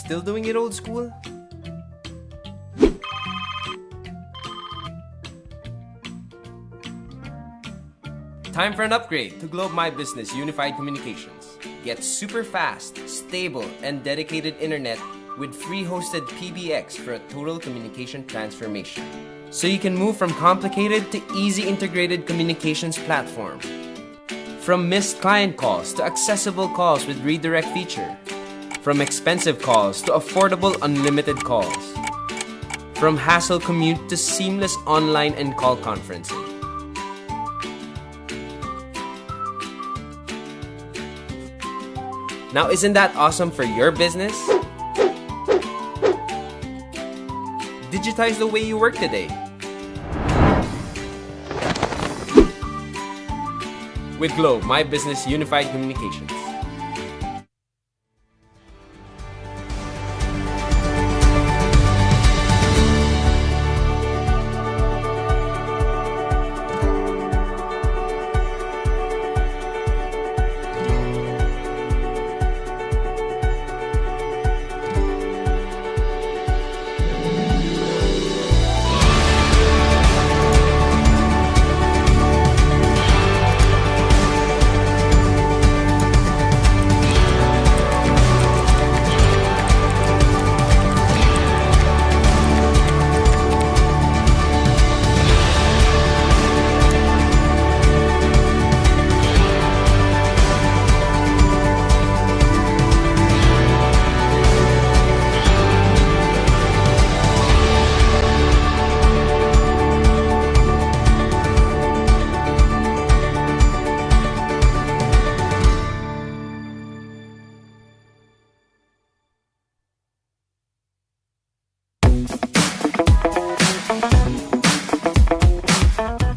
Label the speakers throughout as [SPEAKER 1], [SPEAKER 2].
[SPEAKER 1] Still doing it old school? Time for an upgrade to Globe My Business Unified Communications. Get super fast, stable, and dedicated internet with free hosted PBX for a total communication transformation. So you can move from complicated to easy integrated communications platform. From missed client calls to accessible calls with redirect feature. From expensive calls to affordable unlimited calls. From hassle commute to seamless online and call conferencing. Now, isn't that awesome for your business? Digitize the way you work today. With Globe, My Business Unified Communications.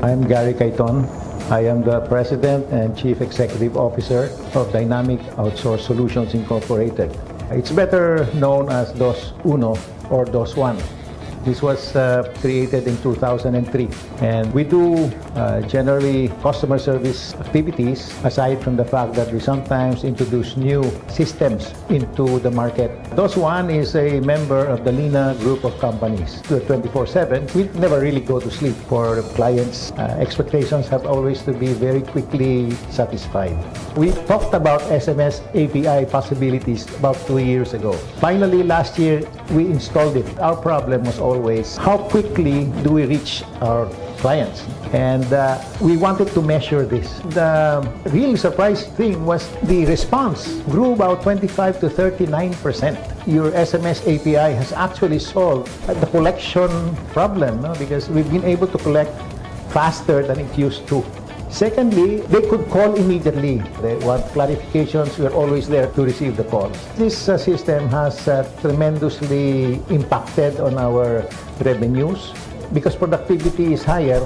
[SPEAKER 2] I'm Gary Caiton. I am the President and Chief Executive Officer of Dynamic Outsource Solutions Incorporated. It's better known as DOS Uno or DOS One. This was created in 2003, and we do generally customer service activities aside from the fact that we sometimes introduce new systems into the market. DOS One is a member of the Lina group of companies. 24/7, we never really go to sleep. For clients' expectations have always to be very quickly satisfied. We talked about SMS API possibilities about 2 years ago. Finally, last year, we installed it. Our problem was always how quickly do we reach our clients, and we wanted to measure this. The really surprising thing was the response grew about 25 to 39%. Your SMS API has actually solved the collection problem, no? Because we've been able to collect faster than it used to. Secondly, they could call immediately. They want clarifications. We're always there to receive the calls. This system has tremendously impacted on our revenues because productivity is higher.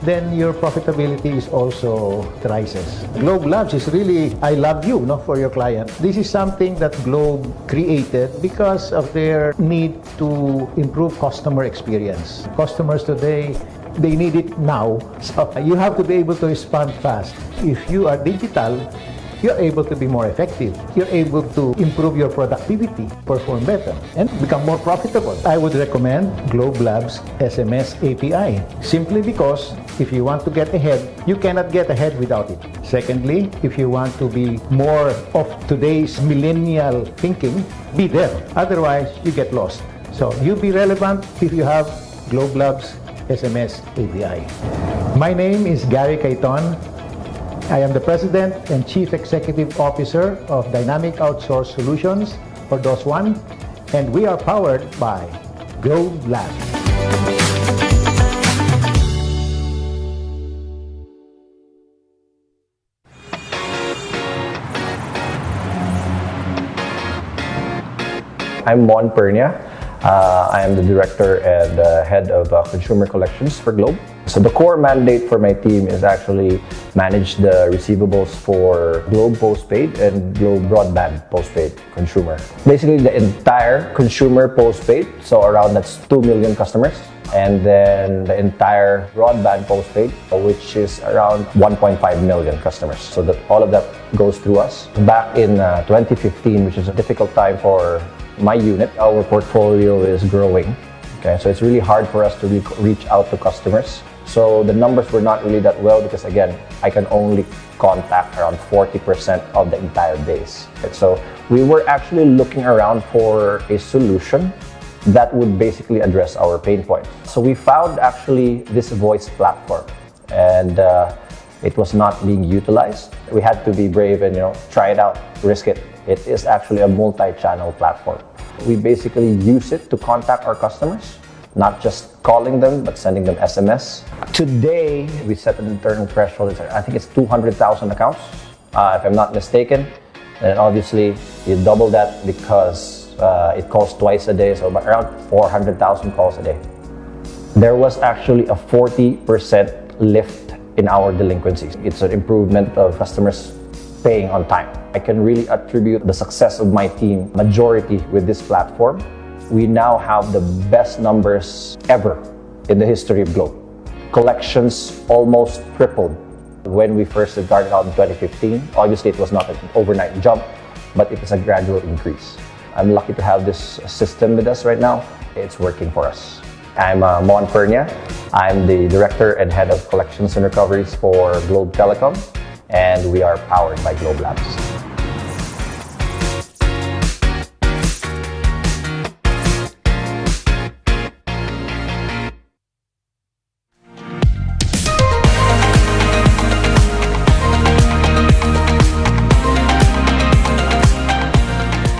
[SPEAKER 2] Then your profitability is also rises. Globe Labs is really, I love you, no, for your client. This is something that Globe created because of their need to improve customer experience. Customers today, they need it now. So you have to be able to respond fast. If you are digital, you're able to be more effective. You're able to improve your productivity, perform better, and become more profitable. I would recommend Globe Labs SMS API, simply because if you want to get ahead, you cannot get ahead without it. Secondly, if you want to be more of today's millennial thinking, be there. Otherwise, you get lost. So you be relevant if you have Globe Labs SMS API. My name is Gary Caiton. I am the President and Chief Executive Officer of Dynamic Outsource Solutions, or DOS One, and we are powered by Globe Labs.
[SPEAKER 3] I'm Mon Pernia. I am the Director and Head of Consumer Collections for Globe. So the core mandate for my team is actually manage the receivables for Globe Postpaid and Globe Broadband Postpaid Consumer. Basically the entire consumer postpaid, so around that's 2 million customers. And then the entire broadband postpaid, which is around 1.5 million customers. So that all of that goes through us. Back in 2015, which is a difficult time for my unit, our portfolio is growing. Okay, so it's really hard for us to reach out to customers. So the numbers were not really that well because again, I can only contact around 40% of the entire base. Okay, so we were actually looking around for a solution that would basically address our pain point. So we found actually this voice platform, and it was not being utilized. We had to be brave and try it out, risk it. It is actually a multi-channel platform. We basically use it to contact our customers, not just calling them, but sending them SMS. Today, we set an internal threshold. I think it's 200,000 accounts, if I'm not mistaken. And obviously, you double that because it calls twice a day, so around 400,000 calls a day. There was actually a 40% lift in our delinquencies. It's an improvement of customers paying on time. I can really attribute the success of my team majority with this platform. We now have the best numbers ever in the history of Globe. Collections almost tripled when we first started out in 2015. Obviously, it was not an overnight jump, but it is a gradual increase. I'm lucky to have this system with us right now. It's working for us. I'm Mon Pernia. I'm the Director and Head of Collections and Recoveries for Globe Telecom, and we are powered by Globe Labs.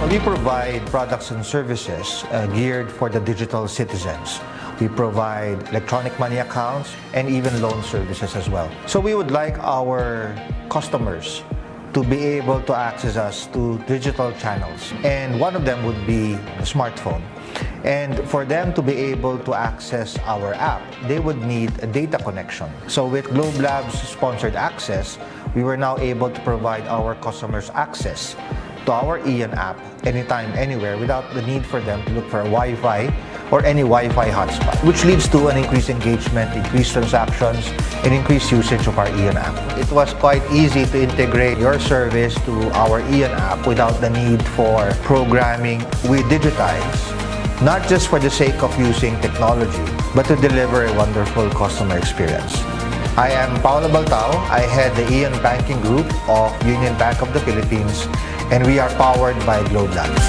[SPEAKER 4] We provide products and services geared for the digital citizens. We provide electronic money accounts and even loan services as well. So we would like our customers to be able to access us to digital channels. And one of them would be a smartphone. And for them to be able to access our app, they would need a data connection. So with Globe Labs sponsored access, we were now able to provide our customers access to our Ian app anytime, anywhere, without the need for them to look for a Wi-Fi or any Wi-Fi hotspot, which leads to an increased engagement, increased transactions, and increased usage of our Ian app. It was quite easy to integrate your service to our Ian app without the need for programming. We digitize, not just for the sake of using technology, but to deliver a wonderful customer experience. I am Paolo Baltao. I head the Ian Banking Group of Union Bank of the Philippines, and we are powered by Globe Labs.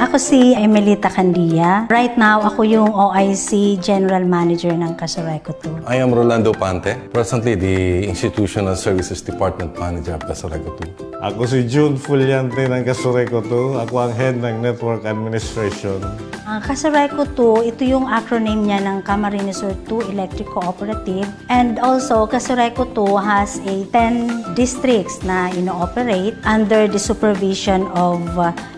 [SPEAKER 5] Ako si Emelita Candia. Right now, ako yung OIC General Manager ng Casoreco 2.
[SPEAKER 6] I am Rolando Pante, presently the Institutional Services Department Manager of Casoreco 2.
[SPEAKER 7] Ako si June Fuliante ng Casoreco 2. Ako ang Head ng Network Administration.
[SPEAKER 5] Casoreco 2, ito yung acronym niya ng Camarines Sur 2 Electric Cooperative. And also, Casoreco 2 has a 10 districts na ino-operate under the supervision of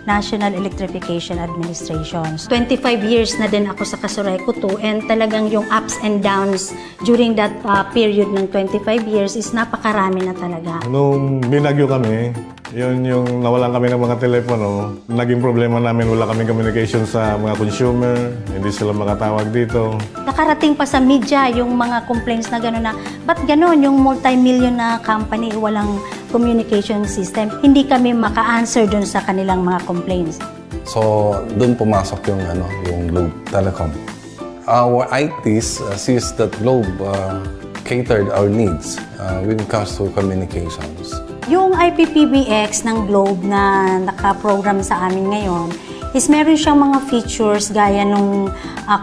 [SPEAKER 5] National Electrification Administration. 25 years na din ako sa Casoreco 2 and talagang yung ups and downs during that period ng 25 years is napakarami na talaga.
[SPEAKER 7] Nung binagyo kami, yun yung nawalan kami ng mga telepono. Naging problema namin, wala kaming communication sa mga consumer, hindi sila makatawag dito.
[SPEAKER 5] Nakarating pa sa media yung mga complaints na gano'n na, ba't gano'n yung multi-million na company walang communication system? Hindi kami maka-answer dun sa kanilang mga complaints.
[SPEAKER 6] So, doon pumasok yung Globe Telecom. Our ITs sees that Globe catered our needs when it comes to communications.
[SPEAKER 5] Yung IPPBX ng Globe na naka-program sa amin ngayon is meron siyang mga features gaya nung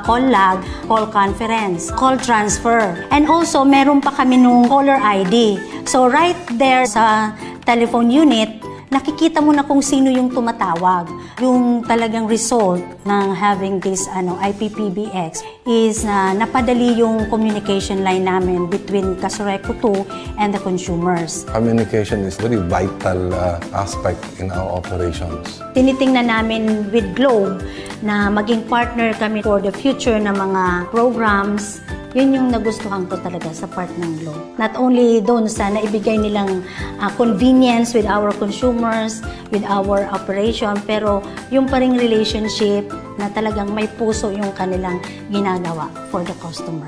[SPEAKER 5] call log, call conference, call transfer. And also, meron pa kami nung caller ID. So right there sa telephone unit, nakikita mo na kung sino yung tumatawag. Yung talagang result ng having this IPPBX is napadali yung communication line namin between Casoreco 2 and the consumers.
[SPEAKER 6] Communication is very vital aspect in our operations.
[SPEAKER 5] Tinitingnan namin with Globe na maging partner kami for the future na mga programs. Yun yung nagustuhan ko talaga sa part ng Globe. Not only doon sa naibigay nilang convenience with our consumers, with our operation, pero yung paring relationship na talagang may puso yung kanilang ginagawa for the customer.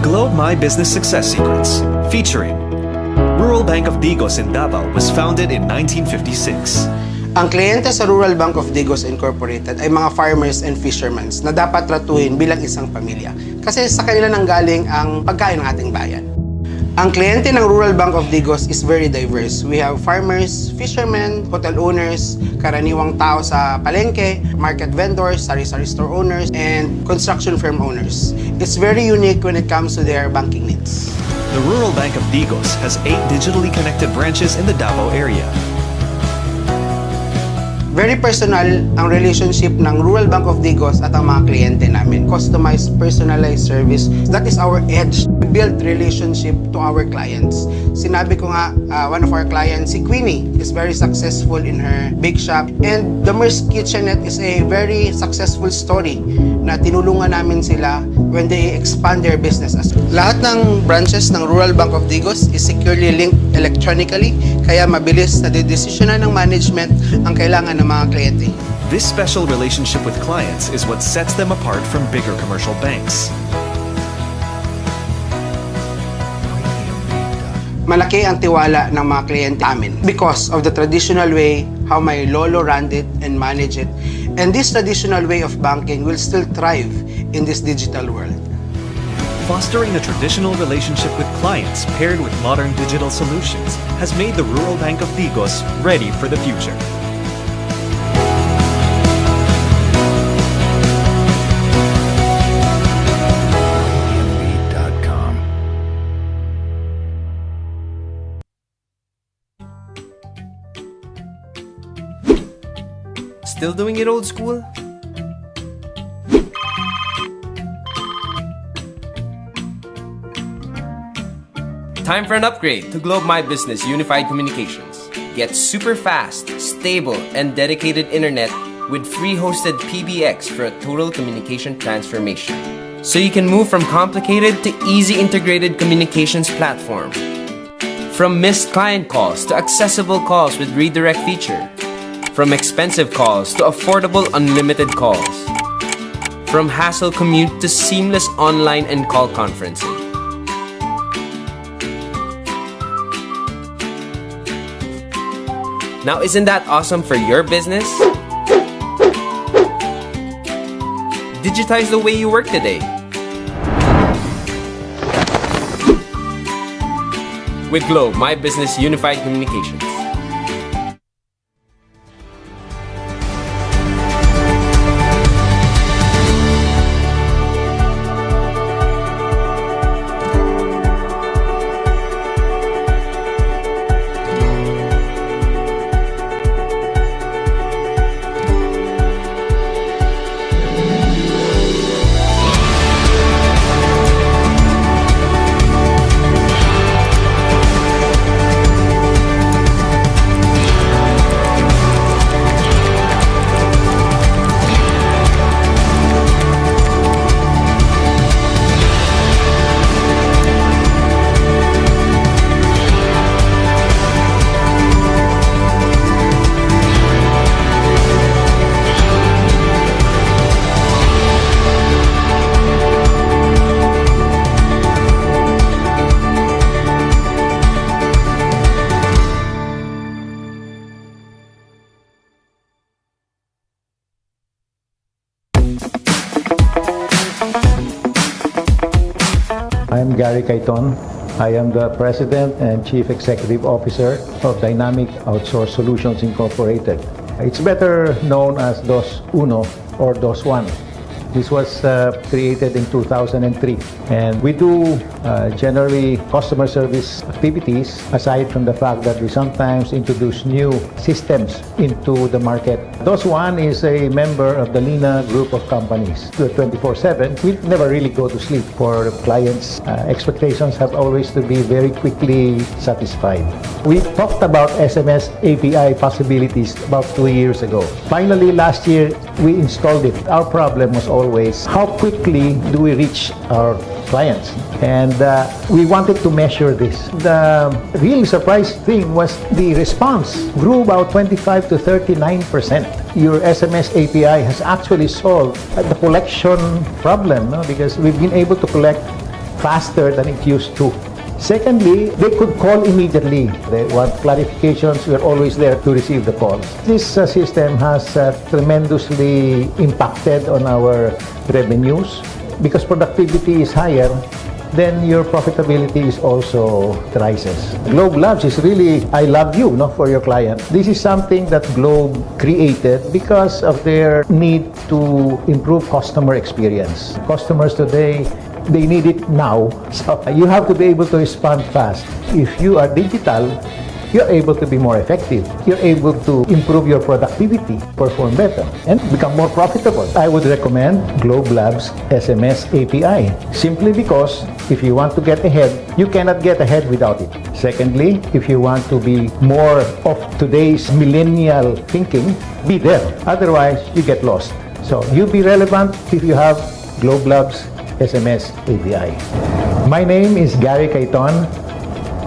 [SPEAKER 8] Globe My Business Success Secrets, featuring Rural Bank of Digos in Davao was founded in 1956.
[SPEAKER 9] Ang kliyente sa Rural Bank of Digos Incorporated ay mga farmers and fishermen na dapat tratuhin bilang isang pamilya kasi sa kanila nanggaling ang pagkain ng ating bayan. Ang kliyente ng Rural Bank of Digos is very diverse. We have farmers, fishermen, hotel owners, karaniwang tao sa palengke, market vendors, sari-sari store owners, and construction firm owners. It's very unique when it comes to their banking needs.
[SPEAKER 8] The Rural Bank of Digos has 8 digitally connected branches in the Davao area.
[SPEAKER 9] Very personal ang relationship ng Rural Bank of Digos at ang mga kliyente namin. Customized, personalized service. That is our edge. We build relationship to our clients. Sinabi ko nga, one of our clients, si Queenie, is very successful in her bake shop. And the Mer's Kitchenette is a very successful story na tinulungan namin sila when they expand their business as well. Lahat ng branches ng Rural Bank of Digos is securely linked electronically, kaya mabilis na dedesisyonan ng management ang kailangan ng mga kliyente.
[SPEAKER 8] This special relationship with clients is what sets them apart from bigger commercial banks.
[SPEAKER 9] Malaki ang tiwala ng mga kliyente amin because of the traditional way how my lolo ran it and manage it. And this traditional way of banking will still thrive in this digital world.
[SPEAKER 8] Fostering a traditional relationship with clients paired with modern digital solutions has made the Rural Bank of Digos ready for the future.
[SPEAKER 1] Still doing it old school? Time for an upgrade to Globe My Business Unified Communications. Get super fast, stable, and dedicated internet with free hosted PBX for a total communication transformation. So you can move from complicated to easy integrated communications platform. From missed client calls to accessible calls with redirect feature. From expensive calls to affordable unlimited calls. From hassle commute to seamless online and call conferencing. Now, isn't that awesome for your business? Digitize the way you work today. With Globe, My Business Unified Communications.
[SPEAKER 2] I'm Gary Caiton. I am the President and Chief Executive Officer of Dynamic Outsource Solutions Incorporated. It's better known as DOS Uno or DOS One. This was created in 2003, and we do generally customer service activities aside from the fact that we sometimes introduce new systems into the market. DOS One is a member of the Lina group of companies. 24/7, we never really go to sleep. For clients' expectations have always to be very quickly satisfied. We talked about SMS API possibilities about 2 years ago. Finally, last year, we installed it. Our problem was always how quickly do we reach our clients. And we wanted to measure this. The really surprising thing was the response grew about 25 to 39%. Your SMS API has actually solved the collection problem, no? Because we've been able to collect faster than it used to. Secondly, they could call immediately. They want clarifications. We're always there to receive the calls. This system has tremendously impacted on our revenues. Because productivity is higher, then your profitability is also rises. Globe Labs is really, I love you, no, for your client. This is something that Globe created because of their need to improve customer experience. Customers today, they need it now. So you have to be able to respond fast. If you are digital, you're able to be more effective. You're able to improve your productivity, perform better, and become more profitable. I would recommend Globe Labs SMS API, simply because if you want to get ahead, you cannot get ahead without it. Secondly, if you want to be more of today's millennial thinking, be there. Otherwise, you get lost. So you be relevant if you have Globe Labs SMS API. My name is Gary Caiton.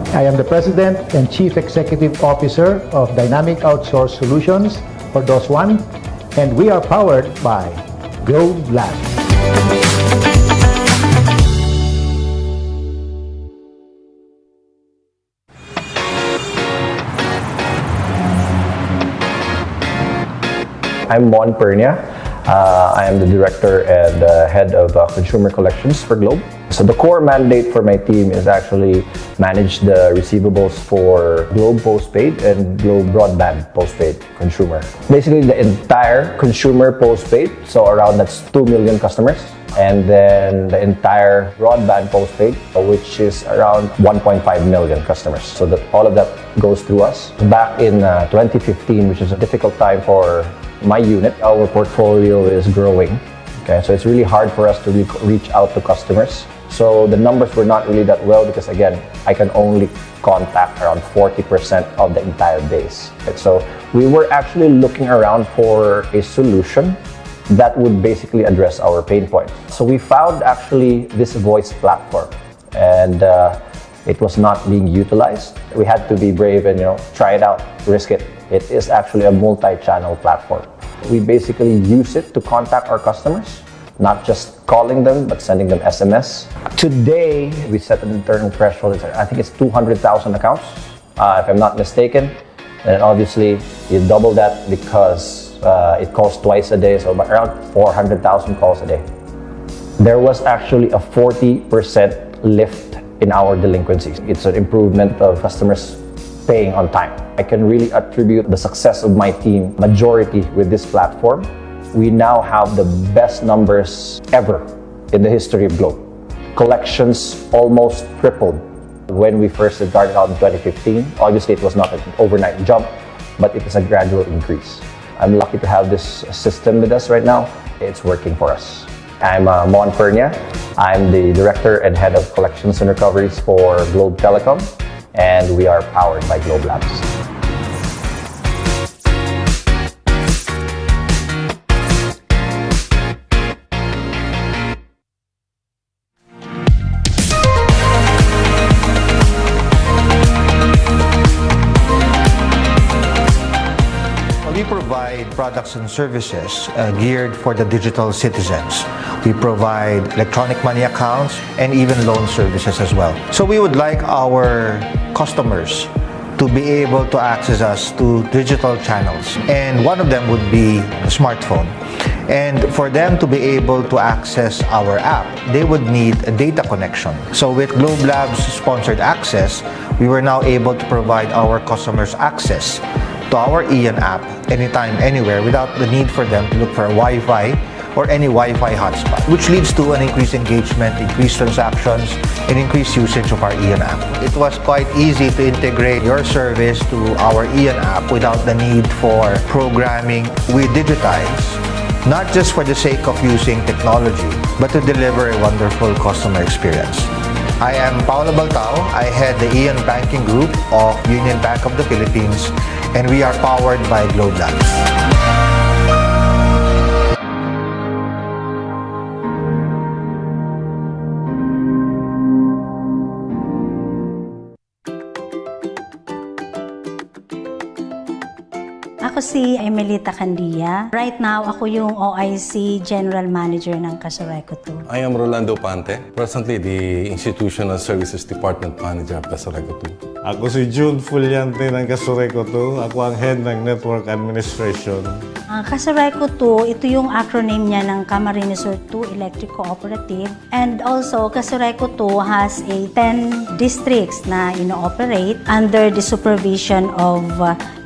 [SPEAKER 2] I am the President and Chief Executive Officer of Dynamic Outsource Solutions, or DOS1, and we are powered by Globe Labs.
[SPEAKER 3] I'm Mon Pernia. I am the Director and Head of Consumer Collections for Globe. So the core mandate for my team is actually manage the receivables for Globe Postpaid and Globe Broadband Postpaid consumer. Basically the entire consumer postpaid, so around that's 2 million customers. And then the entire broadband postpaid, which is around 1.5 million customers. So that all of that goes through us. Back in 2015, which is a difficult time for my unit, our portfolio is growing. Okay, so it's really hard for us to reach out to customers. So the numbers were not really that well because again, I can only contact around 40% of the entire base. Okay, so we were actually looking around for a solution that would basically address our pain point. So we found actually this voice platform, and it was not being utilized. We had to be brave and try it out, risk it. It is actually a multi-channel platform. We basically use it to contact our customers, not just calling them, but sending them SMS. Today, we set an internal threshold. I think it's 200,000 accounts, if I'm not mistaken. And obviously, you double that because it calls twice a day, so about around 400,000 calls a day. There was actually a 40% lift in our delinquencies. It's an improvement of customers paying on time. I can really attribute the success of my team majority with this platform. We now have the best numbers ever in the history of Globe. Collections almost tripled when we first started out in 2015. Obviously, it was not an overnight jump, but it is a gradual increase. I'm lucky to have this system with us right now. It's working for us. I'm Mon Pernia. I'm the Director and Head of Collections and Recoveries for Globe Telecom, and we are powered by Globe Labs.
[SPEAKER 4] We provide products and services geared for the digital citizens. We provide electronic money accounts and even loan services as well. So we would like our customers to be able to access us to digital channels. And one of them would be a smartphone. And for them to be able to access our app, they would need a data connection. So with Globe Labs sponsored access, we were now able to provide our customers access to our Ian app anytime, anywhere, without the need for them to look for a Wi-Fi or any Wi-Fi hotspot, which leads to an increased engagement, increased transactions, and increased usage of our Ian app. It was quite easy to integrate your service to our Ian app without the need for programming. We digitize, not just for the sake of using technology, but to deliver a wonderful customer experience. I am Paolo Baltao. I head the Ian Banking Group of Union Bank of the Philippines, and we are powered by Globe Labs.
[SPEAKER 5] Ako si Emelita Candia. Right now, ako yung OIC General Manager ng Casureco 2.
[SPEAKER 6] I am Rolando Pante, presently the Institutional Services Department Manager of Casureco 2.
[SPEAKER 7] Ako si June Fuliante ng Casureco 2. Ako ang Head ng Network Administration.
[SPEAKER 5] Casureco 2, ito yung acronym niya ng Camarines Sur 2 Electric Cooperative. And also, Casureco 2 has a 10 districts na ino-operate under the supervision of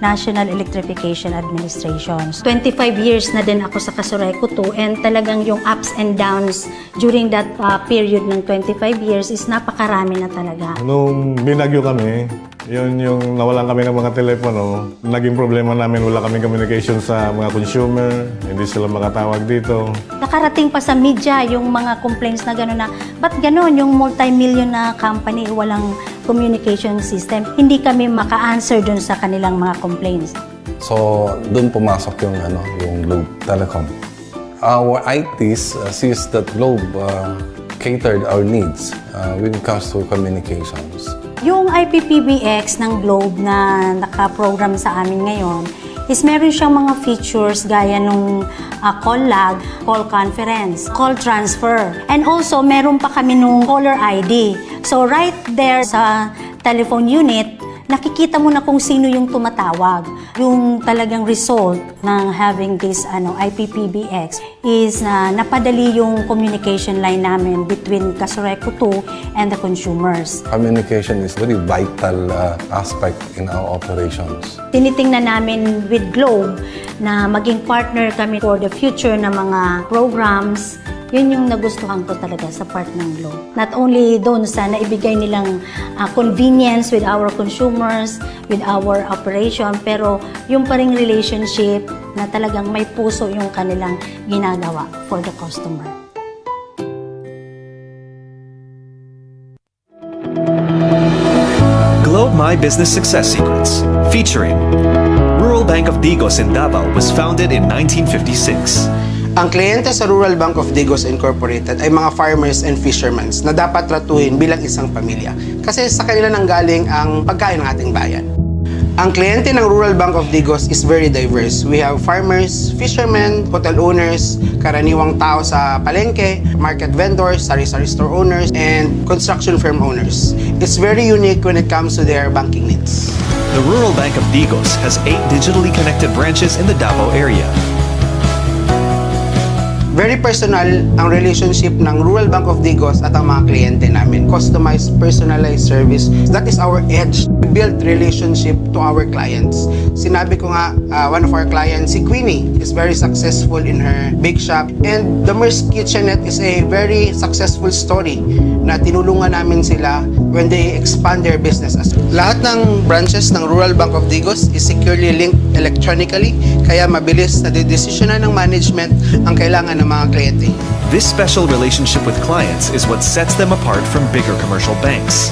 [SPEAKER 5] National Electrification Administration. 25 years na din ako sa Casureco 2 and talagang yung ups and downs during that period ng 25 years is napakarami na talaga.
[SPEAKER 7] Nung binagyo kami, yun yung nawalan kami ng mga telepono, naging problema namin, wala kaming communication sa mga consumer, hindi sila makatawag dito.
[SPEAKER 5] Nakarating pa sa media yung mga complaints na gano'n na, ba't gano'n yung multi-million na company walang communication system? Hindi kami maka-answer dun sa kanilang mga complaints.
[SPEAKER 6] So, doon pumasok yung Globe Telecom. Our ITs sees that Globe catered our needs when it comes to communications.
[SPEAKER 5] Yung IPPBX ng Globe na naka-program sa amin ngayon is meron siyang mga features gaya nung call log, call conference, call transfer. And also, meron pa kami nung caller ID. So right there sa telephone unit, nakikita mo na kung sino yung tumatawag. Yung talagang result ng having this IPPBX is napadali yung communication line namin between Casureco 2 and the consumers.
[SPEAKER 6] Communication is very vital aspect in our operations.
[SPEAKER 5] Tinitingnan namin with Globe na maging partner kami for the future na mga programs. Yun yung nagustuhan ko talaga sa part ng Globe. Not only doon sa naibigay nilang convenience with our consumers, with our operation, pero yung pa ring relationship na talagang may puso yung kanilang ginagawa for the customer.
[SPEAKER 8] Globe My Business Success Secrets, featuring Rural Bank of Digos in Davao was founded in 1956.
[SPEAKER 9] Ang kliyente sa Rural Bank of Digos Incorporated ay mga farmers and fishermen na dapat tratuhin bilang isang pamilya kasi sa kanila nanggaling ang pagkain ng ating bayan. Ang kliyente ng Rural Bank of Digos is very diverse. We have farmers, fishermen, hotel owners, karaniwang tao sa palengke, market vendors, sari-sari store owners, and construction firm owners. It's very unique when it comes to their banking needs.
[SPEAKER 8] The Rural Bank of Digos has 8 digitally connected branches in the Davao area.
[SPEAKER 9] Very personal ang relationship ng Rural Bank of Digos at ang mga kliyente namin. Customized, personalized service. That is our edge. We build relationship to our clients. Sinabi ko nga, one of our clients, si Queenie, is very successful in her bake shop. And the Mer's Kitchenette is a very successful story na tinulungan namin sila when they expand their business. Lahat ng branches ng Rural Bank of Digos is securely linked electronically, kaya mabilis na dedesisyonan ng management ang kailangan ng mga kliyente.
[SPEAKER 8] This special relationship with clients is what sets them apart from bigger commercial banks.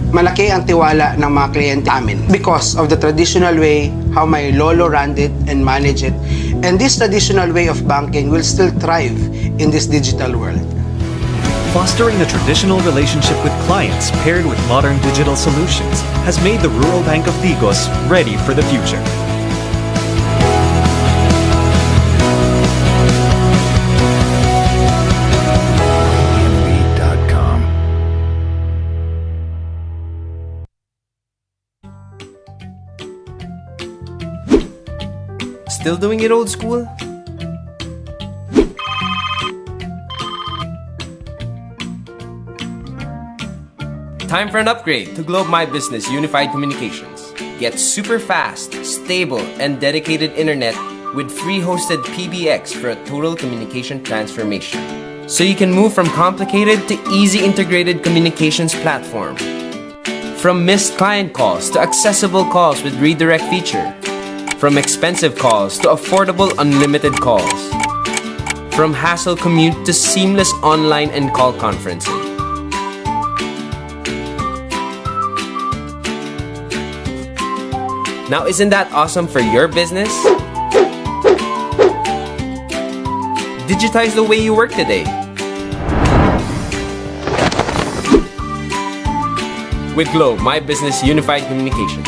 [SPEAKER 9] Malaki ang tiwala ng mga kliyente amin because of the traditional way how my lolo ran it and manage it. And this traditional way of banking will still thrive in this digital world.
[SPEAKER 8] Fostering a traditional relationship with clients paired with modern digital solutions has made the Rural Bank of Digos ready for the future.
[SPEAKER 1] Still doing it old school? Time for an upgrade to Globe My Business Unified Communications. Get super fast, stable, and dedicated internet with free hosted PBX for a total communication transformation. So you can move from complicated to easy integrated communications platform. From missed client calls to accessible calls with redirect feature. From expensive calls to affordable unlimited calls. From hassle commute to seamless online and call conferencing. Now, isn't that awesome for your business? Digitize the way you work today. with Globe My Business Unified Communications.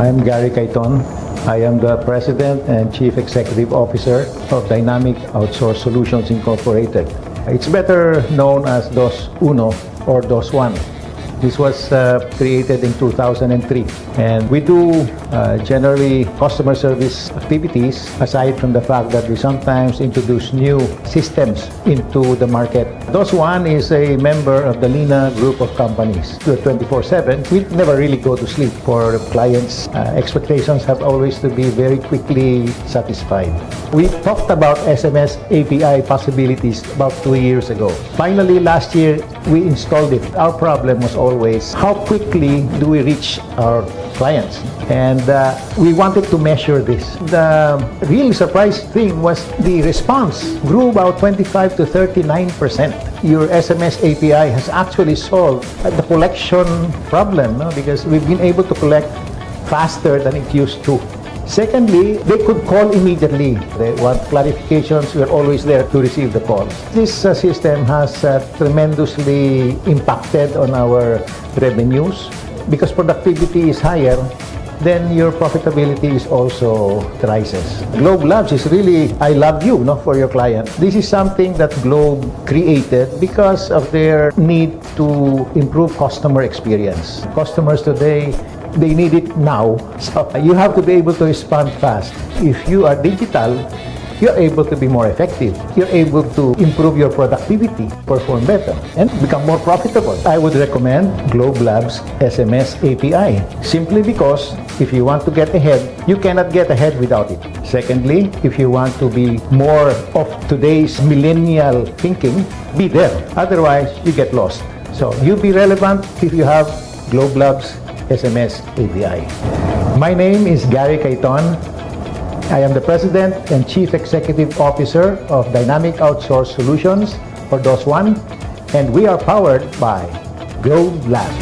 [SPEAKER 2] I'm Gary Caiton. I am the President and Chief Executive Officer of Dynamic Outsource Solutions Incorporated. It's better known as DOS Uno or DOS One. This was created in 2003, and we do generally customer service activities aside from the fact that we sometimes introduce new systems into the market. DOS One is a member of the Lina group of companies. 24/7, we never really go to sleep. For clients, expectations have always to be very quickly satisfied. We talked about SMS API possibilities about 2 years ago. Finally, last year, we installed it. Our problem was always how quickly do we reach our clients, and we wanted to measure this. The really surprising thing was the response grew about 25 to 39%. Your SMS API has actually solved the collection problem, no? Because we've been able to collect faster than it used to. Secondly, they could call immediately. They want clarifications, we're always there to receive the calls. This system has tremendously impacted on our revenues. Because productivity is higher, then your profitability is also rises. Globe Labs is really, I love you, no, for your client. This is something that Globe created because of their need to improve customer experience. Customers today, they need it now. So you have to be able to respond fast. If you are digital, you're able to be more effective. You're able to improve your productivity, perform better, and become more profitable. I would recommend Globe Labs SMS API, simply because if you want to get ahead, you cannot get ahead without it. Secondly, if you want to be more of today's millennial thinking, be there. Otherwise, you get lost. So you be relevant if you have Globe Labs SMS API. My name is Gary Caiton. I am the President and Chief Executive Officer of Dynamic Outsource Solutions, or DOS One, and we are powered by Globe Labs.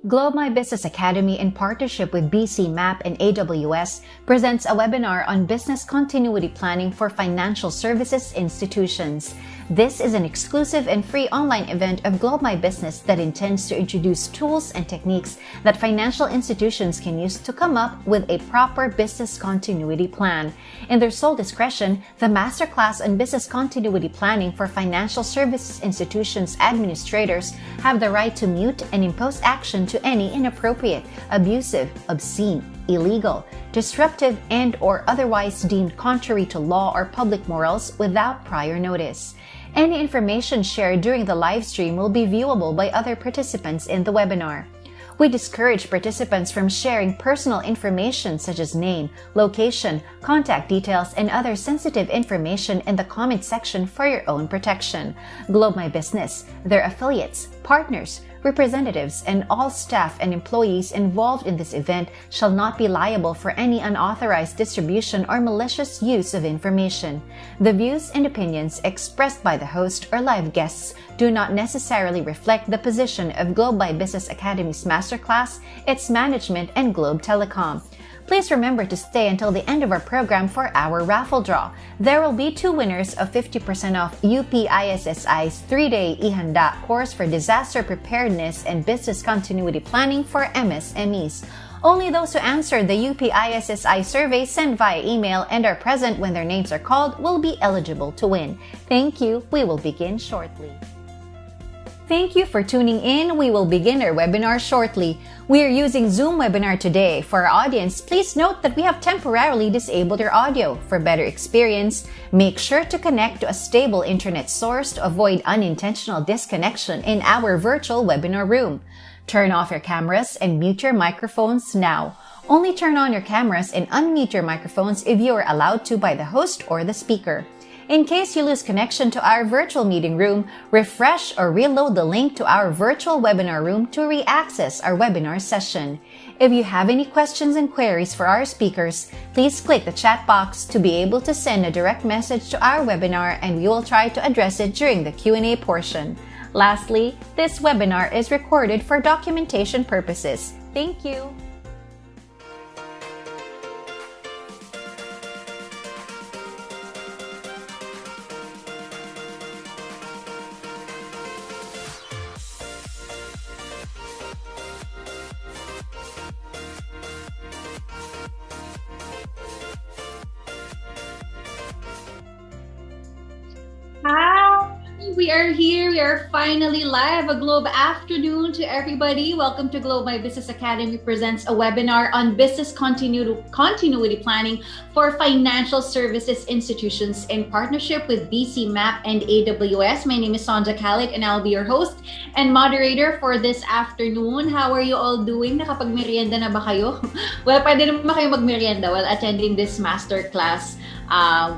[SPEAKER 10] Globe My Business Academy, in partnership with BC Map and AWS, presents a webinar on business continuity planning for financial services institutions. This is an exclusive and free online event of Globe My Business that intends to introduce tools and techniques that financial institutions can use to come up with a proper business continuity plan. In their sole discretion, the Masterclass on Business Continuity Planning for Financial Services Institutions administrators have the right to mute and impose action to any inappropriate, abusive, obscene, illegal, disruptive, and/or otherwise deemed contrary to law or public morals without prior notice. Any information shared during the live stream will be viewable by other participants in the webinar. We discourage participants from sharing personal information such as name, location, contact details, and other sensitive information in the comment section for your own protection. Globe My Business, their affiliates, partners, representatives, and all staff and employees involved in this event shall not be liable for any unauthorized distribution or malicious use of information. The views and opinions expressed by the host or live guests do not necessarily reflect the position of Globe My Business Academy's Masterclass, its management, and Globe Telecom. Please remember to stay until the end of our program for our raffle draw. There will be 2 winners of 50% off UPISSI's 3-day Ihanda course for disaster preparedness and business continuity planning for MSMEs. Only those who answered the UPISSI survey sent via email and are present when their names are called will be eligible to win. Thank you. We will begin shortly. Thank you for tuning in. We will begin our webinar shortly. We are using Zoom webinar today. For our audience, please note that we have temporarily disabled your audio. For better experience, make sure to connect to a stable internet source to avoid unintentional disconnection in our virtual webinar room. Turn off your cameras and mute your microphones now. Only turn on your cameras and unmute your microphones if you are allowed to by the host or the speaker. In case you lose connection to our virtual meeting room, refresh or reload the link to our virtual webinar room to re-access our webinar session. If you have any questions and queries for our speakers, please click the chat box to be able to send a direct message to our webinar and we will try to address it during the Q&A portion. Lastly, this webinar is recorded for documentation purposes. Thank you.
[SPEAKER 11] Hi, we are here. We are finally live. A Globe afternoon to everybody. Welcome to Globe My Business Academy presents a webinar on business continuity planning for financial services institutions in partnership with BC MAP and AWS. My name is Sonja Khalid and I'll be your host and moderator for this afternoon. How are you all doing? Nakapag-merienda na ba kayo? Well, pwede naman kayo mag-merienda while attending this masterclass.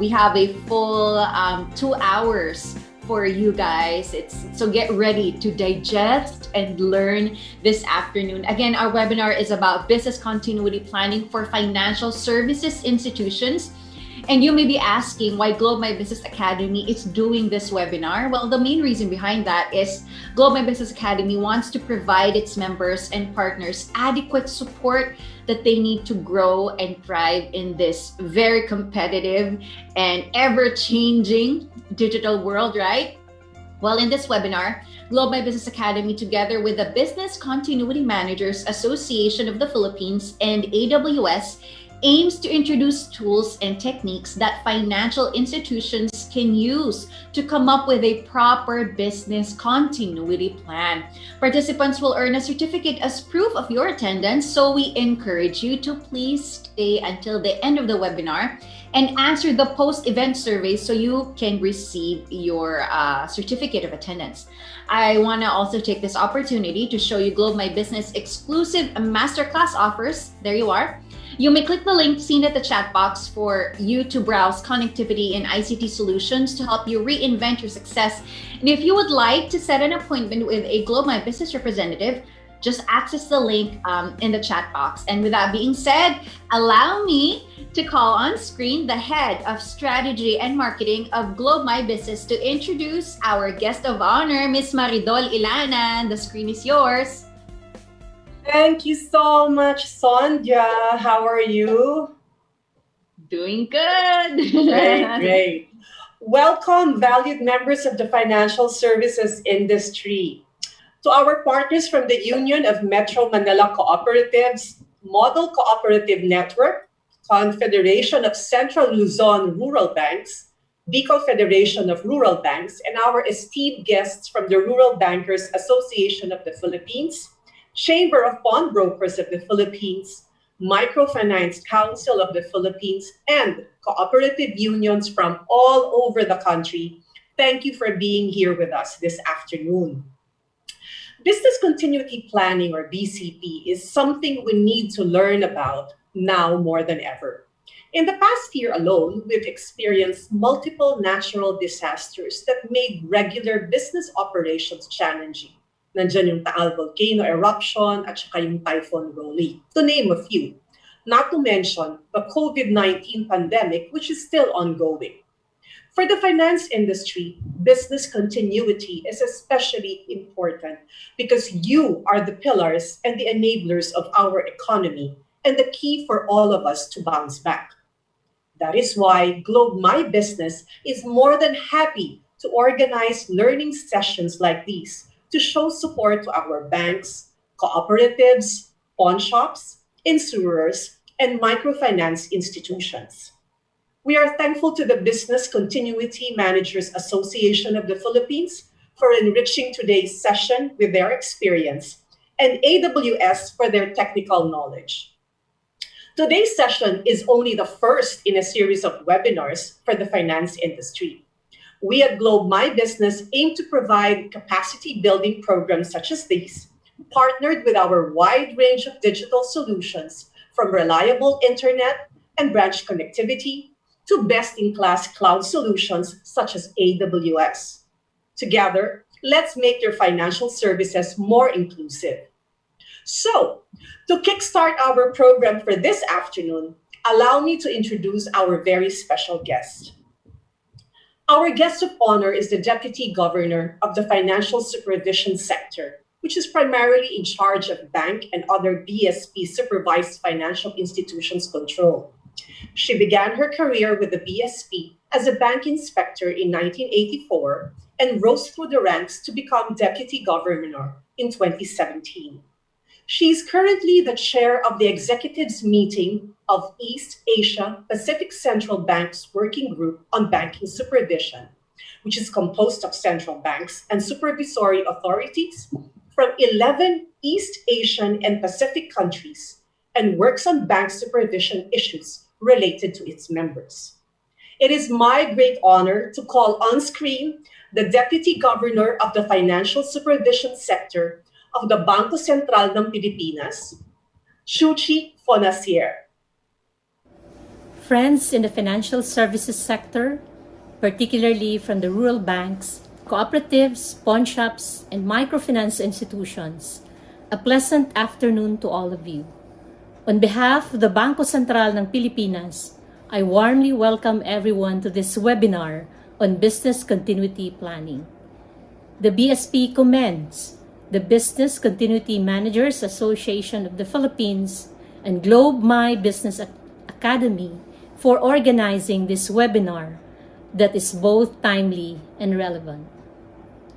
[SPEAKER 11] We have a full 2 hours for you guys. So get ready to digest and learn this afternoon. Again, our webinar is about business continuity planning for financial services institutions. And you may be asking why Globe My Business Academy is doing this webinar. Well, the main reason behind that is Globe My Business Academy wants to provide its members and partners adequate support that they need to grow and thrive in this very competitive and ever-changing digital world, right? Well, in this webinar, Globe My Business Academy, together with the Business Continuity Managers Association of the Philippines and AWS, aims to introduce tools and techniques that financial institutions can use to come up with a proper business continuity plan. Participants will earn a certificate as proof of your attendance, so we encourage you to please stay until the end of the webinar and answer the post-event survey so you can receive your certificate of attendance. I want to also take this opportunity to show you Globe My Business exclusive masterclass offers. There you are. You may click the link seen at the chat box for you to browse connectivity and ICT solutions to help you reinvent your success. And if you would like to set an appointment with a Globe My Business representative, just access the link in the chat box. And with that being said, allow me to call on screen the head of strategy and marketing of Globe My Business to introduce our guest of honor, Miss Maridol Ilanan. The screen is yours.
[SPEAKER 12] Thank you so much, Sonja. How are you?
[SPEAKER 11] Doing good.
[SPEAKER 12] Great. Welcome, valued members of the financial services industry. To our partners from the Union of Metro Manila Cooperatives, Model Cooperative Network, Confederation of Central Luzon Rural Banks, Bicol Federation of Rural Banks, and our esteemed guests from the Rural Bankers Association of the Philippines, Chamber of Pawnbrokers of the Philippines, Microfinance Council of the Philippines, and cooperative unions from all over the country. Thank you for being here with us this afternoon. Business continuity planning, or BCP, is something we need to learn about now more than ever. In the past year alone, we've experienced multiple natural disasters that made regular business operations challenging. Nandiyan yung Taal volcano eruption at saka yung Typhoon Rolly, to name a few. Not to mention the COVID-19 pandemic, which is still ongoing. For the finance industry, business continuity is especially important because you are the pillars and the enablers of our economy and the key for all of us to bounce back. That is why Globe My Business is more than happy to organize learning sessions like these to show support to our banks, cooperatives, pawn shops, insurers, and microfinance institutions. We are thankful to the Business Continuity Managers Association of the Philippines for enriching today's session with their experience, and AWS for their technical knowledge. Today's session is only the first in a series of webinars for the finance industry. We at Globe My Business aim to provide capacity building programs such as these, partnered with our wide range of digital solutions, from reliable internet and branch connectivity to best-in-class cloud solutions such as AWS. Together, let's make your financial services more inclusive. So, to kickstart our program for this afternoon, allow me to introduce our very special guest. Our guest of honor is the Deputy Governor of the Financial Supervision Sector, which is primarily in charge of bank and other BSP-supervised financial institutions control. She began her career with the BSP as a bank inspector in 1984 and rose through the ranks to become Deputy Governor in 2017. She is currently the chair of the Executives Meeting of East Asia Pacific Central Bank's Working Group on Banking Supervision, which is composed of central banks and supervisory authorities from 11 East Asian and Pacific countries, and works on bank supervision issues related to its members. It is my great honor to call on screen the Deputy Governor of the Financial Supervision Sector of the Bangko Sentral ng Pilipinas, Chuchi Fonacier.
[SPEAKER 13] Friends in the financial services sector, particularly from the rural banks, cooperatives, pawn shops, and microfinance institutions, a pleasant afternoon to all of you. On behalf of the Bangko Sentral ng Pilipinas, I warmly welcome everyone to this webinar on business continuity planning. The BSP commends the Business Continuity Managers Association of the Philippines and Globe My Business Academy for organizing this webinar that is both timely and relevant.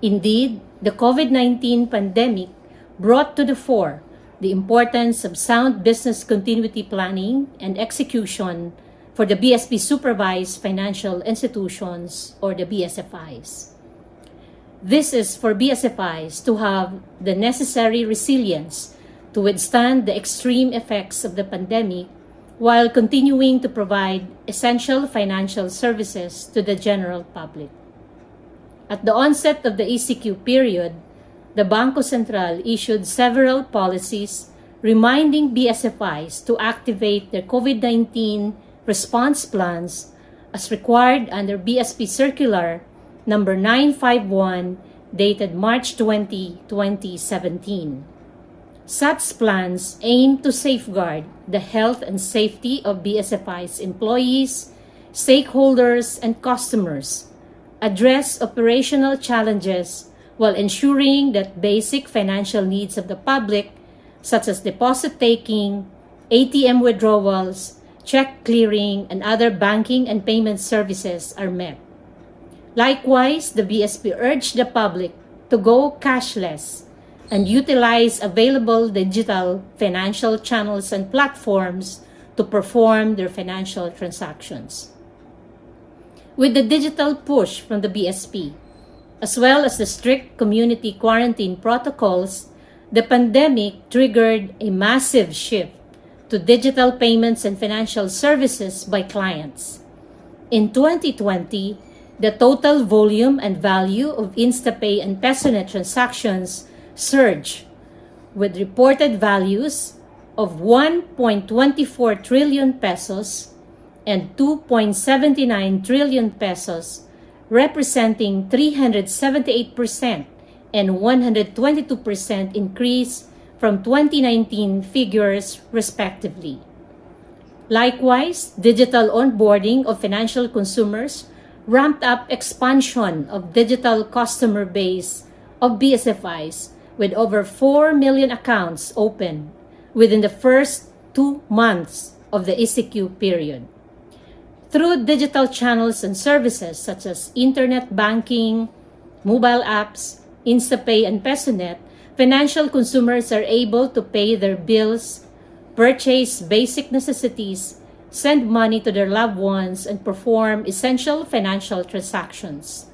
[SPEAKER 13] Indeed, the COVID-19 pandemic brought to the fore the importance of sound business continuity planning and execution for the BSP-supervised financial institutions, or the BSFIs. This is for BSFIs to have the necessary resilience to withstand the extreme effects of the pandemic while continuing to provide essential financial services to the general public. At the onset of the ECQ period, the Bangko Sentral issued several policies reminding BSFIs to activate their COVID-19 response plans as required under BSP Circular number 951 dated March 20, 2017. Such plans aim to safeguard the health and safety of BSFI's employees, stakeholders, and customers, address operational challenges while ensuring that basic financial needs of the public, such as deposit taking, ATM withdrawals, check clearing, and other banking and payment services are met. Likewise, the BSP urged the public to go cashless and utilize available digital financial channels and platforms to perform their financial transactions. With the digital push from the BSP, as well as the strict community quarantine protocols, the pandemic triggered a massive shift to digital payments and financial services by clients. In 2020, the total volume and value of InstaPay and PesoNet transactions surged, with reported values of 1.24 trillion pesos and 2.79 trillion pesos, representing 378% and 122% increase from 2019 figures respectively. Likewise, digital onboarding of financial consumers ramped up expansion of digital customer base of BSFIs with over 4 million accounts open within the first 2 months of the ECQ period. Through digital channels and services such as internet banking, mobile apps, InstaPay, and PesoNet, financial consumers are able to pay their bills, purchase basic necessities, send money to their loved ones, and perform essential financial transactions.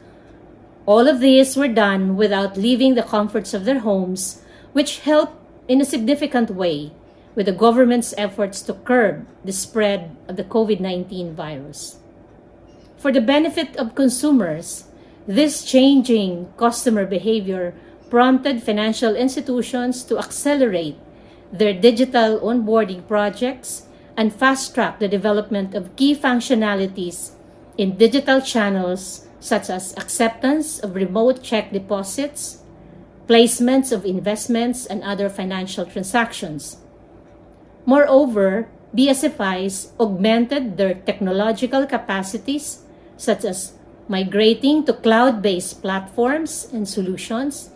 [SPEAKER 13] All of these were done without leaving the comforts of their homes, which helped in a significant way with the government's efforts to curb the spread of the COVID-19 virus. For the benefit of consumers, this changing customer behavior prompted financial institutions to accelerate their digital onboarding projects and fast-track the development of key functionalities in digital channels such as acceptance of remote check deposits, placements of investments, and other financial transactions. Moreover, BSFIs augmented their technological capacities, such as migrating to cloud-based platforms and solutions,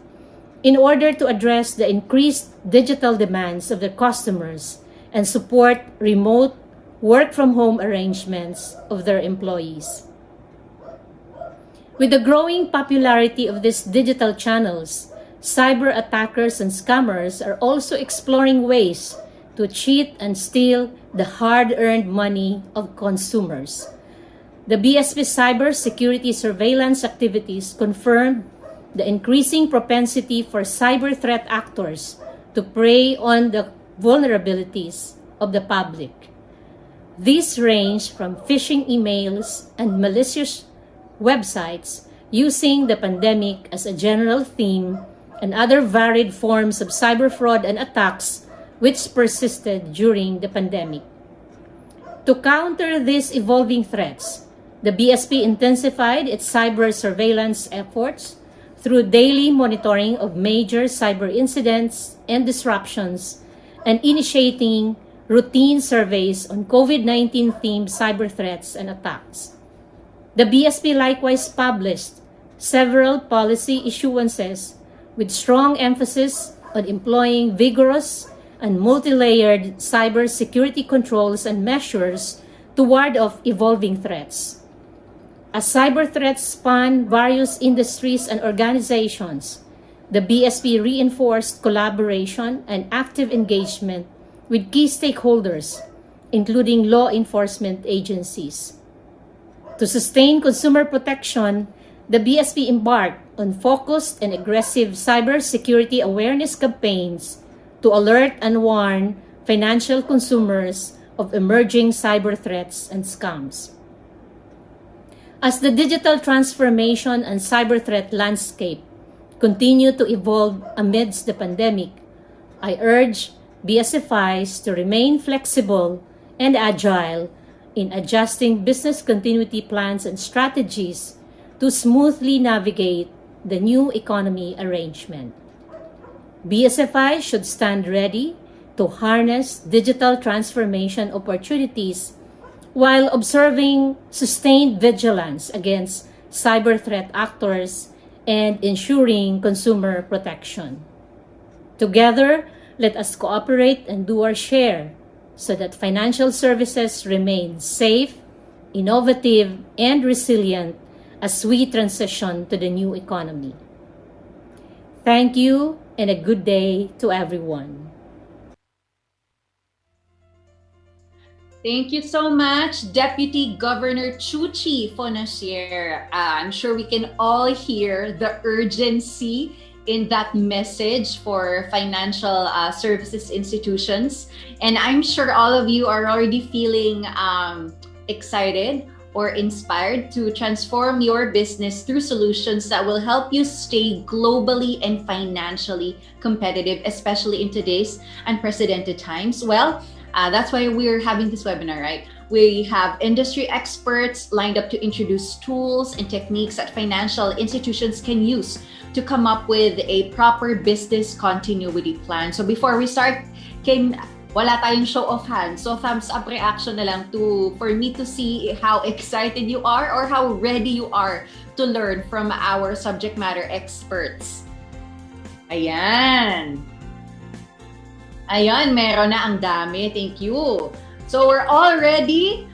[SPEAKER 13] in order to address the increased digital demands of their customers and support remote work-from-home arrangements of their employees. With the growing popularity of these digital channels, cyber attackers and scammers are also exploring ways to cheat and steal the hard-earned money of consumers. The BSP cyber security surveillance activities confirmed the increasing propensity for cyber threat actors to prey on the vulnerabilities of the public. These range from phishing emails and malicious websites using the pandemic as a general theme and other varied forms of cyber fraud and attacks which persisted during the pandemic. To counter these evolving threats, the BSP intensified its cyber surveillance efforts through daily monitoring of major cyber incidents and disruptions and initiating routine surveys on COVID-19 themed cyber threats and attacks. The BSP likewise published several policy issuances with strong emphasis on employing vigorous and multi-layered cyber security controls and measures to ward off evolving threats. As cyber threats span various industries and organizations, the BSP reinforced collaboration and active engagement with key stakeholders, including law enforcement agencies. To sustain consumer protection, the BSP embarked on focused and aggressive cybersecurity awareness campaigns to alert and warn financial consumers of emerging cyber threats and scams. As the digital transformation and cyber threat landscape continue to evolve amidst the pandemic, I urge BSFIs to remain flexible and agile in adjusting business continuity plans and strategies to smoothly navigate the new economy arrangement. BSFI should stand ready to harness digital transformation opportunities while observing sustained vigilance against cyber threat actors and ensuring consumer protection. Together, let us cooperate and do our share so that financial services remain safe, innovative, and resilient as we transition to the new economy. Thank you and a good day to everyone.
[SPEAKER 11] Thank you so much, Deputy Governor Chuchi Fonasier. I'm sure we can all hear the urgency in that message for financial services institutions. And I'm sure all of you are already feeling excited or inspired to transform your business through solutions that will help you stay globally and financially competitive, especially in today's unprecedented times. Well, that's why we're having this webinar, right? We have industry experts lined up to introduce tools and techniques that financial institutions can use to come up with a proper business continuity plan. So before we start, wala tayong show of hands. So thumbs up reaction na lang for me to see how excited you are or how ready you are to learn from our subject matter experts. Ayan. Ayan, meron na ang dami. Thank you. So we're all ready.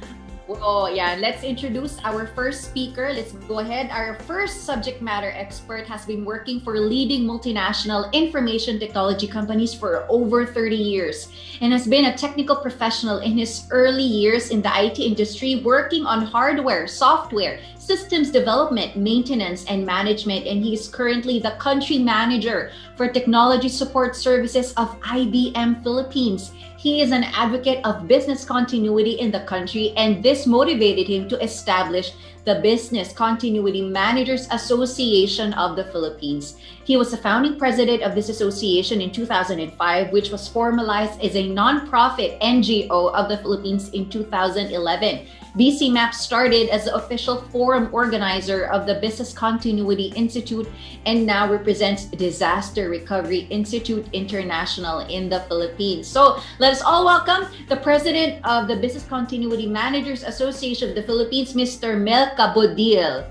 [SPEAKER 11] Oh, yeah. Let's introduce our first speaker. Let's go ahead. Our first subject matter expert has been working for leading multinational information technology companies for over 30 years and has been a technical professional in his early years in the IT industry, working on hardware, software, systems development, maintenance, and management. And he is currently the country manager for technology support services of IBM Philippines. He is an advocate of business continuity in the country, and this motivated him to establish the Business Continuity Managers Association of the Philippines. He was the founding president of this association in 2005, which was formalized as a nonprofit NGO of the Philippines in 2011. BCMAP started as the official forum organizer of the Business Continuity Institute and now represents Disaster Recovery Institute International in the Philippines. So let us all welcome the president of the Business Continuity Managers Association of the Philippines, Mr. Mel Cabodil.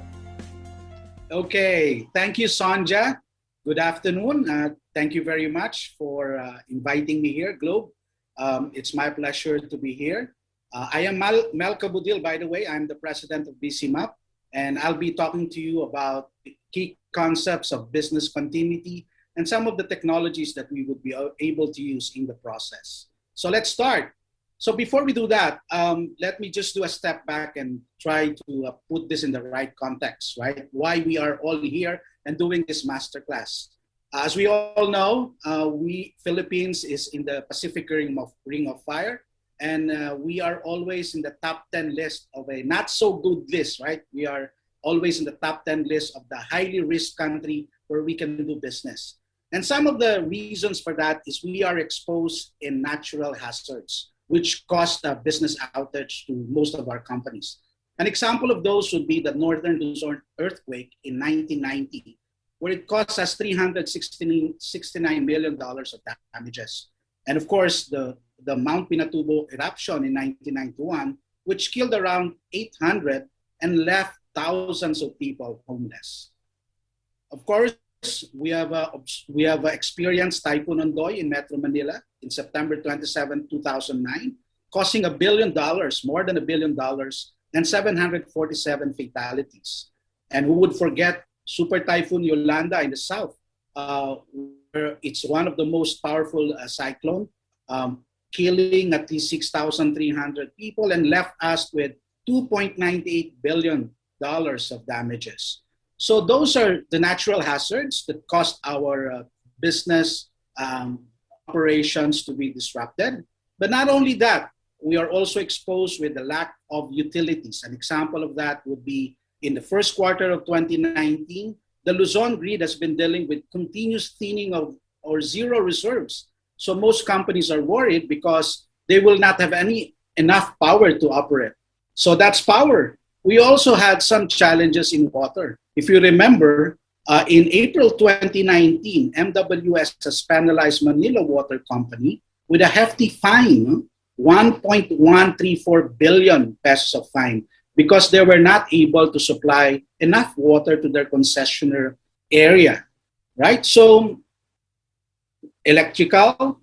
[SPEAKER 14] Okay, thank you, Sonja. Good afternoon. Thank you very much for inviting me here, Globe. It's my pleasure to be here. I am Mel Cabodil, by the way. I'm the president of BCMAP, and I'll be talking to you about key concepts of business continuity and some of the technologies that we would be able to use in the process. So let's start. So before we do that, let me just do a step back and try to put this in the right context, right? Why we are all here and doing this masterclass. As we all know, Philippines is in the Pacific Ring of Fire. And we are always in the top 10 list of a not so good list, right? We are always in the top 10 list of the highly risk country where we can do business. And some of the reasons for that is we are exposed in natural hazards, which caused a business outage to most of our companies. An example of those would be the Northern Luzon earthquake in 1990, where it cost us $369 million of damages. And of course, the Mount Pinatubo eruption in 1991, which killed around 800 and left thousands of people homeless. Of course, we have experienced Typhoon Ondoy in Metro Manila in September 27, 2009, costing $1 billion, more than $1 billion, and 747 fatalities. And who would forget Super Typhoon Yolanda in the south, where it's one of the most powerful cyclone, killing at least 6,300 people and left us with $2.98 billion of damages. So those are the natural hazards that caused our business operations to be disrupted. But not only that, we are also exposed with the lack of utilities. An example of that would be in the first quarter of 2019, the Luzon grid has been dealing with continuous thinning of or zero reserves. So most companies are worried because they will not have enough power to operate. So that's power. We also had some challenges in water. If you remember, in April 2019, MWS has penalized Manila Water Company with a hefty fine, 1.134 billion pesos of fine, because they were not able to supply enough water to their concessionaire area, right? So electrical,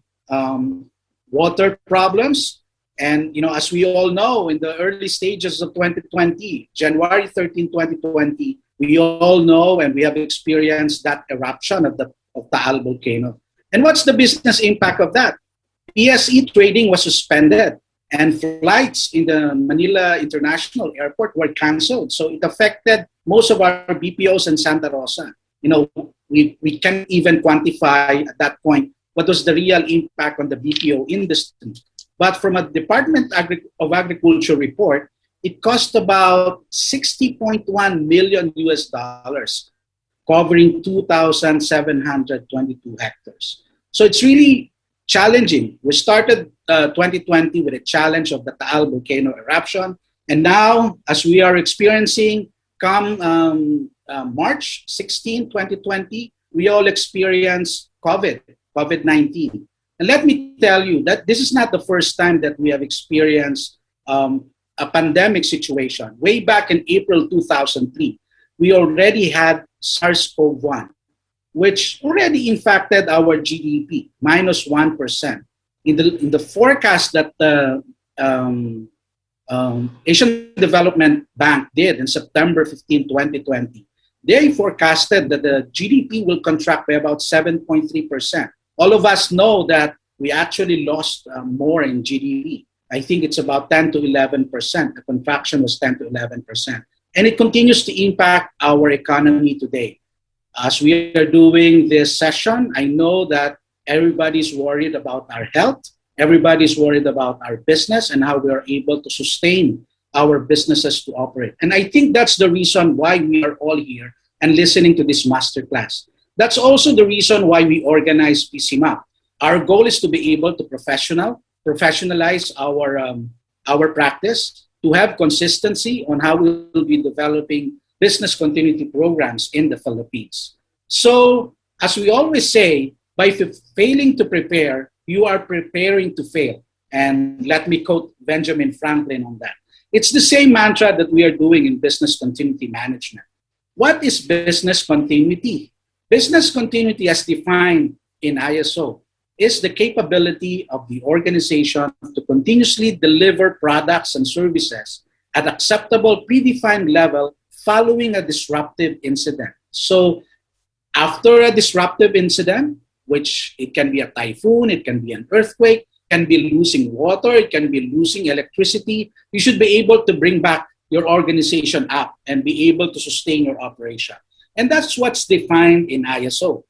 [SPEAKER 14] water problems, and as we all know, in the early stages of 2020, January 13, 2020, we all know and we have experienced that eruption of Taal volcano. And what's the business impact of that? PSE trading was suspended and flights in the Manila International Airport were canceled. So it affected most of our BPOs in Santa Rosa. We can't even quantify at that point what was the real impact on the BPO industry. But from a Department of Agriculture report, it cost about $60.1 million US dollars, covering 2,722 hectares. So it's really challenging. We started 2020 with a challenge of the Taal volcano eruption. And now, as we are experiencing, come March 16, 2020, we all experience COVID-19. And let me tell you that this is not the first time that we have experienced a pandemic situation. Way back in April 2003, we already had SARS-CoV-1, which already impacted our GDP, minus 1%. in the forecast that the Asian Development Bank did in September 15, 2020, they forecasted that the GDP will contract by about 7.3%. All of us know that we actually lost more in GDP. I think it's about 10 to 11%. The contraction was 10 to 11%. And it continues to impact our economy today. As we are doing this session, I know that everybody's worried about our health. Everybody's worried about our business and how we are able to sustain our businesses to operate. And I think that's the reason why we are all here and listening to this masterclass. That's also the reason why we organize BCMAP. Our goal is to be able to professionalize our practice, to have consistency on how we will be developing business continuity programs in the Philippines. So, as we always say, by failing to prepare, you are preparing to fail. And let me quote Benjamin Franklin on that. It's the same mantra that we are doing in business continuity management. What is business continuity? Business continuity, as defined in ISO, is the capability of the organization to continuously deliver products and services at acceptable predefined level following a disruptive incident. So after a disruptive incident, which it can be a typhoon, it can be an earthquake, it can be losing water, it can be losing electricity, you should be able to bring back your organization up and be able to sustain your operation. And that's what's defined in ISO.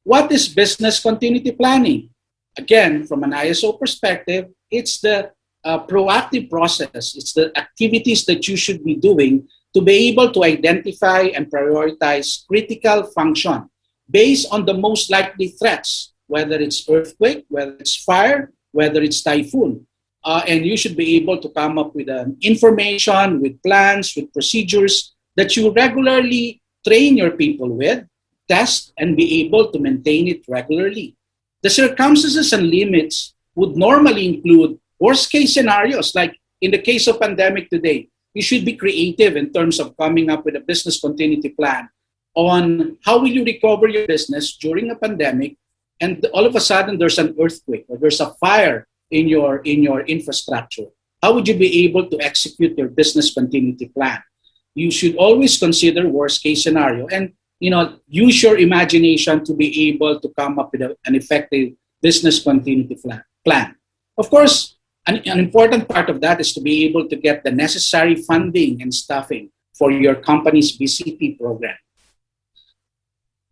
[SPEAKER 14] What is business continuity planning? Again, from an ISO perspective, it's the proactive process. It's the activities that you should be doing to be able to identify and prioritize critical function based on the most likely threats, whether it's earthquake, whether it's fire, whether it's typhoon. And you should be able to come up with information, with plans, with procedures that you regularly train your people with, test, and be able to maintain it regularly. The circumstances and limits would normally include worst-case scenarios, like in the case of pandemic today. You should be creative in terms of coming up with a business continuity plan on how will you recover your business during a pandemic, and all of a sudden there's an earthquake or there's a fire in your infrastructure. How would you be able to execute your business continuity plan? You should always consider worst-case scenario and use your imagination to be able to come up with an effective business continuity plan. Of course, an important part of that is to be able to get the necessary funding and staffing for your company's BCP program.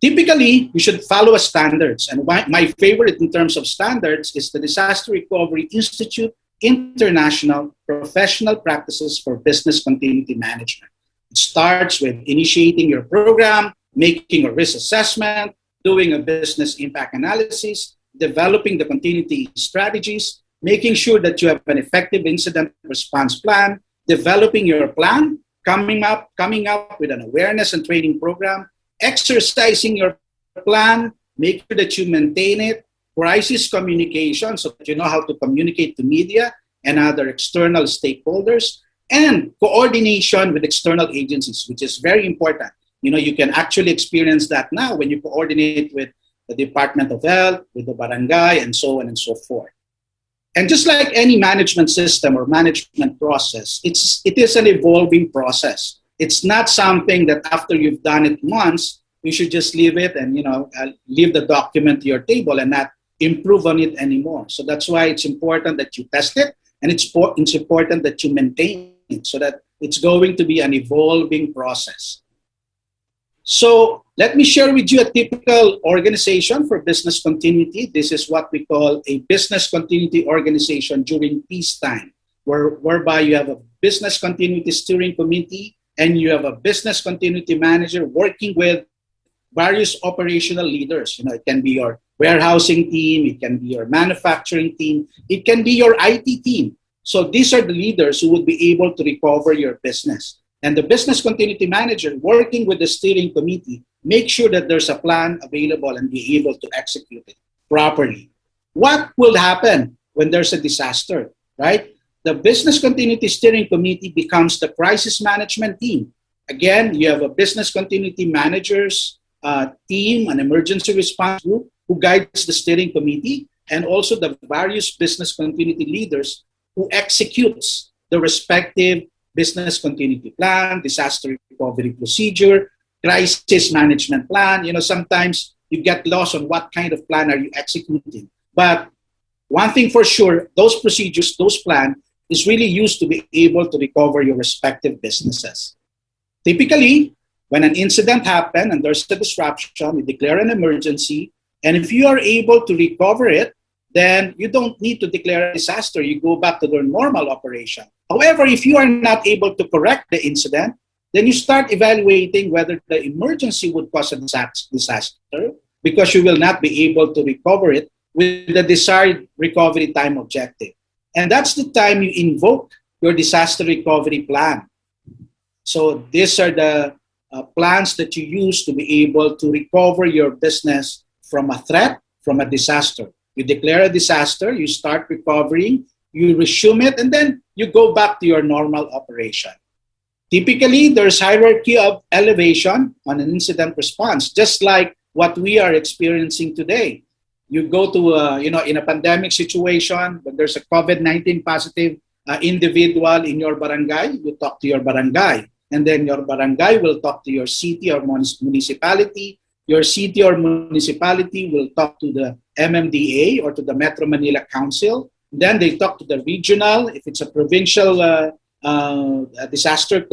[SPEAKER 14] Typically, you should follow standards. And my favorite in terms of standards is the Disaster Recovery Institute International Professional Practices for Business Continuity Management. It starts with initiating your program, making a risk assessment, doing a business impact analysis, developing the continuity strategies, making sure that you have an effective incident response plan, developing your plan, coming up with an awareness and training program, exercising your plan, make sure that you maintain it, crisis communication so that you know how to communicate to media and other external stakeholders, and coordination with external agencies, which is very important. You can actually experience that now when you coordinate with the Department of Health, with the barangay, and so on and so forth. And just like any management system or management process, it is an evolving process. It's not something that after you've done it once, you should just leave it and leave the document to your table and not improve on it anymore. So that's why it's important that you test it, and it's important that you maintain it so that it's going to be an evolving process. So let me share with you a typical organization for business continuity. This is what we call a business continuity organization during peacetime, whereby you have a business continuity steering committee and you have a business continuity manager working with various operational leaders. It can be your warehousing team, it can be your manufacturing team, it can be your IT team. So these are the leaders who would be able to recover your business. And the business continuity manager working with the steering committee, make sure that there's a plan available and be able to execute it properly. What will happen when there's a disaster, right? The business continuity steering committee becomes the crisis management team. Again, you have a business continuity manager's team, an emergency response group who guides the steering committee, and also the various business continuity leaders who executes the respective business continuity plan, disaster recovery procedure, crisis management plan. Sometimes you get lost on what kind of plan are you executing. But one thing for sure, those procedures, those plans, is really used to be able to recover your respective businesses. Typically, when an incident happens and there's a disruption, you declare an emergency, and if you are able to recover it, then you don't need to declare a disaster. You go back to their normal operation. However, if you are not able to correct the incident, then you start evaluating whether the emergency would cause a disaster because you will not be able to recover it with the desired recovery time objective. And that's the time you invoke your disaster recovery plan. So these are the plans that you use to be able to recover your business from a threat, from a disaster. You declare a disaster, you start recovering, you resume it, and then you go back to your normal operation. Typically, there's hierarchy of elevation on an incident response, just like what we are experiencing today. You go to, in a pandemic situation, when there's a COVID-19 positive individual in your barangay, you talk to your barangay. And then your barangay will talk to your city or municipality. Your city or municipality will talk to the MMDA or to the Metro Manila Council. Then they talk to the regional, if it's a provincial disaster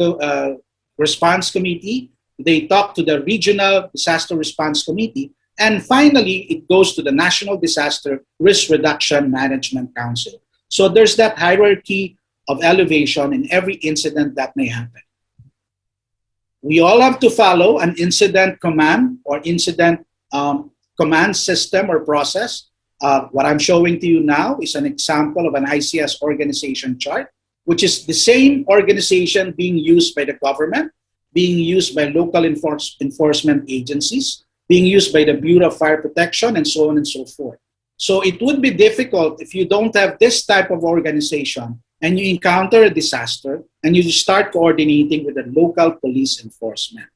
[SPEAKER 14] response committee, they talk to the regional disaster response committee. And finally, it goes to the National Disaster Risk Reduction Management Council. So there's that hierarchy of elevation in every incident that may happen. We all have to follow an incident command or incident command system or process. What I'm showing to you now is an example of an ICS organization chart, which is the same organization being used by the government, being used by local enforcement agencies, being used by the Bureau of Fire Protection, and so on and so forth. So it would be difficult if you don't have this type of organization and you encounter a disaster and you start coordinating with the local police enforcement,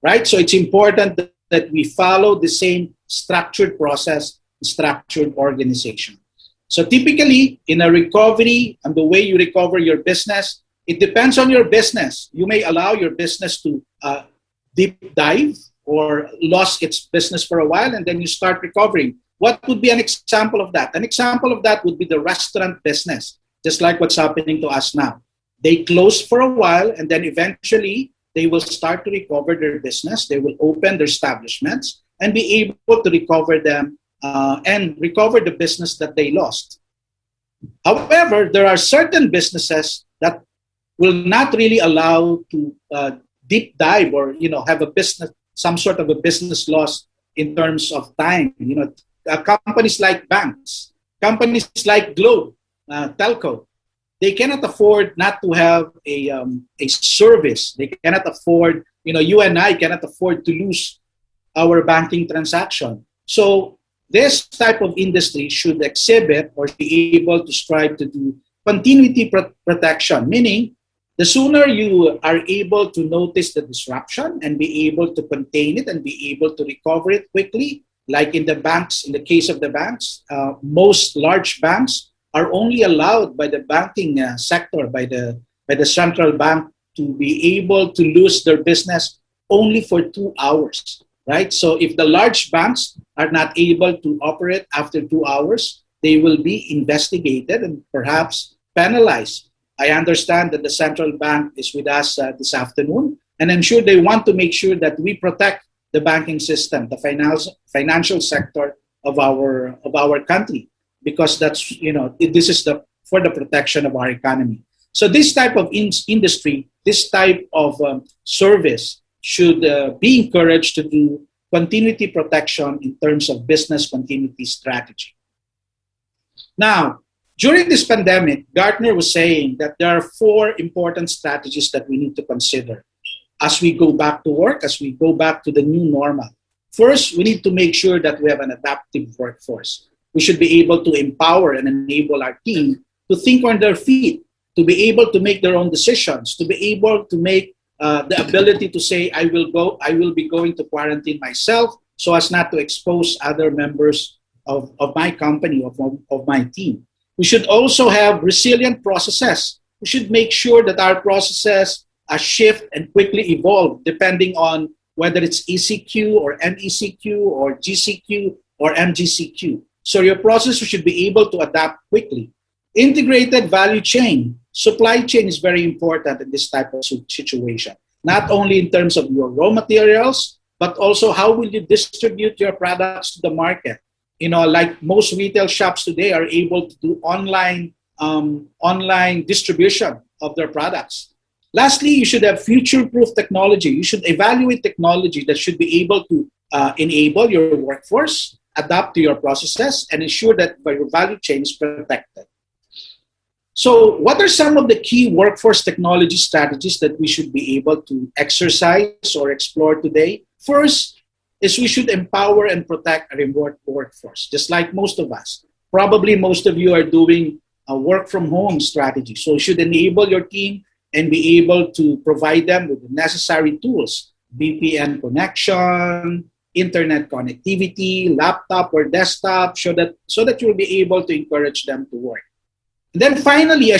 [SPEAKER 14] right? So it's important that we follow the same structured process, structured organization. So typically in a recovery and the way you recover your business, it depends on your business. You may allow your business to deep dive or lost its business for a while and then you start recovering. What would be an example of that? An example of that would be the restaurant business, just like what's happening to us now. They close for a while and then eventually they will start to recover their business. They will open their establishments and be able to recover them and recover the business that they lost. However, there are certain businesses that will not really allow to deep dive or have a business, some sort of a business loss in terms of time. Companies like banks, companies like Globe, telco, they cannot afford not to have a service. They cannot afford, you and I cannot afford to lose our banking transaction. So this type of industry should exhibit or be able to strive to do continuity protection, meaning the sooner you are able to notice the disruption and be able to contain it and be able to recover it quickly, like in the banks, in the case of the banks, most large banks are only allowed by the banking sector, by the central bank, to be able to lose their business only for 2 hours, right? So if the large banks are not able to operate after 2 hours, they will be investigated and perhaps penalized. I understand that the central bank is with us this afternoon, and I'm sure they want to make sure that we protect the banking system, the financial sector of our country, because that's this is for the protection of our economy. So this type of industry, this type of service should be encouraged to do continuity protection in terms of business continuity strategy. Now, during this pandemic, Gartner was saying that there are 4 important strategies that we need to consider as we go back to work, as we go back to the new normal. First, we need to make sure that we have an adaptive workforce. We should be able to empower and enable our team to think on their feet, to be able to make their own decisions, to be able to make the ability to say, I will be going to quarantine myself so as not to expose other members of my company, of my team. We should also have resilient processes. We should make sure that our processes shift and quickly evolve depending on whether it's ECQ or MECQ or GCQ or MGCQ. So your process should be able to adapt quickly. Integrated value chain. Supply chain is very important in this type of situation. Not only in terms of your raw materials, but also how will you distribute your products to the market. You know, like most retail shops today are able to do online distribution of their products. Lastly, you should have future-proof technology. You should evaluate technology that should be able to enable your workforce, adapt to your processes, and ensure that your value chain is protected. So what are some of the key workforce technology strategies that we should be able to exercise or explore today? First is we should empower and protect a remote workforce, just like most of us. Probably most of you are doing a work from home strategy. So you should enable your team and be able to provide them with the necessary tools, VPN connection, internet connectivity, laptop or desktop, so that you'll be able to encourage them to work. And then finally,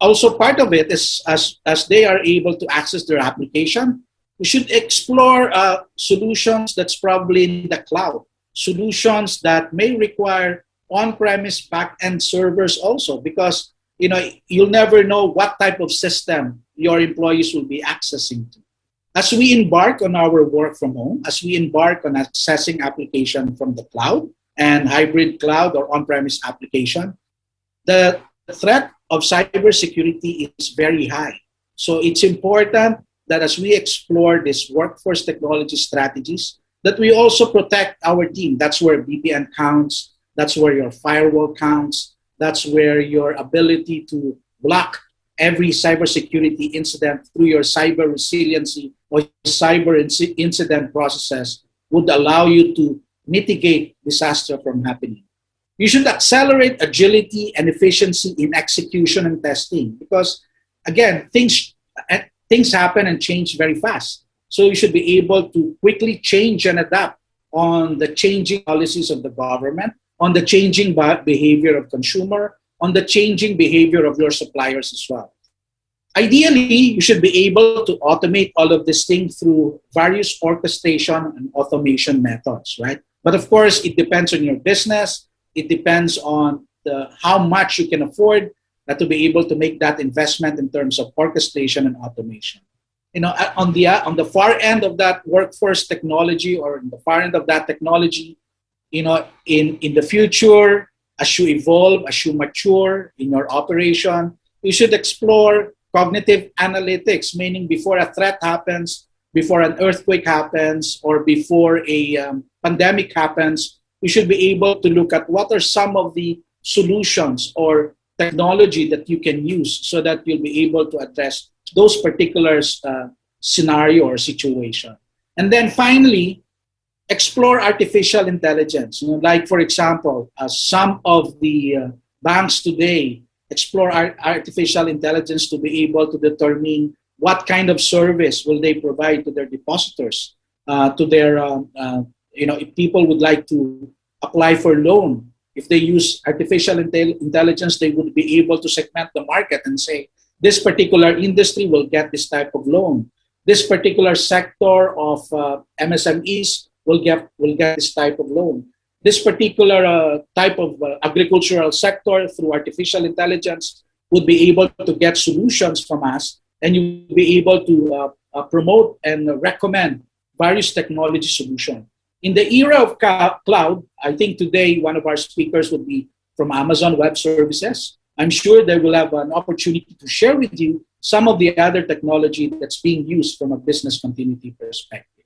[SPEAKER 14] also part of it is as they are able to access their application, we should explore solutions that's probably in the cloud, solutions that may require on-premise back-end servers also, because you'll never know what type of system your employees will be accessing to. As we embark on our work from home, as we embark on accessing application from the cloud and hybrid cloud or on-premise application, the threat of cybersecurity is very high. So it's important that as we explore these workforce technology strategies, that we also protect our team. That's where VPN counts. That's where your firewall counts. That's where your ability to block every cybersecurity incident through your cyber resiliency or cyber incident processes would allow you to mitigate disaster from happening. You should accelerate agility and efficiency in execution and testing because, again, things happen and change very fast. So you should be able to quickly change and adapt on the changing policies of the government, on the changing behavior of consumer, on the changing behavior of your suppliers as well. Ideally, you should be able to automate all of this thing through various orchestration and automation methods, right? But of course, it depends on your business. It depends on how much you can afford to be able to make that investment in terms of orchestration and automation. On the far end of that workforce technology or in the far end of that technology, in the future, as you evolve, as you mature in your operation, you should explore cognitive analytics, meaning before a threat happens, before an earthquake happens, or before a pandemic happens, we should be able to look at what are some of the solutions or technology that you can use so that you'll be able to address those particular scenario or situation. And then finally, explore artificial intelligence. Like, for example, some of the banks today explore artificial intelligence to be able to determine what kind of service will they provide to their depositors, to their, if people would like to apply for loan. If they use artificial intelligence, they would be able to segment the market and say, this particular industry will get this type of loan. This particular sector of MSMEs will get this type of loan. This particular type of agricultural sector through artificial intelligence would be able to get solutions from us, and you'll be able to promote and recommend various technology solutions. In the era of cloud, I think today one of our speakers would be from Amazon Web Services. I'm sure they will have an opportunity to share with you some of the other technology that's being used from a business continuity perspective.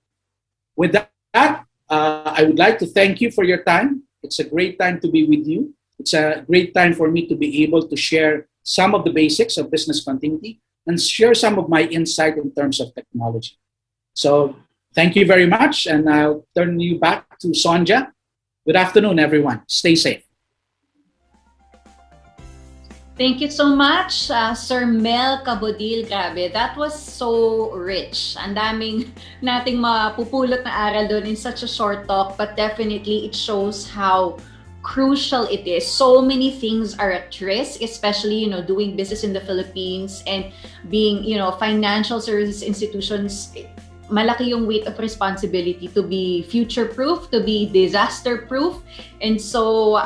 [SPEAKER 14] With that, I would like to thank you for your time. It's a great time to be with you. It's a great time for me to be able to share some of the basics of business continuity and share some of my insight in terms of technology. So thank you very much, and I'll turn you back to Sonja. Good afternoon, everyone. Stay safe.
[SPEAKER 11] Thank you so much, Sir Mel Cabudil. Grabe, that was so rich. Ang daming nating mapupulot na aral doon in such a short talk, but definitely it shows how crucial it is. So many things are at risk, especially, doing business in the Philippines and being, financial services institutions. Malaki yung weight of responsibility to be future-proof, to be disaster-proof. And so,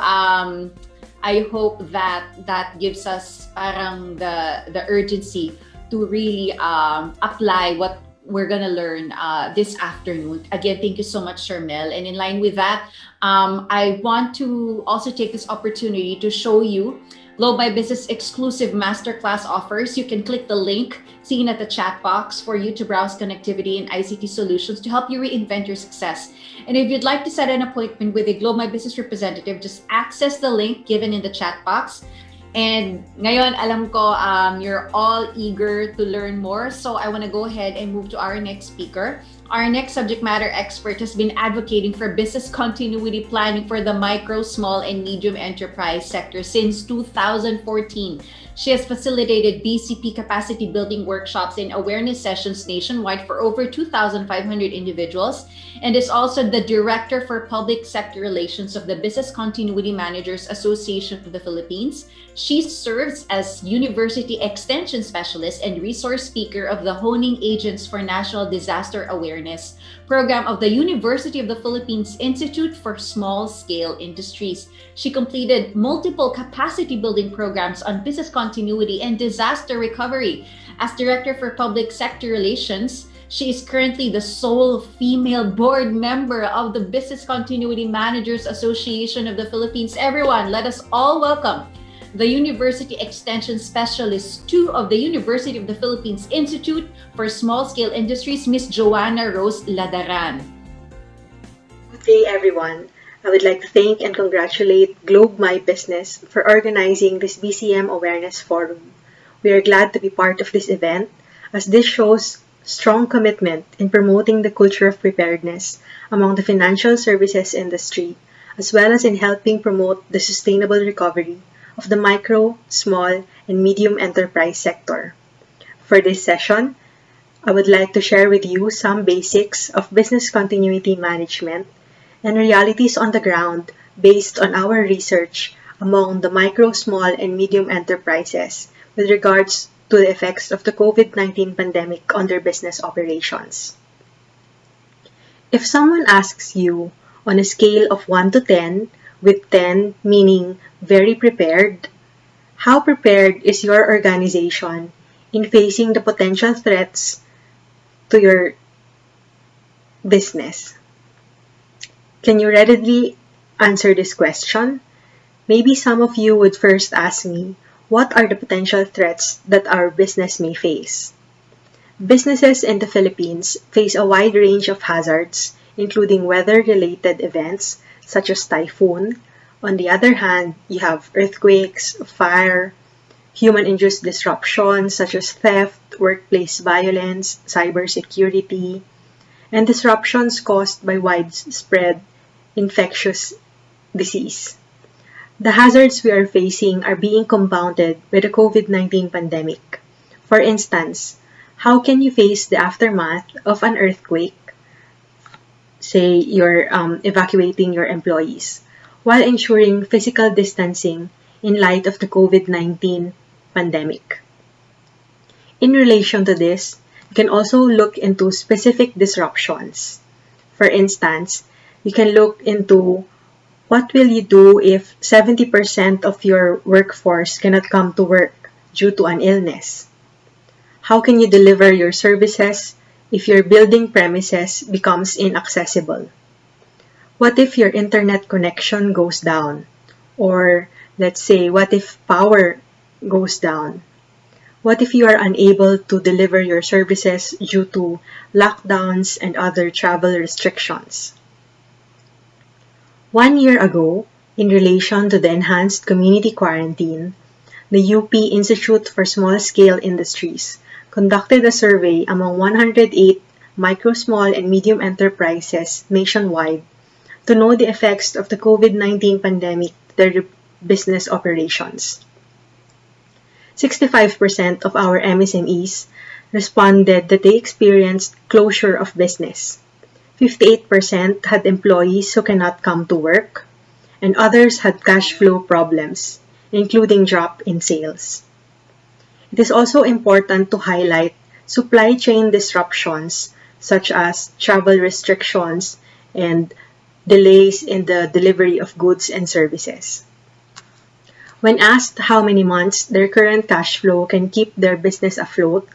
[SPEAKER 11] I hope that gives us parang the urgency to really apply what we're gonna learn this afternoon. Again, thank you so much, Sir Mel. And in line with that, I want to also take this opportunity to show you Globe My Business exclusive masterclass offers. You can click the link seen at the chat box for you to browse connectivity and ICT solutions to help you reinvent your success. And if you'd like to set an appointment with a Globe My Business representative, just access the link given in the chat box. And ngayon, alam ko you're all eager to learn more. So I want to go ahead and move to our next speaker. Our next subject matter expert has been advocating for business continuity planning for the micro, small, and medium enterprise sector since 2014. She has facilitated BCP capacity building workshops and awareness sessions nationwide for over 2,500 individuals, and is also the Director for Public Sector Relations of the Business Continuity Managers Association of the Philippines. She serves as University Extension Specialist and Resource Speaker of the Honing Agents for National Disaster Awareness program of the University of the Philippines Institute for Small Scale Industries. She completed multiple capacity building programs on business continuity and disaster recovery. As Director for Public Sector Relations, she is currently the sole female board member of the Business Continuity Managers Association of the Philippines. Everyone, let us all welcome the University Extension Specialist 2 of the University of the Philippines Institute for Small Scale Industries, Ms. Joanna Rose Ladaran.
[SPEAKER 15] Good day, everyone. I would like to thank and congratulate Globe My Business for organizing this BCM Awareness Forum. We are glad to be part of this event, as this shows strong commitment in promoting the culture of preparedness among the financial services industry, as well as in helping promote the sustainable recovery of the micro, small, and medium enterprise sector. For this session, I would like to share with you some basics of business continuity management and realities on the ground based on our research among the micro, small, and medium enterprises with regards to the effects of the COVID-19 pandemic on their business operations. If someone asks you on a scale of 1 to 10, with 10 meaning very prepared, how prepared is your organization in facing the potential threats to your business? Can you readily answer this question? Maybe some of you would first ask me, what are the potential threats that our business may face? Businesses in the Philippines face a wide range of hazards, including weather-related events such as typhoon. On the other hand, you have earthquakes, fire, human-induced disruptions such as theft, workplace violence, cybersecurity, and disruptions caused by widespread infectious disease. The hazards we are facing are being compounded by the COVID-19 pandemic. For instance, how can you face the aftermath of an earthquake? Say you're evacuating your employees, while ensuring physical distancing in light of the COVID-19 pandemic. In relation to this, you can also look into specific disruptions. For instance, you can look into what will you do if 70% of your workforce cannot come to work due to an illness? How can you deliver your services if your building premises becomes inaccessible? What if your internet connection goes down? Or let's say, what if power goes down? What if you are unable to deliver your services due to lockdowns and other travel restrictions? 1 year ago, in relation to the enhanced community quarantine, the UP Institute for Small Scale Industries conducted a survey among 108 micro, small, and medium enterprises nationwide to know the effects of the COVID-19 pandemic to their business operations. 65% of our MSMEs responded that they experienced closure of business. 58% had employees who cannot come to work, and others had cash flow problems, including drop in sales. It is also important to highlight supply chain disruptions such as travel restrictions and delays in the delivery of goods and services. When asked how many months their current cash flow can keep their business afloat,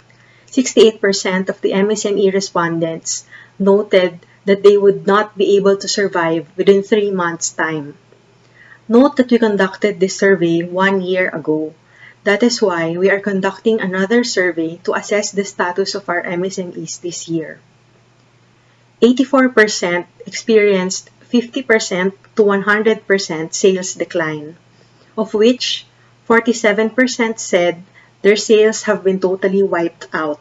[SPEAKER 15] 68% of the MSME respondents noted that they would not be able to survive within 3 months' time. Note that we conducted this survey 1 year ago. That is why we are conducting another survey to assess the status of our MSMEs this year. 84% experienced 50% to 100% sales decline, of which 47% said their sales have been totally wiped out.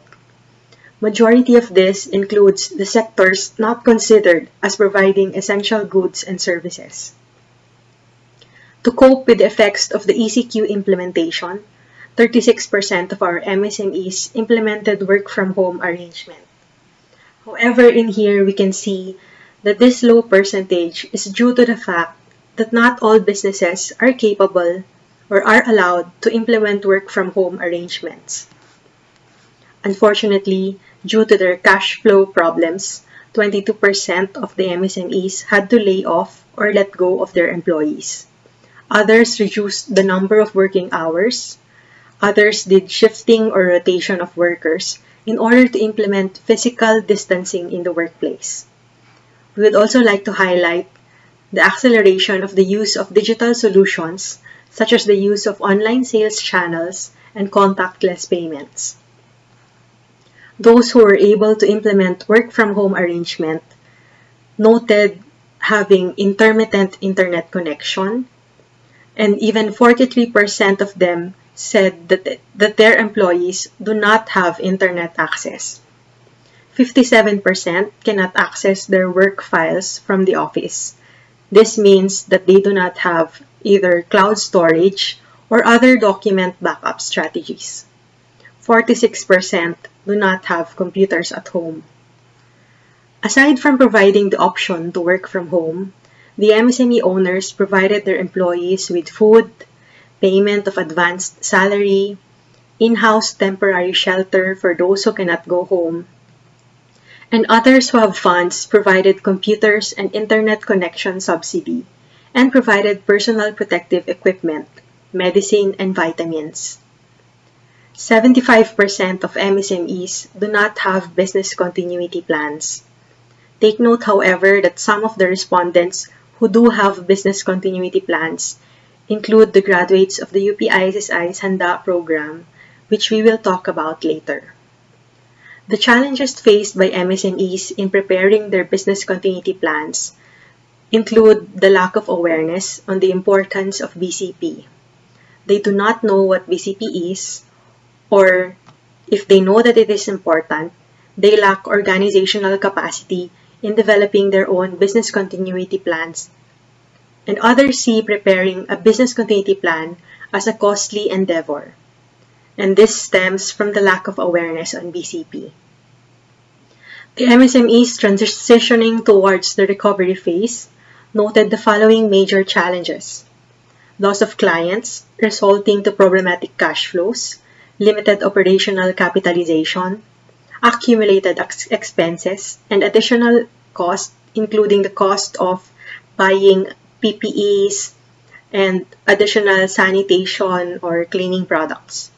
[SPEAKER 15] Majority of this includes the sectors not considered as providing essential goods and services. To cope with the effects of the ECQ implementation, 36% of our MSMEs implemented work-from-home arrangement. However, in here we can see that this low percentage is due to the fact that not all businesses are capable or are allowed to implement work-from-home arrangements. Unfortunately, due to their cash flow problems, 22% of the MSMEs had to lay off or let go of their employees. Others reduced the number of working hours. Others did shifting or rotation of workers in order to implement physical distancing in the workplace. We would also like to highlight the acceleration of the use of digital solutions, such as the use of online sales channels and contactless payments. Those who were able to implement work-from-home arrangement noted having intermittent internet connection, and even 43% of them said that their employees do not have internet access. 57% cannot access their work files from the office. This means that they do not have either cloud storage or other document backup strategies. 46% do not have computers at home. Aside from providing the option to work from home, the MSME owners provided their employees with food, payment of advanced salary, in-house temporary shelter for those who cannot go home, and others who have funds provided computers and internet connection subsidy, and provided personal protective equipment, medicine, and vitamins. 75% of MSMEs do not have business continuity plans. Take note, however, that some of the respondents who do have business continuity plans include the graduates of the UP-ISSI's Handa program, which we will talk about later. The challenges faced by MSMEs in preparing their business continuity plans include the lack of awareness on the importance of BCP. They do not know what BCP is, or if they know that it is important, they lack organizational capacity in developing their own business continuity plans, and others see preparing a business continuity plan as a costly endeavor, and this stems from the lack of awareness on BCP. The MSMEs transitioning towards the recovery phase noted the following major challenges: loss of clients resulting to problematic cash flows, limited operational capitalization, accumulated expenses, and additional cost, including the cost of buying PPEs and additional sanitation or cleaning products.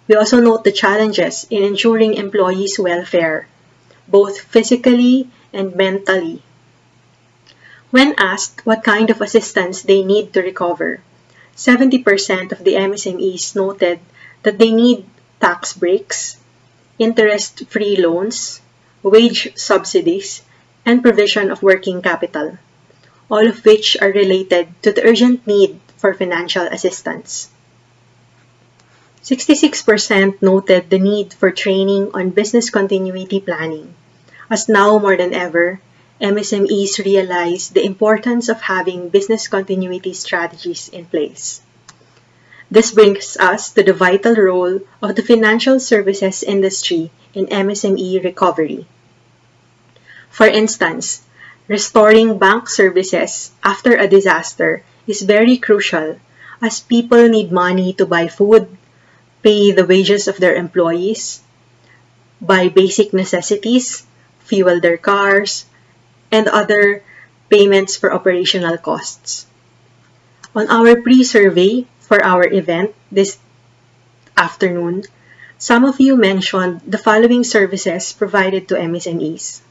[SPEAKER 15] We also note the challenges in ensuring employees' welfare, both physically and mentally. When asked what kind of assistance they need to recover, 70% of the MSMEs noted that they need tax breaks, interest-free loans, wage subsidies, and provision of working capital, all of which are related to the urgent need for financial assistance. 66% noted the need for training on business continuity planning, as now more than ever, MSMEs realize the importance of having business continuity strategies in place. This brings us to the vital role of the financial services industry in MSME recovery. For instance, restoring bank services after a disaster is very crucial as people need money to buy food, pay the wages of their employees, buy basic necessities, fuel their cars, and other payments for operational costs. On our pre-survey for our event this afternoon, some of you mentioned the following services provided to MSMEs: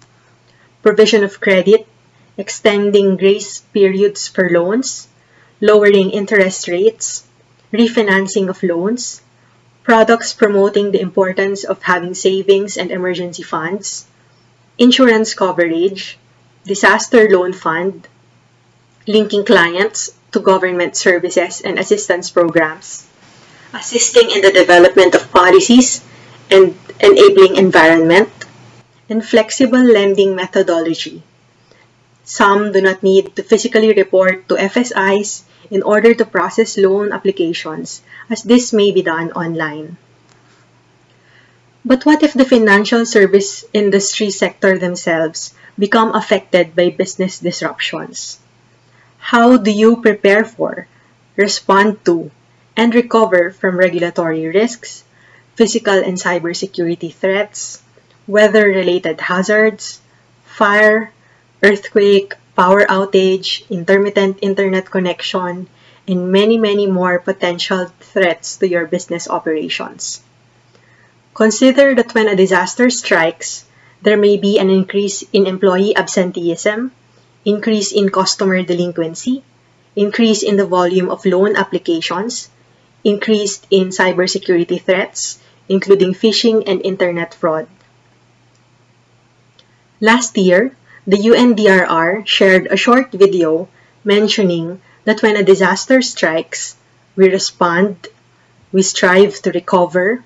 [SPEAKER 15] provision of credit, extending grace periods for loans, lowering interest rates, refinancing of loans, products promoting the importance of having savings and emergency funds, insurance coverage, disaster loan fund, linking clients to government services and assistance programs, assisting in the development of policies and enabling environment, and flexible lending methodology. Some do not need to physically report to FSIs in order to process loan applications, as this may be done online. But what if the financial service industry sector themselves become affected by business disruptions? How do you prepare for, respond to, and recover from regulatory risks, physical and cybersecurity threats, weather-related hazards, fire, earthquake, power outage, intermittent internet connection, and many more potential threats to your business operations? Consider that when a disaster strikes, there may be an increase in employee absenteeism, increase in customer delinquency, increase in the volume of loan applications, increase in cybersecurity threats, including phishing and internet fraud. Last year, the UNDRR shared a short video mentioning that when a disaster strikes, we respond, we strive to recover,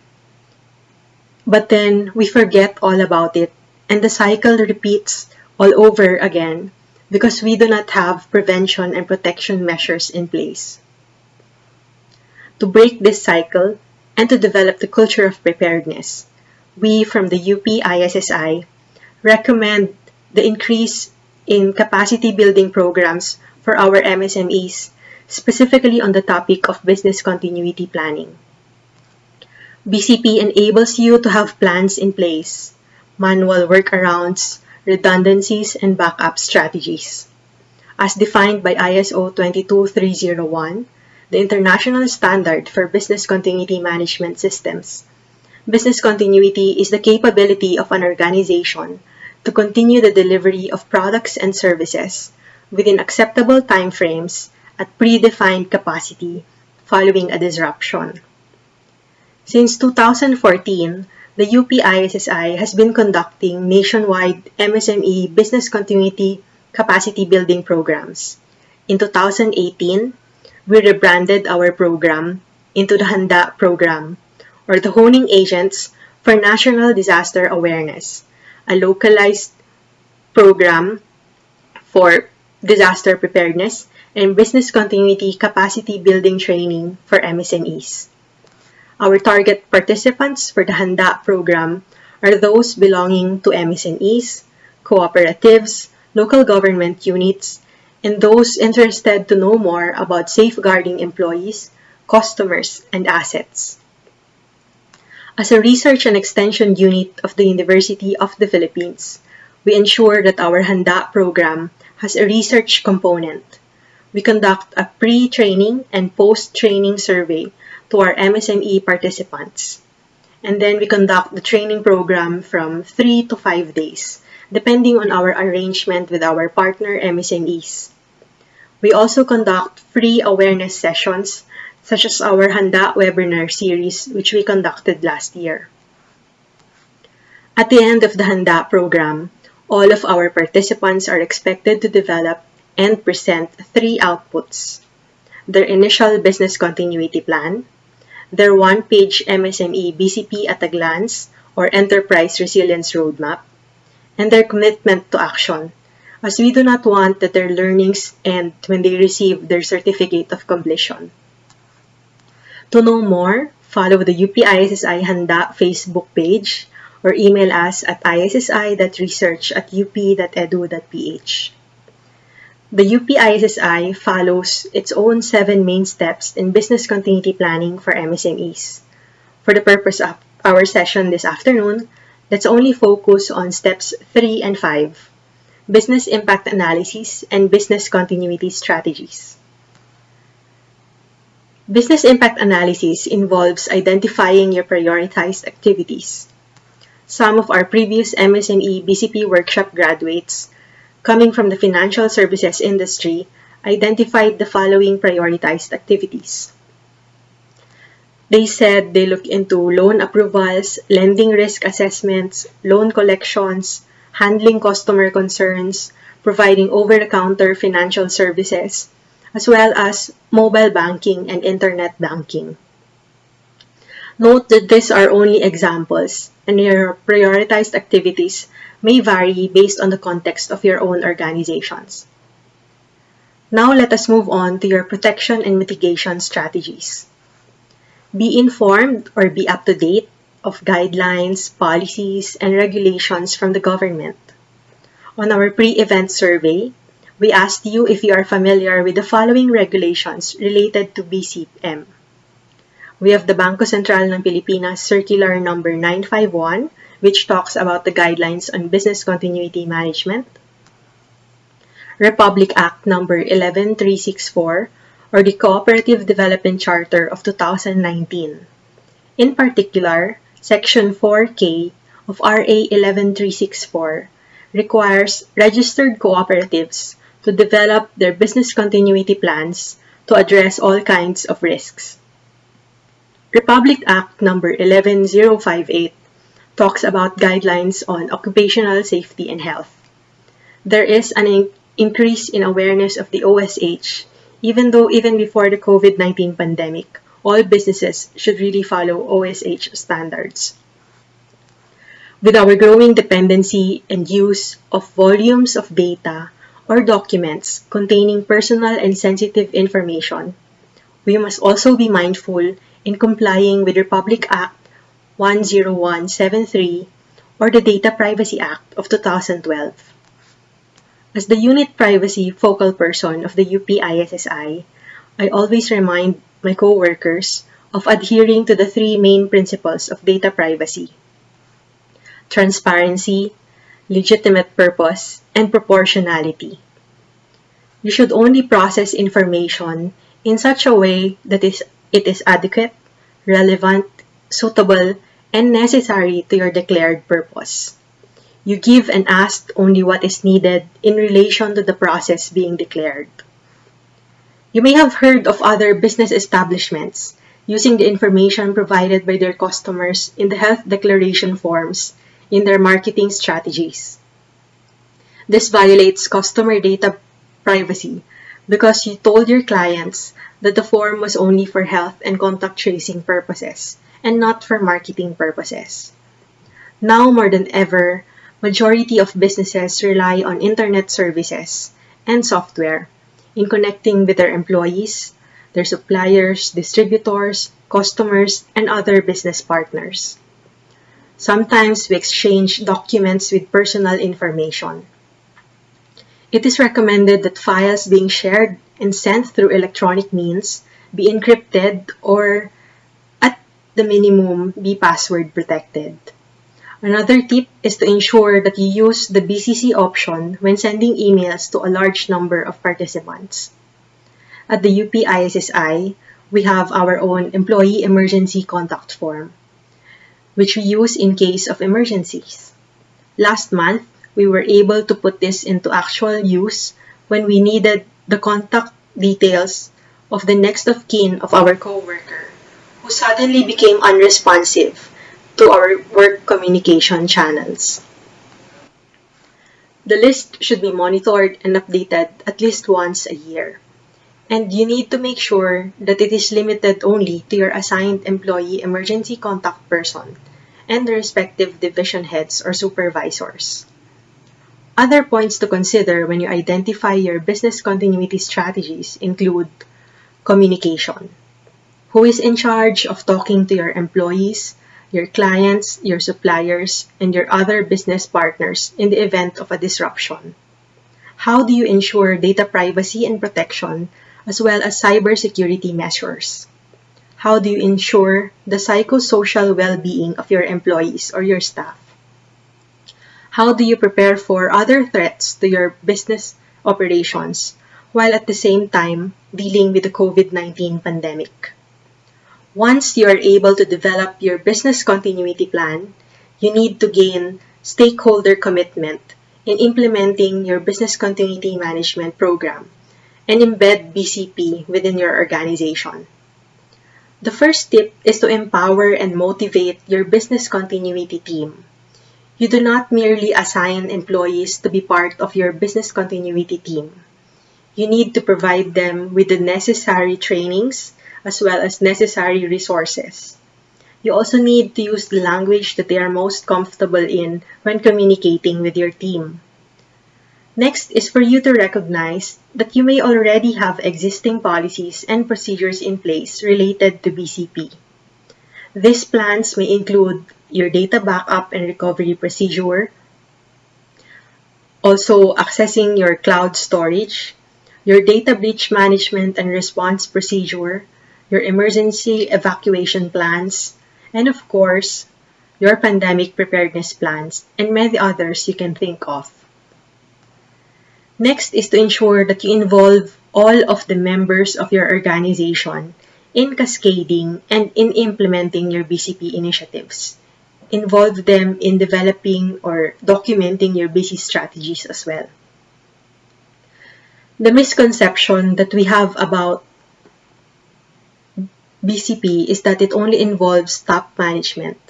[SPEAKER 15] but then we forget all about it and the cycle repeats all over again because we do not have prevention and protection measures in place. To break this cycle and to develop the culture of preparedness, we from the UP ISSI recommend the increase in capacity building programs for our MSMEs, specifically on the topic of business continuity planning. BCP enables you to have plans in place, manual workarounds, redundancies, and backup strategies. As defined by ISO 22301, the international standard for business continuity management systems, business continuity is the capability of an organization to continue the delivery of products and services within acceptable timeframes at predefined capacity following a disruption. Since 2014, the UP ISSI has been conducting nationwide MSME business continuity capacity building programs. In 2018, we rebranded our program into the Handa program, or the Honing Agents for National Disaster Awareness, a localized program for disaster preparedness and business continuity capacity building training for MSMEs. Our target participants for the Handa program are those belonging to MSMEs, cooperatives, local government units, and those interested to know more about safeguarding employees, customers, and assets. As a research and extension unit of the University of the Philippines, we ensure that our Handa program has a research component. We conduct a pre-training and post-training survey to our MSME participants. And then we conduct the training program from 3 to 5 days, depending on our arrangement with our partner MSMEs. We also conduct free awareness sessions, such as our Handa webinar series, which we conducted last year. At the end of the Handa program, all of our participants are expected to develop and present 3 outputs: their initial business continuity plan, their one-page MSME BCP at a glance or enterprise resilience roadmap, and their commitment to action, as we do not want that their learnings end when they receive their certificate of completion. To know more, follow the UP-ISSI Handa Facebook page or email us at issi.research@up.edu.ph. The UP-ISSI follows its own 7 main steps in business continuity planning for MSMEs. For the purpose of our session this afternoon, let's only focus on steps 3 and 5, business impact analysis and business continuity strategies. Business impact analysis involves identifying your prioritized activities. Some of our previous MSME BCP workshop graduates, coming from the financial services industry, identified the following prioritized activities. They said they look into loan approvals, lending risk assessments, loan collections, handling customer concerns, providing over-the-counter financial services, as well as mobile banking and internet banking. Note that these are only examples, and your prioritized activities may vary based on the context of your own organizations. Now let us move on to your protection and mitigation strategies. Be informed or be up to date of guidelines, policies, and regulations from the government. On our pre-event survey, we asked you if you are familiar with the following regulations related to BCM. We have the Bangko Sentral ng Pilipinas Circular Number 951, which talks about the guidelines on business continuity management. Republic Act Number 11364, or the Cooperative Development Charter of 2019. In particular, Section 4K of RA 11364 requires registered cooperatives to develop their business continuity plans to address all kinds of risks. Republic Act Number 11058 talks about guidelines on occupational safety and health. There is an increase in awareness of the OSH, even though even before the COVID-19 pandemic, all businesses should really follow OSH standards. With our growing dependency and use of volumes of data or documents containing personal and sensitive information, we must also be mindful in complying with Republic Act 10173 or the Data Privacy Act of 2012. As the unit privacy focal person of the UP-ISSI, I always remind my co-workers of adhering to the 3 main principles of data privacy: transparency, legitimate purpose, and proportionality. You should only process information in such a way that it is adequate, relevant, suitable, and necessary to your declared purpose. You give and ask only what is needed in relation to the process being declared. You may have heard of other business establishments using the information provided by their customers in the health declaration forms in their marketing strategies. This violates customer data privacy because you told your clients that the form was only for health and contact tracing purposes and not for marketing purposes. Now more than ever, majority of businesses rely on internet services and software in connecting with their employees, their suppliers, distributors, customers, and other business partners. Sometimes we exchange documents with personal information. It is recommended that files being shared and sent through electronic means be encrypted or, at the minimum, be password protected. Another tip is to ensure that you use the BCC option when sending emails to a large number of participants. At the UP-ISSI, we have our own employee emergency contact form, which we use in case of emergencies. Last month, we were able to put this into actual use when we needed the contact details of the next of kin of our coworker who suddenly became unresponsive to our work communication channels. The list should be monitored and updated at least once a year. And you need to make sure that it is limited only to your assigned employee emergency contact person and the respective division heads or supervisors. Other points to consider when you identify your business continuity strategies include communication. Who is in charge of talking to your employees, your clients, your suppliers, and your other business partners in the event of a disruption? How do you ensure data privacy and protection as well as cybersecurity measures? How do you ensure the psychosocial well-being of your employees or your staff? How do you prepare for other threats to your business operations while at the same time dealing with the COVID-19 pandemic? Once you are able to develop your business continuity plan, you need to gain stakeholder commitment in implementing your business continuity management program and embed BCP within your organization. The first tip is to empower and motivate your business continuity team. You do not merely assign employees to be part of your business continuity team. You need to provide them with the necessary trainings as well as necessary resources. You also need to use the language that they are most comfortable in when communicating with your team. Next is for you to recognize that you may already have existing policies and procedures in place related to BCP. These plans may include your data backup and recovery procedure, also accessing your cloud storage, your data breach management and response procedure, your emergency evacuation plans, and of course, your pandemic preparedness plans, and many others you can think of. Next is to ensure that you involve all of the members of your organization in cascading and in implementing your BCP initiatives. Involve them in developing or documenting your BC strategies as well. The misconception that we have about BCP is that it only involves top management.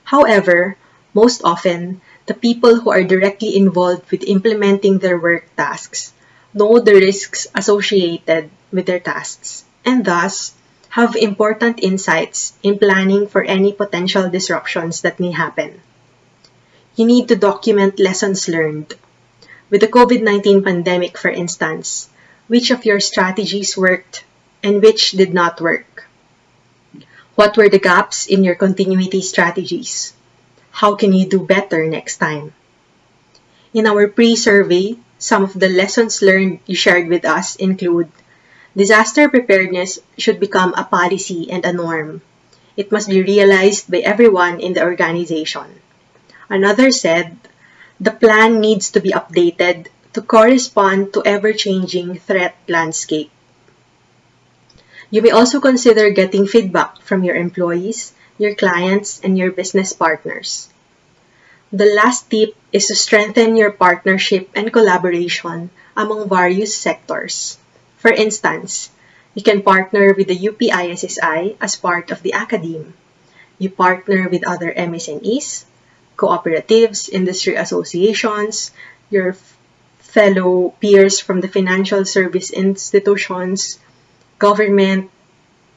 [SPEAKER 15] However, most often, the people who are directly involved with implementing their work tasks know the risks associated with their tasks and thus have important insights in planning for any potential disruptions that may happen. You need to document lessons learned. With the COVID-19 pandemic, for instance, which of your strategies worked and which did not work? What were the gaps in your continuity strategies? How can you do better next time? In our pre-survey, some of the lessons learned you shared with us include disaster preparedness should become a policy and a norm. It must be realized by everyone in the organization. Another said, the plan needs to be updated to correspond to ever-changing threat landscape. You may also consider getting feedback from your employees, your clients, and your business partners. The last tip is to strengthen your partnership and collaboration among various sectors. For instance, you can partner with the UPISSI as part of the academe. You partner with other MSMEs, cooperatives, industry associations, your fellow peers from the financial service institutions, government,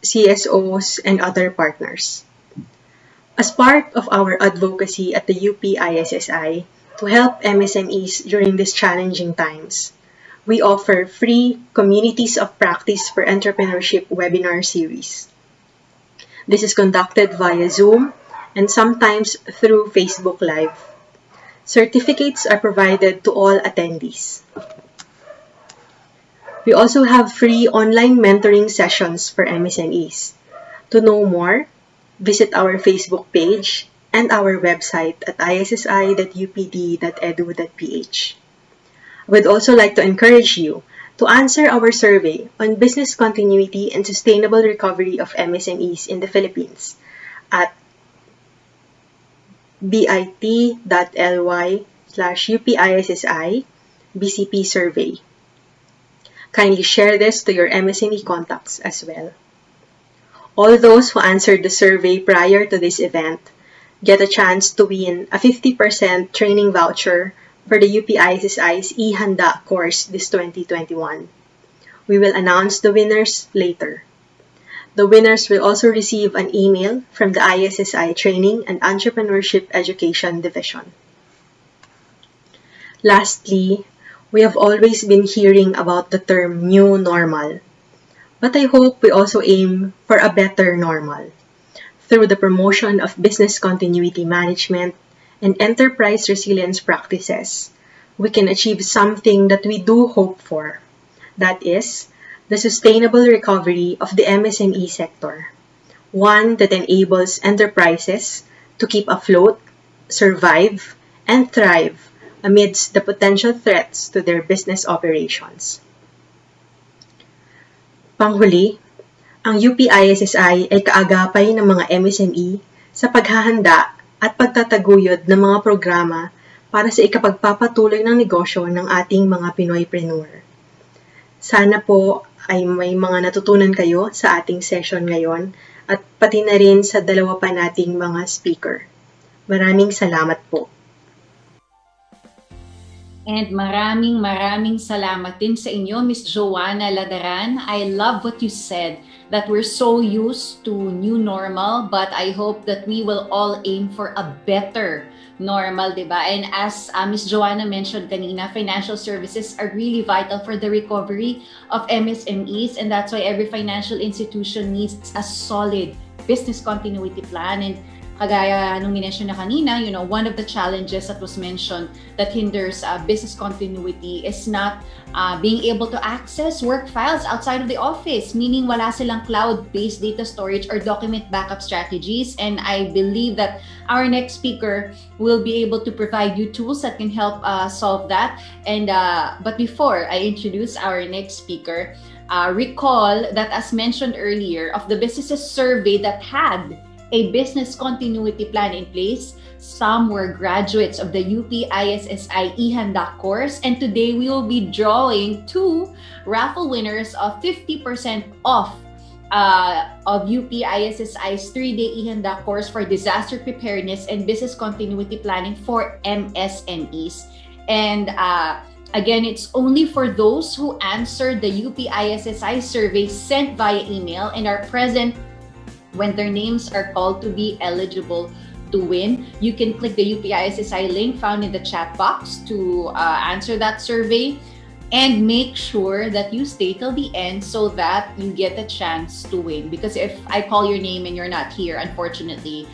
[SPEAKER 15] CSOs, and other partners. As part of our advocacy at the UPISSI to help MSMEs during these challenging times, we offer free Communities of Practice for Entrepreneurship webinar series. This is conducted via Zoom and sometimes through Facebook Live. Certificates are provided to all attendees. We also have free online mentoring sessions for MSMEs. To know more, visit our Facebook page and our website at issi.upd.edu.ph. I would also like to encourage you to answer our survey on business continuity and sustainable recovery of MSMEs in the Philippines at bit.ly/UPISSI BCP survey. Kindly share this to your MSME contacts as well. All those who answered the survey prior to this event get a chance to win a 50% training voucher for the UPISSI's eHanda course this 2021. We will announce the winners later. The winners will also receive an email from the ISSI Training and Entrepreneurship Education Division. Lastly, we have always been hearing about the term new normal. But I hope we also aim for a better normal through the promotion of business continuity management and enterprise resilience practices. We can achieve something that we do hope for. That is, the sustainable recovery of the MSME sector, one that enables enterprises to keep afloat, survive, and thrive amidst the potential threats to their business operations. Panghuli, ang UPISSI ay kaagapay ng mga MSME sa paghahanda at pagtataguyod ng mga programa para sa ikapagpapatuloy ng negosyo ng ating mga Pinoypreneur. Sana po ay may mga natutunan kayo sa ating session ngayon at pati na rin sa dalawa pa nating mga speaker. Maraming salamat po.
[SPEAKER 11] And maraming salamat din sa inyo, Miss Joanna Ladaran. I love what you said, that we're so used to new normal, but I hope that we will all aim for a better normal, di ba? And as Miss Joanna mentioned kanina, financial services are really vital for the recovery of MSMEs, and that's why every financial institution needs a solid business continuity plan. And kagaya nung minention na kanina, one of the challenges that was mentioned that hinders business continuity is not being able to access work files outside of the office, meaning wala silang cloud-based data storage or document backup strategies. And I believe that our next speaker will be able to provide you tools that can help solve that. And but before I introduce our next speaker, recall that as mentioned earlier, of the businesses survey that had a business continuity plan in place, some were graduates of the UPISSI eHanda course, and today we will be drawing two raffle winners of 50% off of UPISSI's 3-day eHanda course for disaster preparedness and business continuity planning for MSMEs. And again, it's only for those who answered the UPISSI survey sent via email and are present when their names are called to be eligible to win. You can click the UPISSI link found in the chat box to answer that survey, and make sure that you stay till the end so that you get a chance to win. Because if I call your name and you're not here, unfortunately,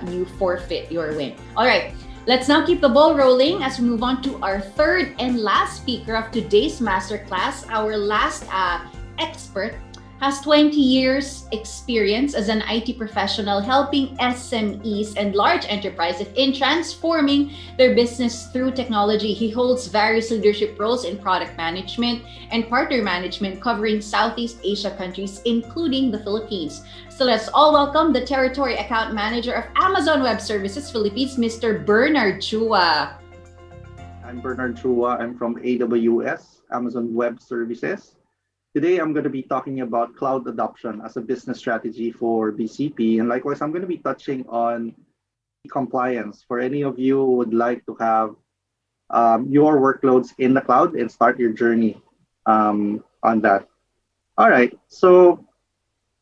[SPEAKER 11] you forfeit your win. All right, let's now keep the ball rolling as we move on to our third and last speaker of today's masterclass. Our last expert has 20 years experience as an IT professional helping SMEs and large enterprises in transforming their business through technology. He holds various leadership roles in product management and partner management covering Southeast Asia countries, including the Philippines. So let's all welcome the Territory Account Manager of Amazon Web Services Philippines, Mr. Bernard Chua.
[SPEAKER 16] I'm Bernard Chua. I'm from AWS, Amazon Web Services. Today, I'm going to be talking about cloud adoption as a business strategy for BCP. And likewise, I'm going to be touching on compliance for any of you who would like to have your workloads in the cloud and start your journey on that. All right, so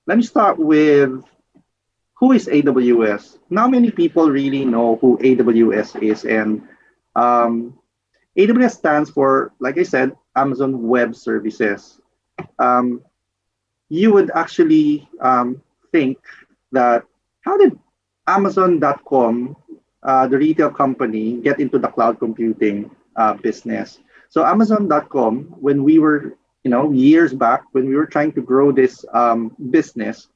[SPEAKER 16] let me start with who is AWS? Not many people really know who AWS is. And AWS stands for, like I said, Amazon Web Services. You would actually think that how did Amazon.com, the retail company, get into the cloud computing business? So Amazon.com, when we were, years back, when we were trying to grow this business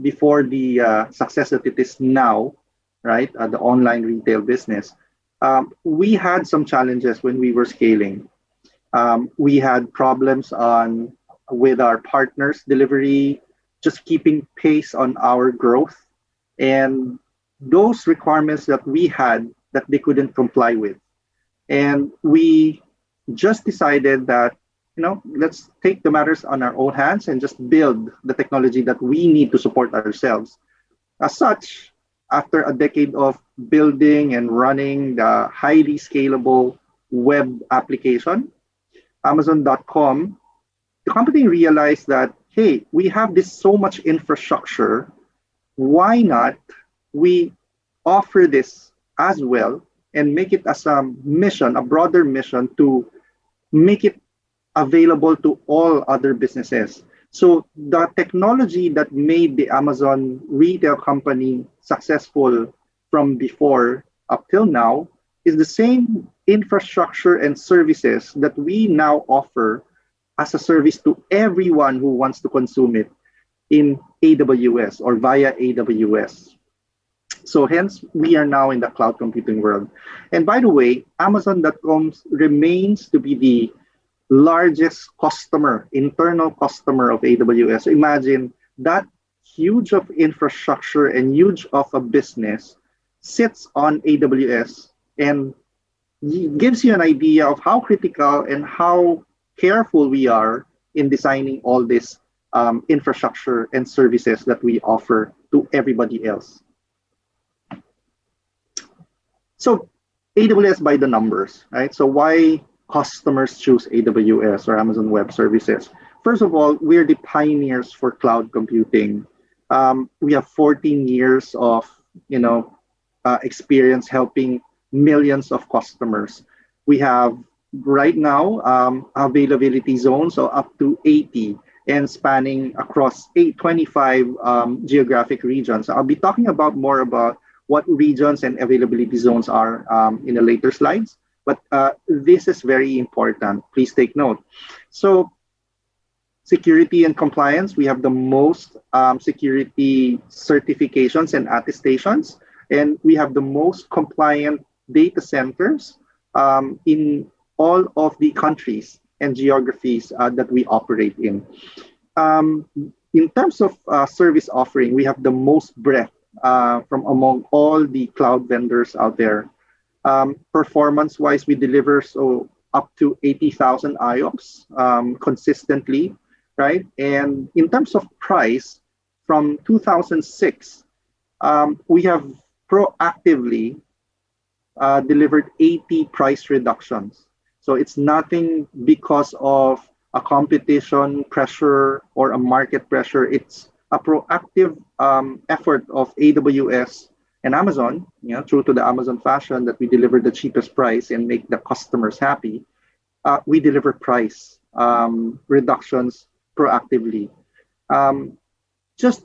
[SPEAKER 16] before the success that it is now, right, the online retail business, we had some challenges when we were scaling. We had problems with our partners' delivery, just keeping pace on our growth, and those requirements that we had that they couldn't comply with. And we just decided that, let's take the matters on our own hands and just build the technology that we need to support ourselves. As such, after a decade of building and running the highly scalable web application, Amazon.com, the company realized that, hey, we have this so much infrastructure, why not we offer this as well and make it as a mission, a broader mission to make it available to all other businesses. So the technology that made the Amazon retail company successful from before up till now is the same infrastructure and services that we now offer as a service to everyone who wants to consume it in AWS or via AWS. So hence, we are now in the cloud computing world. And by the way, Amazon.com remains to be the largest customer, internal customer of AWS. Imagine that huge of infrastructure and huge of a business sits on AWS and gives you an idea of how critical and how careful we are in designing all this infrastructure and services that we offer to everybody else. So AWS by the numbers, right? So why customers choose AWS or Amazon Web Services? First of all, we're the pioneers for cloud computing. We have 14 years of experience helping millions of customers. We have right now availability zones so up to 80 and spanning across 25 geographic regions. I'll be talking about more about what regions and availability zones are in the later slides, but this is very important. Please take note. So security and compliance, we have the most security certifications and attestations, and we have the most compliant data centers in all of the countries and geographies that we operate in. In terms of service offering, we have the most breadth from among all the cloud vendors out there. Performance-wise, we deliver up to 80,000 IOPS consistently, right? And in terms of price, from 2006, we have proactively delivered 80 price reductions. So it's nothing because of a competition pressure or a market pressure. It's a proactive effort of AWS and Amazon, true to the Amazon fashion that we deliver the cheapest price and make the customers happy. We deliver price reductions proactively. Just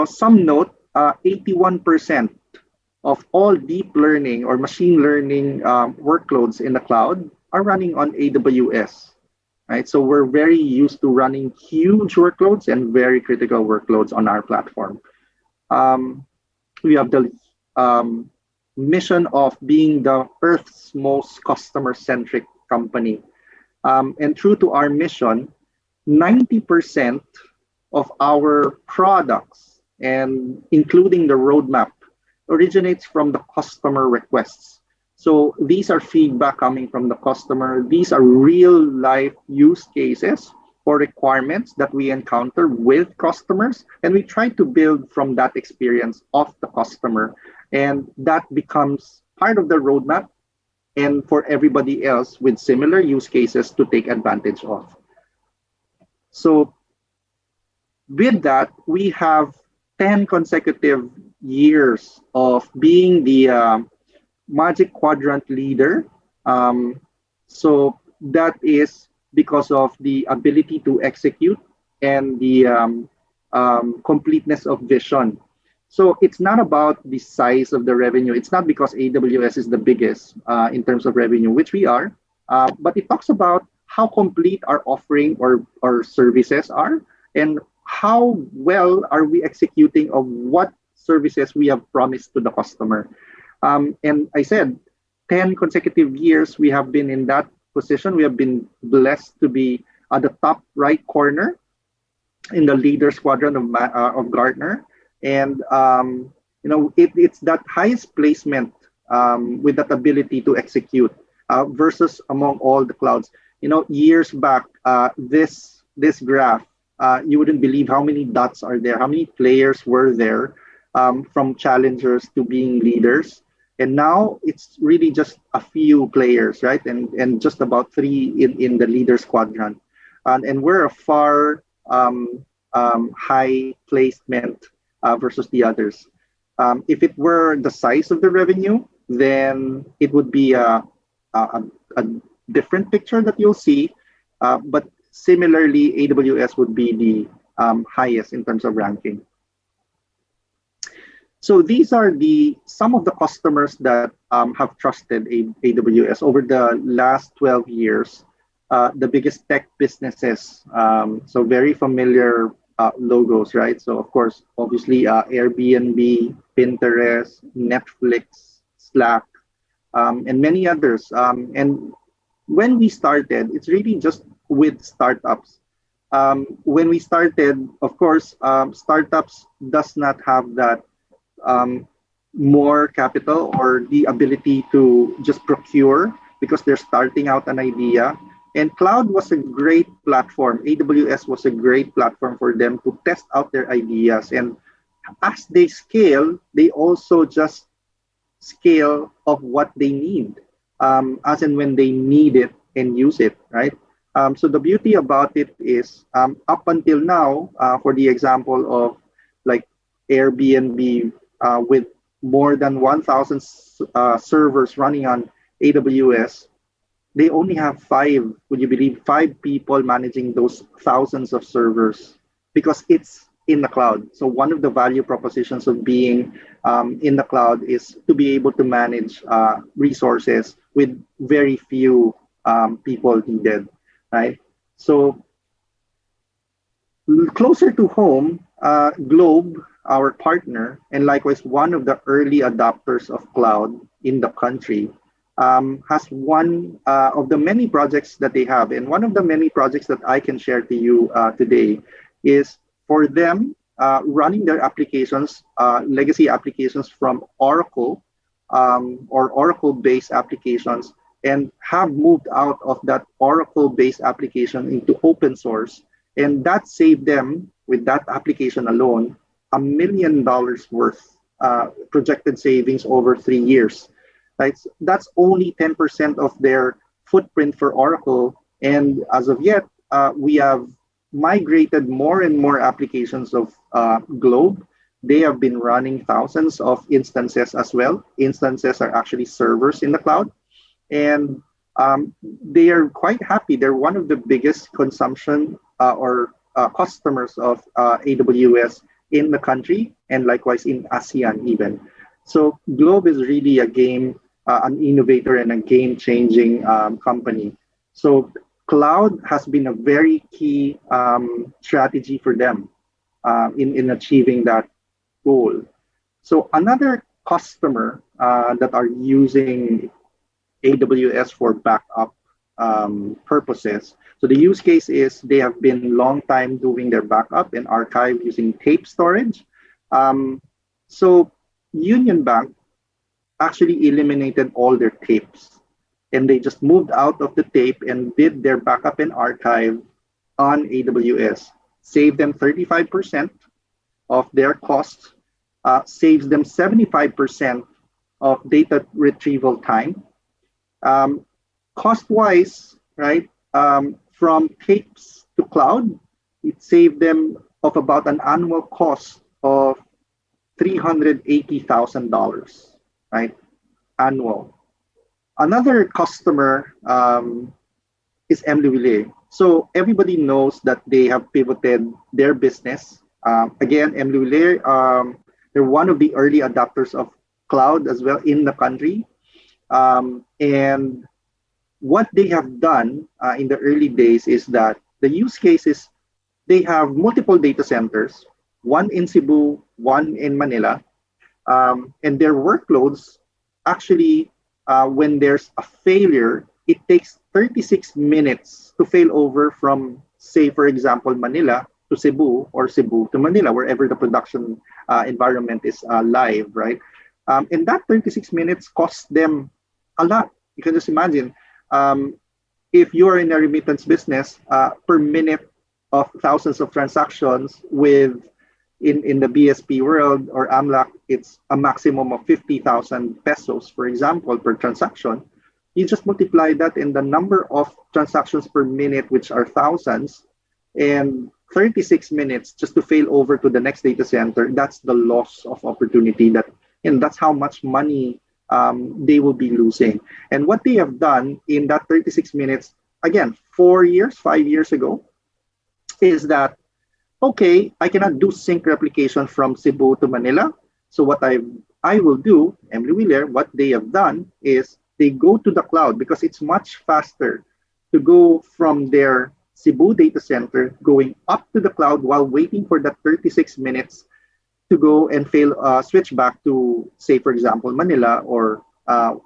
[SPEAKER 16] some note: 81% of all deep learning or machine learning workloads in the cloud are running on AWS. Right, so we're very used to running huge workloads and very critical workloads on our platform. We have the mission of being the Earth's most customer-centric company. And true to our mission, 90% of our products, and including the roadmap, originates from the customer requests. So these are feedback coming from the customer. These are real life use cases or requirements that we encounter with customers, and we try to build from that experience of the customer, and that becomes part of the roadmap and for everybody else with similar use cases to take advantage of. So with that, we have 10 consecutive years of being the Magic Quadrant leader. So that is because of the ability to execute and the completeness of vision. So it's not about the size of the revenue. It's not because AWS is the biggest in terms of revenue, which we are, but it talks about how complete our offering or our services are and how well are we executing of what services we have promised to the customer. And I said, 10 consecutive years we have been in that position. We have been blessed to be at the top right corner in the leaders quadrant of Gartner. And, it's that highest placement with that ability to execute versus among all the clouds. Years back, this graph, you wouldn't believe how many dots are there, how many players were there from challengers to being leaders. And now it's really just a few players, right? And just about 3 in the leaders quadrant. And we're a far high placement versus the others. If it were the size of the revenue, then it would be a different picture that you'll see. But similarly, AWS would be the highest in terms of ranking. So these are some of the customers that have trusted AWS over the last 12 years. The biggest tech businesses, so very familiar logos, right? So of course, obviously Airbnb, Pinterest, Netflix, Slack, and many others. And when we started, it's really just with startups. When we started, of course, startups does not have that more capital or the ability to just procure because they're starting out an idea. And cloud was a great platform. AWS was a great platform for them to test out their ideas. And as they scale, they also just scale of what they need, as and when they need it and use it, right? So the beauty about it is up until now, for the example of like Airbnb with more than 1,000 servers running on AWS, they only have would you believe, 5 people managing those thousands of servers because it's in the cloud. So one of the value propositions of being in the cloud is to be able to manage resources with very few people needed, right? So closer to home, Globe, our partner, and likewise one of the early adopters of cloud in the country, has one of the many projects that they have. And one of the many projects that I can share to you today is for them running their applications, legacy applications from Oracle or Oracle-based applications, and have moved out of that Oracle-based application into open source. And that saved them, with that application alone, $1 million worth projected savings over 3 years. Right? So that's only 10% of their footprint for Oracle. And as of yet, we have migrated more and more applications of Globe. They have been running thousands of instances as well. Instances are actually servers in the cloud. And they are quite happy. They're one of the biggest consumption or customers of AWS in the country, and likewise in ASEAN even. So Globe is really an innovator and a game-changing company. So cloud has been a very key strategy for them in achieving that goal. So another customer that are using AWS for backup purposes. So the use case is they have been long time doing their backup and archive using tape storage. So Union Bank actually eliminated all their tapes, and they just moved out of the tape and did their backup and archive on AWS. Saved them 35% of their costs, saves them 75% of data retrieval time. Cost-wise, right, from tapes to cloud, it saved them of about an annual cost of $380,000, right, annual. Another customer is Emily. So everybody knows that they have pivoted their business. Again, Emily, they're one of the early adopters of cloud as well in the country. And what they have done in the early days is that the use case is they have multiple data centers, one in Cebu, one in Manila, and their workloads actually, when there's a failure, it takes 36 minutes to fail over from, say, for example, Manila to Cebu or Cebu to Manila, wherever the production environment is live, right? And that 36 minutes costs them a lot. You can just imagine, if you're in a remittance business, per minute of thousands of transactions with, in the BSP world or AMLAC, it's a maximum of 50,000 pesos, for example, per transaction. You just multiply that in the number of transactions per minute, which are thousands, and 36 minutes just to fail over to the next data center. That's the loss of opportunity and that's how much money they will be losing. And what they have done in that 36 minutes, again, 5 years ago, is that, okay, I cannot do sync replication from Cebu to Manila. So what I will do, Emily Wheeler, what they have done is they go to the cloud because it's much faster to go from their Cebu data center going up to the cloud while waiting for that 36 minutes to go and switch back to, say, for example, Manila, or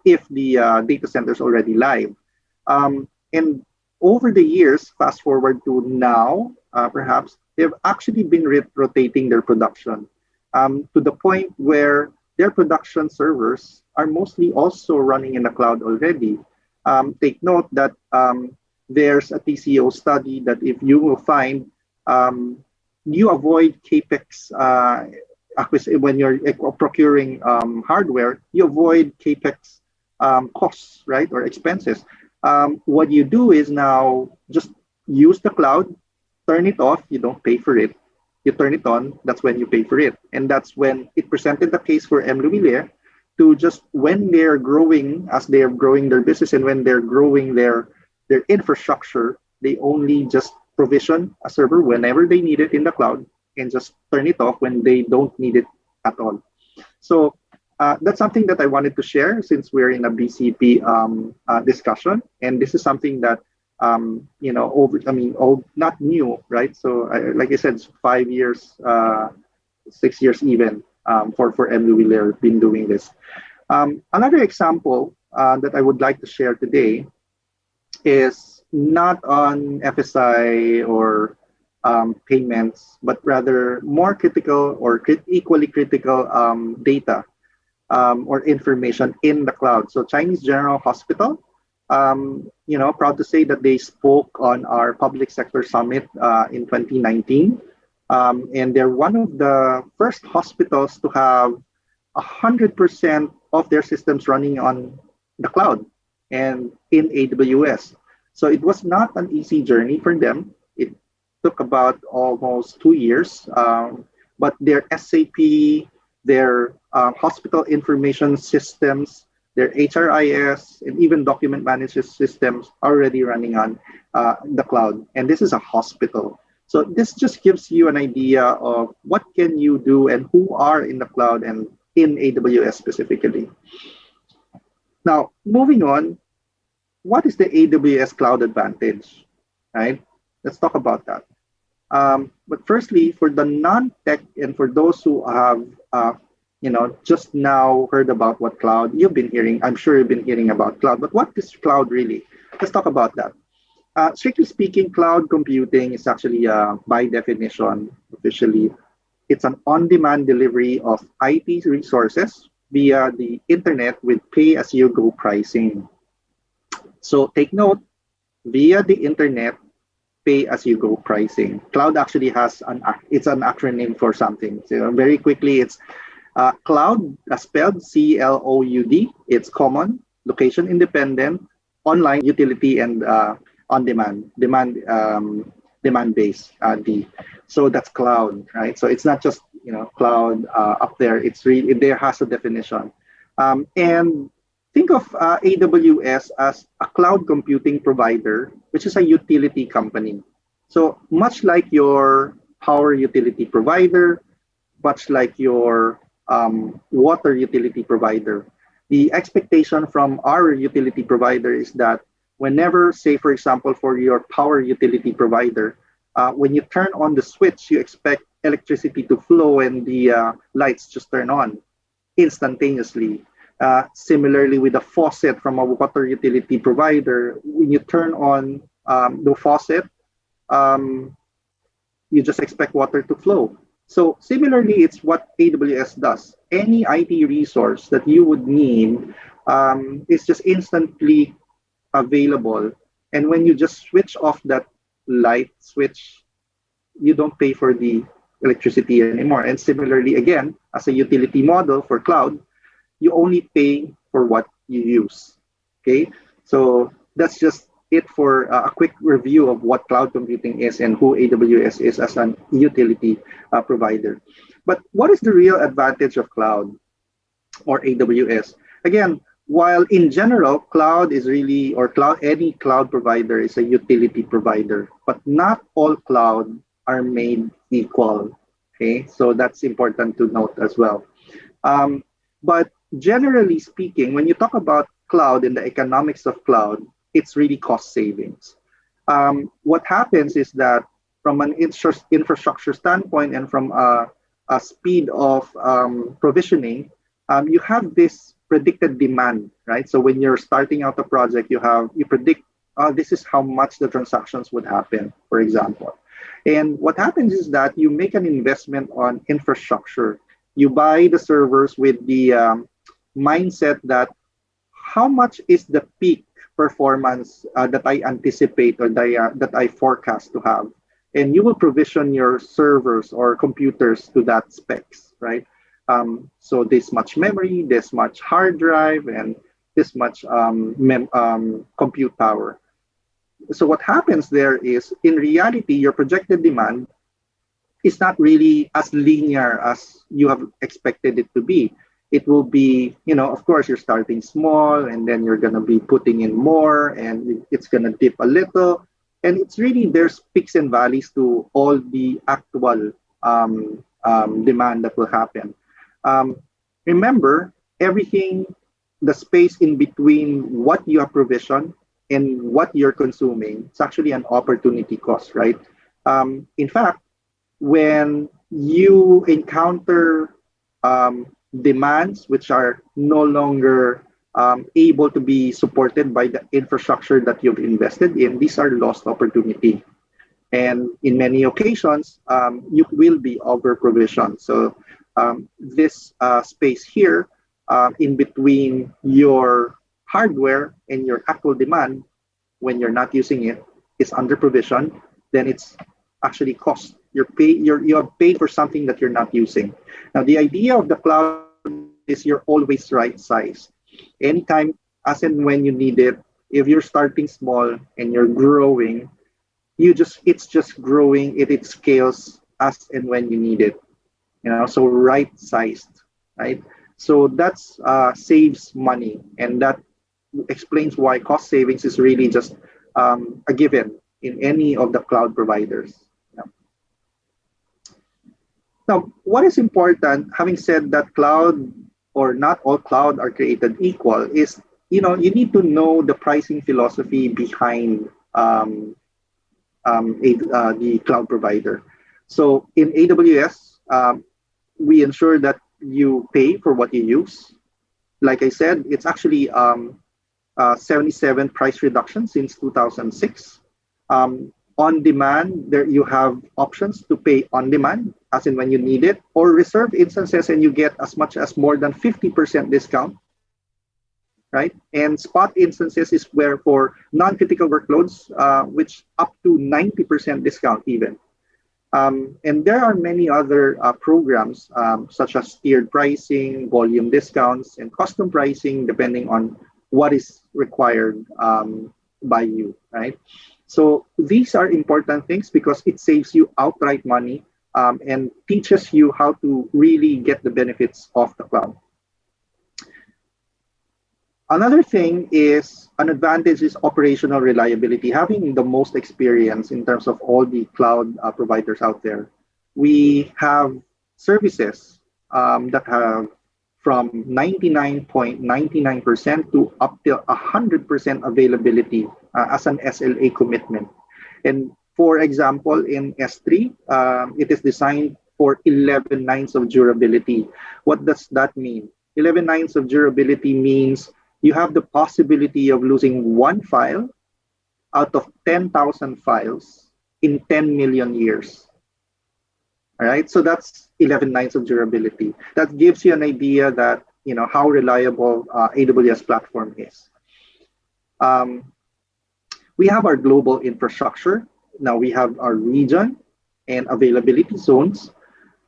[SPEAKER 16] if the data center is already live. And over the years, fast forward to now, perhaps, they've actually been rotating their production to the point where their production servers are mostly also running in the cloud already. Take note that there's a TCO study that if you will find, you avoid capex when you're procuring hardware, you avoid capex costs, right, or expenses. What you do is now just use the cloud, turn it off, you don't pay for it. You turn it on, that's when you pay for it. And that's when it presented the case for M. Louis to just, when they're growing, as they're growing their business and when they're growing their infrastructure, they only just provision a server whenever they need it in the cloud and just turn it off when they don't need it at all. So that's something that I wanted to share since we're in a BCP discussion. And this is something that, not new, right? So like I said, 5 years, 6 years even for M. Louis been doing this. Another example that I would like to share today is not on FSI or payments, but rather more critical or equally critical data or information in the cloud. So Chinese General Hospital, proud to say that they spoke on our public sector summit in 2019. And they're one of the first hospitals to have 100% of their systems running on the cloud and in AWS. So it was not an easy journey for them. It took about almost 2 years, but their SAP, their hospital information systems, their HRIS, and even document management systems are already running on the cloud. And this is a hospital. So this just gives you an idea of what can you do and who are in the cloud and in AWS specifically. Now, moving on, what is the AWS cloud advantage, right? Let's talk about that. But firstly, for the non-tech and for those who have, just now heard about what cloud you've been hearing, I'm sure you've been hearing about cloud, but what is cloud really? Let's talk about that. Strictly speaking, cloud computing is actually, by definition, officially, it's an on-demand delivery of IT resources via the internet with pay-as-you-go pricing. So take note, via the internet, pay-as-you-go pricing. Cloud actually has it's an acronym for something. So very quickly, it's cloud, spelled C-L-O-U-D. It's common, location independent, online, utility, and on-demand, demand-based D. So that's cloud, right? So it's not just cloud up there. It's really, there has a definition. And think of AWS as a cloud computing provider, which is a utility company. So much like your power utility provider, much like your water utility provider, the expectation from our utility provider is that whenever, say, for example, for your power utility provider, when you turn on the switch, you expect electricity to flow and the lights just turn on instantaneously. Similarly, with a faucet from a water utility provider, when you turn on the faucet, you just expect water to flow. So similarly, it's what AWS does. Any IT resource that you would need is just instantly available. And when you just switch off that light switch, you don't pay for the electricity anymore. And similarly, again, as a utility model for cloud, you only pay for what you use. Okay, so that's just it for a quick review of what cloud computing is and who AWS is as an utility provider. But what is the real advantage of cloud or AWS? Again, while in general, cloud is really, or any cloud provider is a utility provider, but not all cloud are made equal. Okay, so that's important to note as well. But generally speaking, when you talk about cloud and the economics of cloud, it's really cost savings. What happens is that from an infrastructure standpoint and from a speed of provisioning, you have this predicted demand, right? So when you're starting out a project, you predict this is how much the transactions would happen, for example. And what happens is that you make an investment on infrastructure. You buy the servers with the mindset that how much is the peak performance that I anticipate or that I forecast to have. And you will provision your servers or computers to that specs, right? So this much memory, this much hard drive, and this much compute power. So what happens there is, in reality, your projected demand is not really as linear as you have expected it to be. It will be, of course, you're starting small, and then you're going to be putting in more, and it's going to dip a little. And it's really, there's peaks and valleys to all the actual demand that will happen. Remember, everything, the space in between what you have provisioned and what you're consuming, it's actually an opportunity cost, right? In fact, when you encounter demands which are no longer able to be supported by the infrastructure that you've invested in, these are lost opportunity. And in many occasions, you will be over-provisioned. So this space here in between your hardware and your actual demand, when you're not using it, is under-provisioned, then it's actually cost. You have paid for something that you're not using. Now, the idea of the cloud is you're always right-sized. Anytime, as and when you need it, if you're starting small and you're growing, it's just growing, it scales as and when you need it. So right-sized, right? So that's saves money, and that explains why cost savings is really just a given in any of the cloud providers. Now, what is important, having said that cloud or not all cloud are created equal, is you need to know the pricing philosophy behind the cloud provider. So in AWS, we ensure that you pay for what you use. Like I said, it's actually 77 price reduction since 2006. On demand, there you have options to pay on demand, as in when you need it, or reserve instances and you get as much as more than 50% discount, right? And spot instances is where for non-critical workloads, which up to 90% discount even. And there are many other programs such as tiered pricing, volume discounts, and custom pricing depending on what is required by you, right? So these are important things because it saves you outright money and teaches you how to really get the benefits of the cloud. Another thing is, an advantage is operational reliability. Having the most experience in terms of all the cloud providers out there, we have services that have from 99.99% to up to 100% availability as an SLA commitment. And for example, in S3, it is designed for 11 nines of durability. What does that mean? 11 nines of durability means you have the possibility of losing one file out of 10,000 files in 10 million years. All right, so that's 11 nines of durability. That gives you an idea that how reliable AWS platform is. We have our global infrastructure. Now we have our region and availability zones.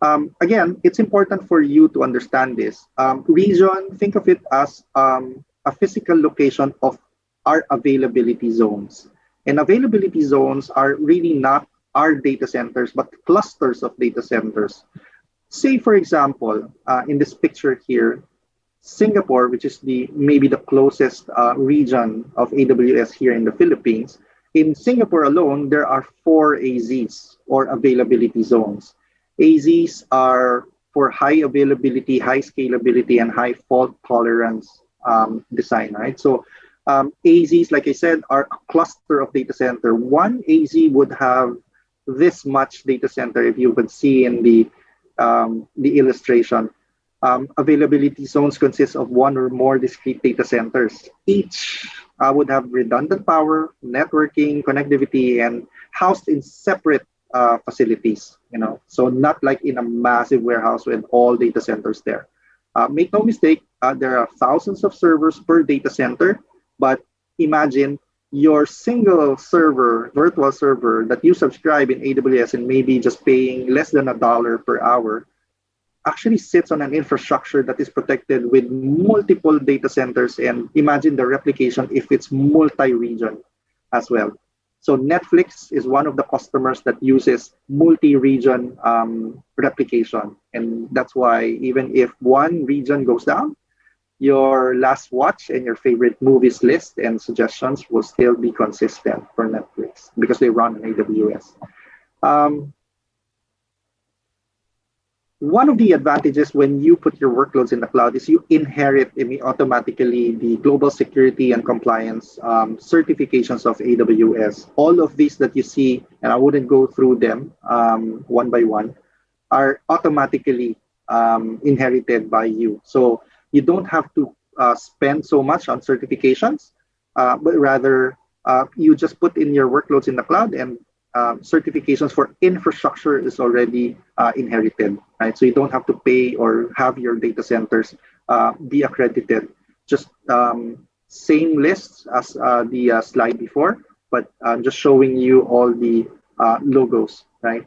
[SPEAKER 16] Again, it's important for you to understand this. Region, think of it as a physical location of our availability zones. And availability zones are really not our data centers, but clusters of data centers. Say, for example, in this picture here, Singapore, which is the maybe the closest region of AWS here in the Philippines, in Singapore alone, there are 4 AZs or availability zones. AZs are for high availability, high scalability, and high fault tolerance design, right? So AZs, like I said, are a cluster of data center. One AZ would have this much data center, if you would see in the illustration. Availability zones consist of one or more discrete data centers. Each would have redundant power, networking, connectivity, and housed in separate facilities. So not like in a massive warehouse with all data centers there. Make no mistake, there are thousands of servers per data center, but imagine your single server, virtual server that you subscribe in AWS and maybe just paying less than $1 per hour actually sits on an infrastructure that is protected with multiple data centers, and imagine the replication if it's multi-region as well. So Netflix is one of the customers that uses multi-region replication, and that's why even if one region goes down, your last watch and your favorite movies list and suggestions will still be consistent for Netflix because they run on AWS. One of the advantages when you put your workloads in the cloud is you inherit automatically the global security and compliance certifications of AWS. All of these that you see, and I wouldn't go through them one by one, are automatically inherited by you. So you don't have to spend so much on certifications, but rather you just put in your workloads in the cloud, and certifications for infrastructure is already inherited, right? So you don't have to pay or have your data centers be accredited. Just same lists as the slide before, but I'm just showing you all the logos, right?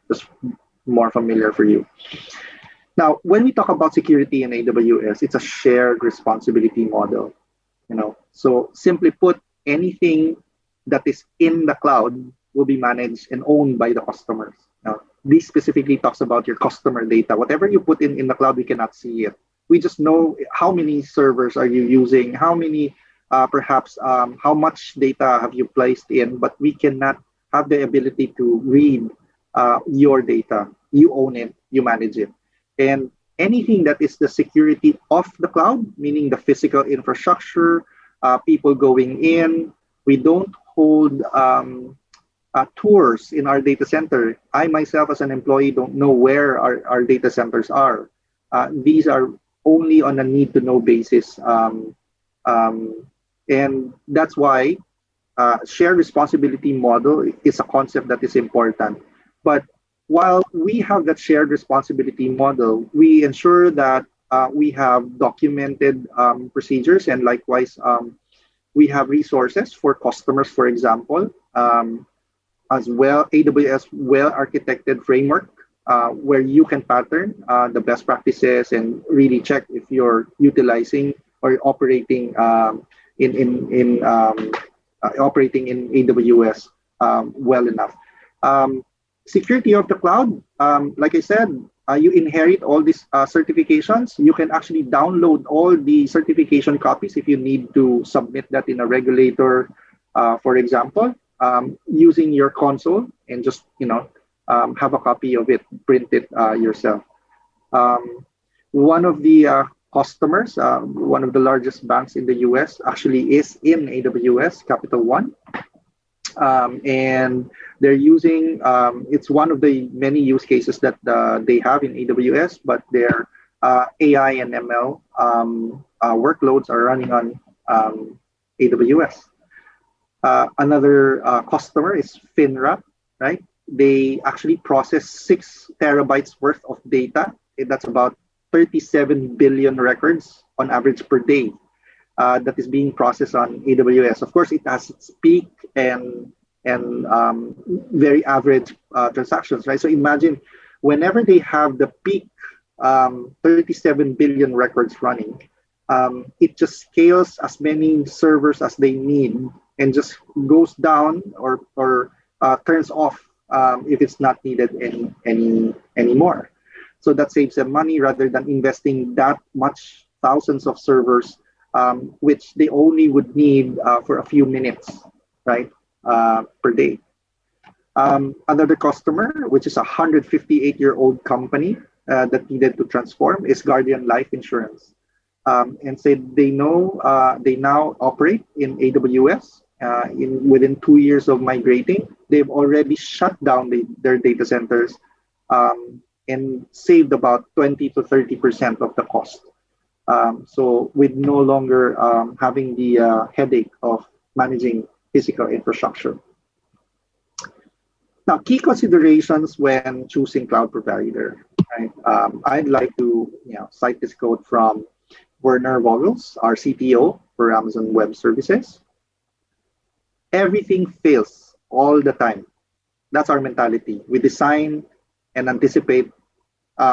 [SPEAKER 16] Just more familiar for you. Now, when we talk about security in AWS, it's a shared responsibility model. So simply put, anything that is in the cloud will be managed and owned by the customers. Now, this specifically talks about your customer data. Whatever you put in the cloud, we cannot see it. We just know how many servers are you using, how many, perhaps how much data have you placed in, but we cannot have the ability to read your data. You own it, you manage it. And anything that is the security of the cloud, meaning the physical infrastructure, people going in, we don't hold tours in our data center. I myself as an employee don't know where our data centers are. These are only on a need-to-know basis. And that's why shared responsibility model is a concept that is important. But while we have that shared responsibility model, we ensure that we have documented procedures, and likewise, we have resources for customers, for example, as well, AWS well-architected framework where you can pattern the best practices and really check if you're utilizing or operating operating in AWS well enough. Security of the cloud, like I said, you inherit all these certifications. You can actually download all the certification copies if you need to submit that in a regulator, for example, using your console, and just have a copy of it, print it yourself. One of the customers, one of the largest banks in the US, actually is in AWS, Capital One. And they're using, it's one of the many use cases that they have in AWS, but their AI and ML workloads are running on AWS. Another customer is FINRA, right? They actually process 6 terabytes worth of data. That's about 37 billion records on average per day. That is being processed on AWS. Of course, it has its peak and very average transactions, right? So imagine whenever they have the peak 37 billion records running, it just scales as many servers as they need and just goes down or turns off if it's not needed anymore. So that saves them money rather than investing that much thousands of servers, which they only would need for a few minutes, right, per day. Another customer, which is a 158-year-old company that needed to transform, is Guardian Life Insurance. And said they know they now operate in AWS. Within 2 years of migrating, they've already shut down their data centers and saved about 20 to 30% of the cost. So with no longer having the headache of managing physical infrastructure. Now, key considerations when choosing cloud provider. Right? I'd like to cite this quote from Werner Vogels, our CTO for Amazon Web Services. Everything fails all the time. That's our mentality. We design and anticipate.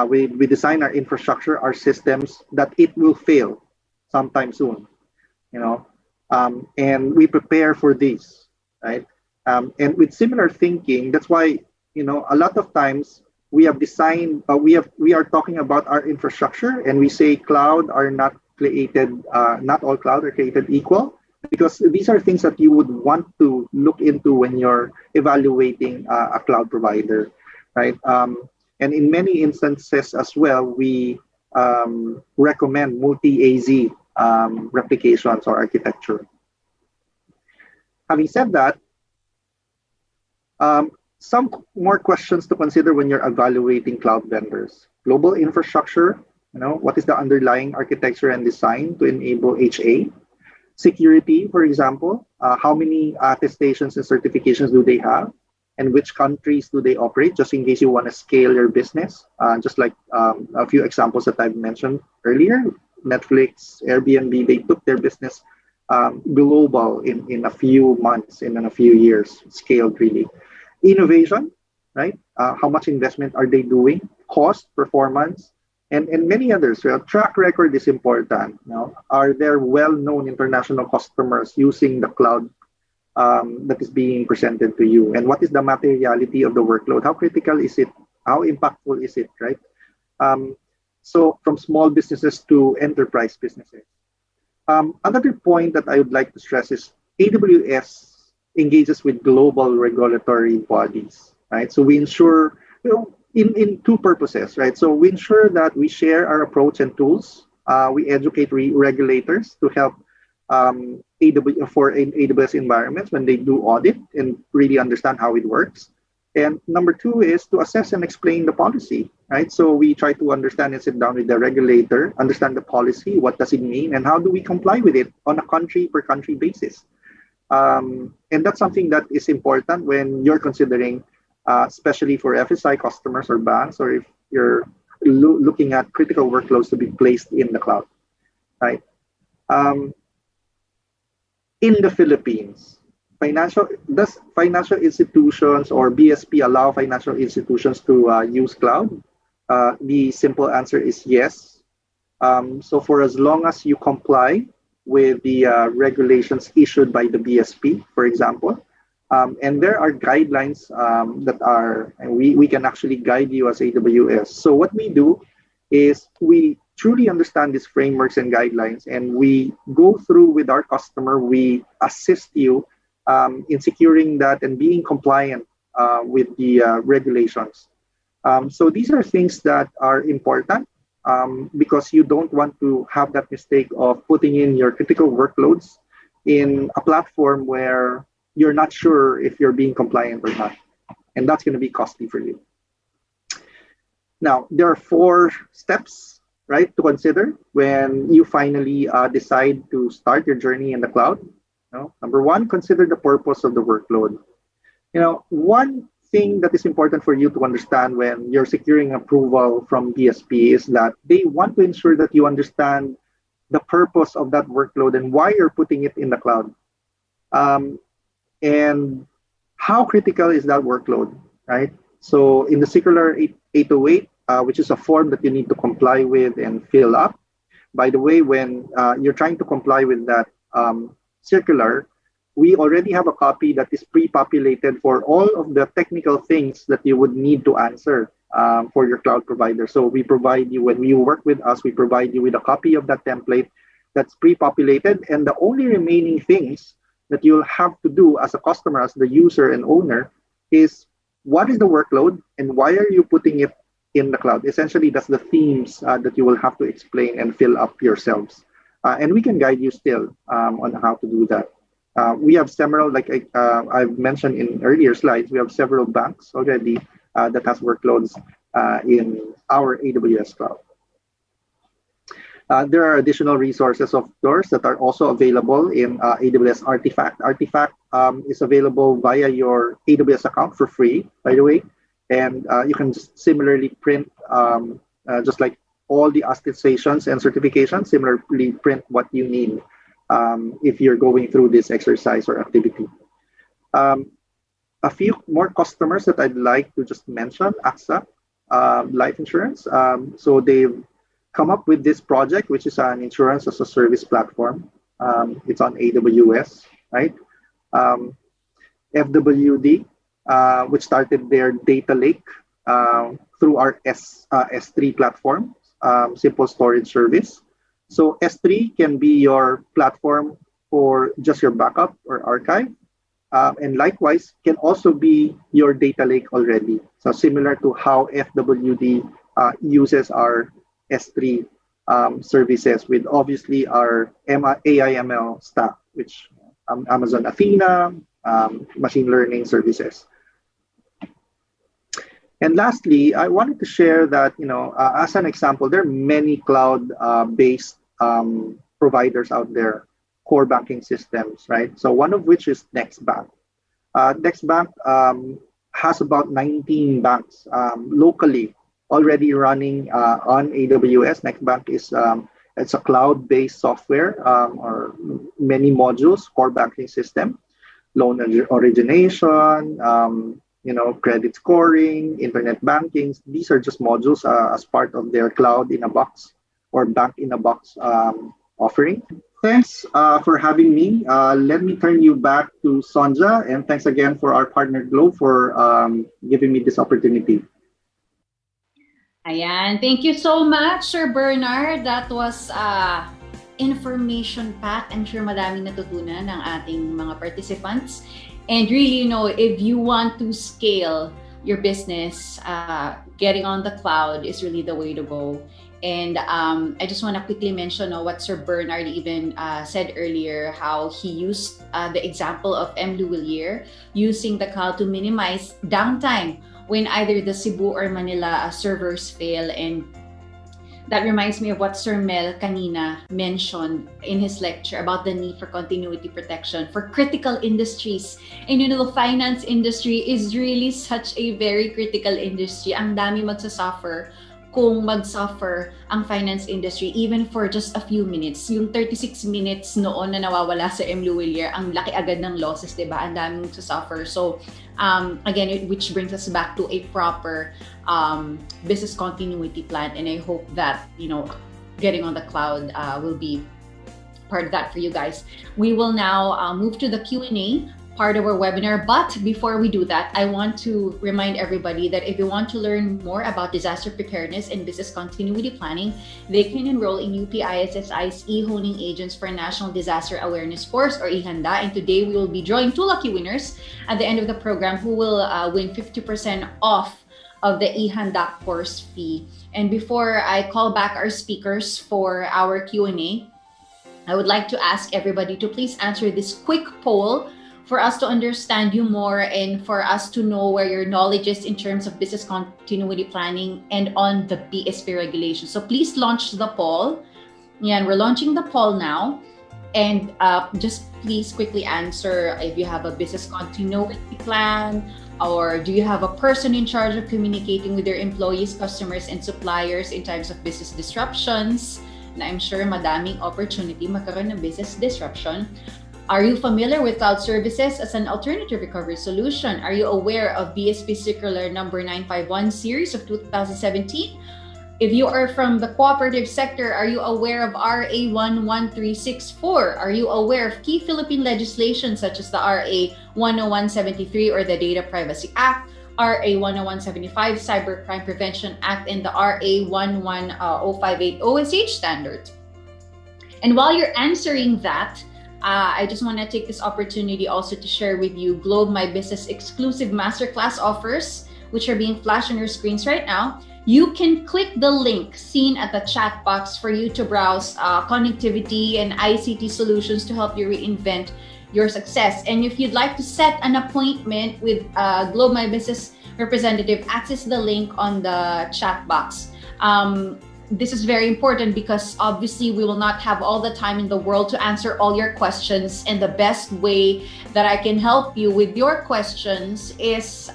[SPEAKER 16] We design our infrastructure, our systems, that it will fail sometime soon. And we prepare for this, right? And with similar thinking, that's why a lot of times we have designed. We are talking about our infrastructure, and we say cloud are not created. Not all cloud are created equal, because these are things that you would want to look into when you're evaluating a cloud provider, right? And in many instances as well, we recommend multi-AZ replications or architecture. Having said that, some more questions to consider when you're evaluating cloud vendors. Global infrastructure, what is the underlying architecture and design to enable HA? Security, for example, how many attestations and certifications do they have? And which countries do they operate, just in case you want to scale your business? Just like a few examples that I've mentioned earlier, Netflix, Airbnb, they took their business global in a few months, in a few years, scaled really. Innovation, right? How much investment are they doing? Cost, performance, and many others. Track record is important. Are there well-known international customers using the cloud that is being presented to you? And what is the materiality of the workload? How critical is it? How impactful is it, right? So from small businesses to enterprise businesses. Another point that I would like to stress is AWS engages with global regulatory bodies, right? So we ensure, in two purposes, right? So we ensure that we share our approach and tools. We educate regulators to help AWS environments when they do audit and really understand how it works. And number two is to assess and explain the policy, right? So we try to understand and sit down with the regulator, understand the policy, what does it mean, and how do we comply with it on a country per country basis. And that's something that is important when you're considering, especially for FSI customers or banks, or if you're looking at critical workloads to be placed in the cloud, right? In the Philippines, financial institutions or BSP allow financial institutions to use cloud? The simple answer is yes. So for as long as you comply with the regulations issued by the BSP, for example, and there are guidelines that are, and we can actually guide you as AWS. So what we do is we truly understand these frameworks and guidelines, and we go through with our customer. We assist you in securing that and being compliant with the regulations. So these are things that are important because you don't want to have that mistake of putting in your critical workloads in a platform where you're not sure if you're being compliant or not. And that's going to be costly for you. Now, there are 4 steps, right, to consider when you finally decide to start your journey in the cloud. Number 1, consider the purpose of the workload. One thing that is important for you to understand when you're securing approval from BSP is that they want to ensure that you understand the purpose of that workload and why you're putting it in the cloud. And how critical is that workload, right? So in the Circular 808, which is a form that you need to comply with and fill up. By the way, when you're trying to comply with that circular, we already have a copy that is pre-populated for all of the technical things that you would need to answer for your cloud provider. So we provide you, when you work with us, we provide you with a copy of that template that's pre-populated, and the only remaining things that you'll have to do as a customer, as the user and owner, is what is the workload and why are you putting it in the cloud? Essentially, that's the themes that you will have to explain and fill up yourselves. And we can guide you still on how to do that. We have several, like I've mentioned in earlier slides, we have several banks already that has workloads in our AWS cloud. There are additional resources, of course, that are also available in AWS Artifact. Artifact is available via your AWS account for free, by the way. And you can just similarly print, just like all the attestations and certifications, similarly print what you need if you're going through this exercise or activity. A few more customers that I'd like to just mention, AXA Life Insurance. So they've come up with this project, which is an insurance as a service platform. It's on AWS, right? FWD, which started their data lake through our S3 platform, simple storage service. So S3 can be your platform for just your backup or archive. And likewise, can also be your data lake already. So similar to how FWD uses our S3 services with obviously our AI/ML stack, which Amazon Athena, machine learning services. And lastly, I wanted to share that, as an example, there are many cloud-based providers out there, core banking systems, right? So one of which is NextBank. NextBank has about 19 banks locally already running on AWS. NextBank is it's a cloud-based software or many modules, core banking system, loan origination, credit scoring, internet banking. These are just modules as part of their cloud in a box or bank in a box offering. Thanks for having me. Let me turn you back to Sonja, and thanks again for our partner Globe for giving me this opportunity.
[SPEAKER 11] Ayan. Thank you so much, Sir Bernard. That was information-packed. I'm sure madaming natutunan ng ating mga participants. And really, if you want to scale your business, getting on the cloud is really the way to go. And I just want to quickly mention what Sir Bernard even said earlier, how he used the example of M. Louvillier using the cloud to minimize downtime when either the Cebu or Manila servers fail. And that reminds me of what Sir Mel kanina mentioned in his lecture about the need for continuity protection for critical industries. And the finance industry is really such a very critical industry. Ang dami magsasuffer kung mag-suffer ang finance industry even for just a few minutes. Yung 36 minutes noon na nawawala sa M. Louvillier, ang laki agad ng losses, diba? Ang daming magsasuffer. So, again, which brings us back to a proper business continuity plan. And I hope that, getting on the cloud will be part of that for you guys. We will now move to the Q&A part of our webinar. But before we do that, I want to remind everybody that if you want to learn more about disaster preparedness and business continuity planning, they can enroll in UPISSI's e-honing agents for National Disaster Awareness Course, or IHANDA. And today we will be drawing 2 lucky winners at the end of the program who will win 50% off of the IHANDA course fee. And before I call back our speakers for our Q&A, I would like to ask everybody to please answer this quick poll for us to understand you more and for us to know where your knowledge is in terms of business continuity planning and on the BSP regulations. So please launch the poll. Yan, we're launching the poll now. And just please quickly answer if you have a business continuity plan, or do you have a person in charge of communicating with your employees, customers, and suppliers in times of business disruptions? Na I'm sure madaming opportunity magkaroon ng business disruption. Are you familiar with cloud services as an alternative recovery solution? Are you aware of BSP Circular number 951 series of 2017? If you are from the cooperative sector, are you aware of RA 11364? Are you aware of key Philippine legislation such as the RA 10173 or the Data Privacy Act, RA 10175 Cybercrime Prevention Act, and the RA 11058 OSH standards? And while you're answering that, I just want to take this opportunity also to share with you Globe My Business exclusive masterclass offers, which are being flashed on your screens right now. You can click the link seen at the chat box for you to browse connectivity and ICT solutions to help you reinvent your success. And if you'd like to set an appointment with Globe My Business representative, access the link on the chat box. This is very important because obviously we will not have all the time in the world to answer all your questions, and the best way that I can help you with your questions is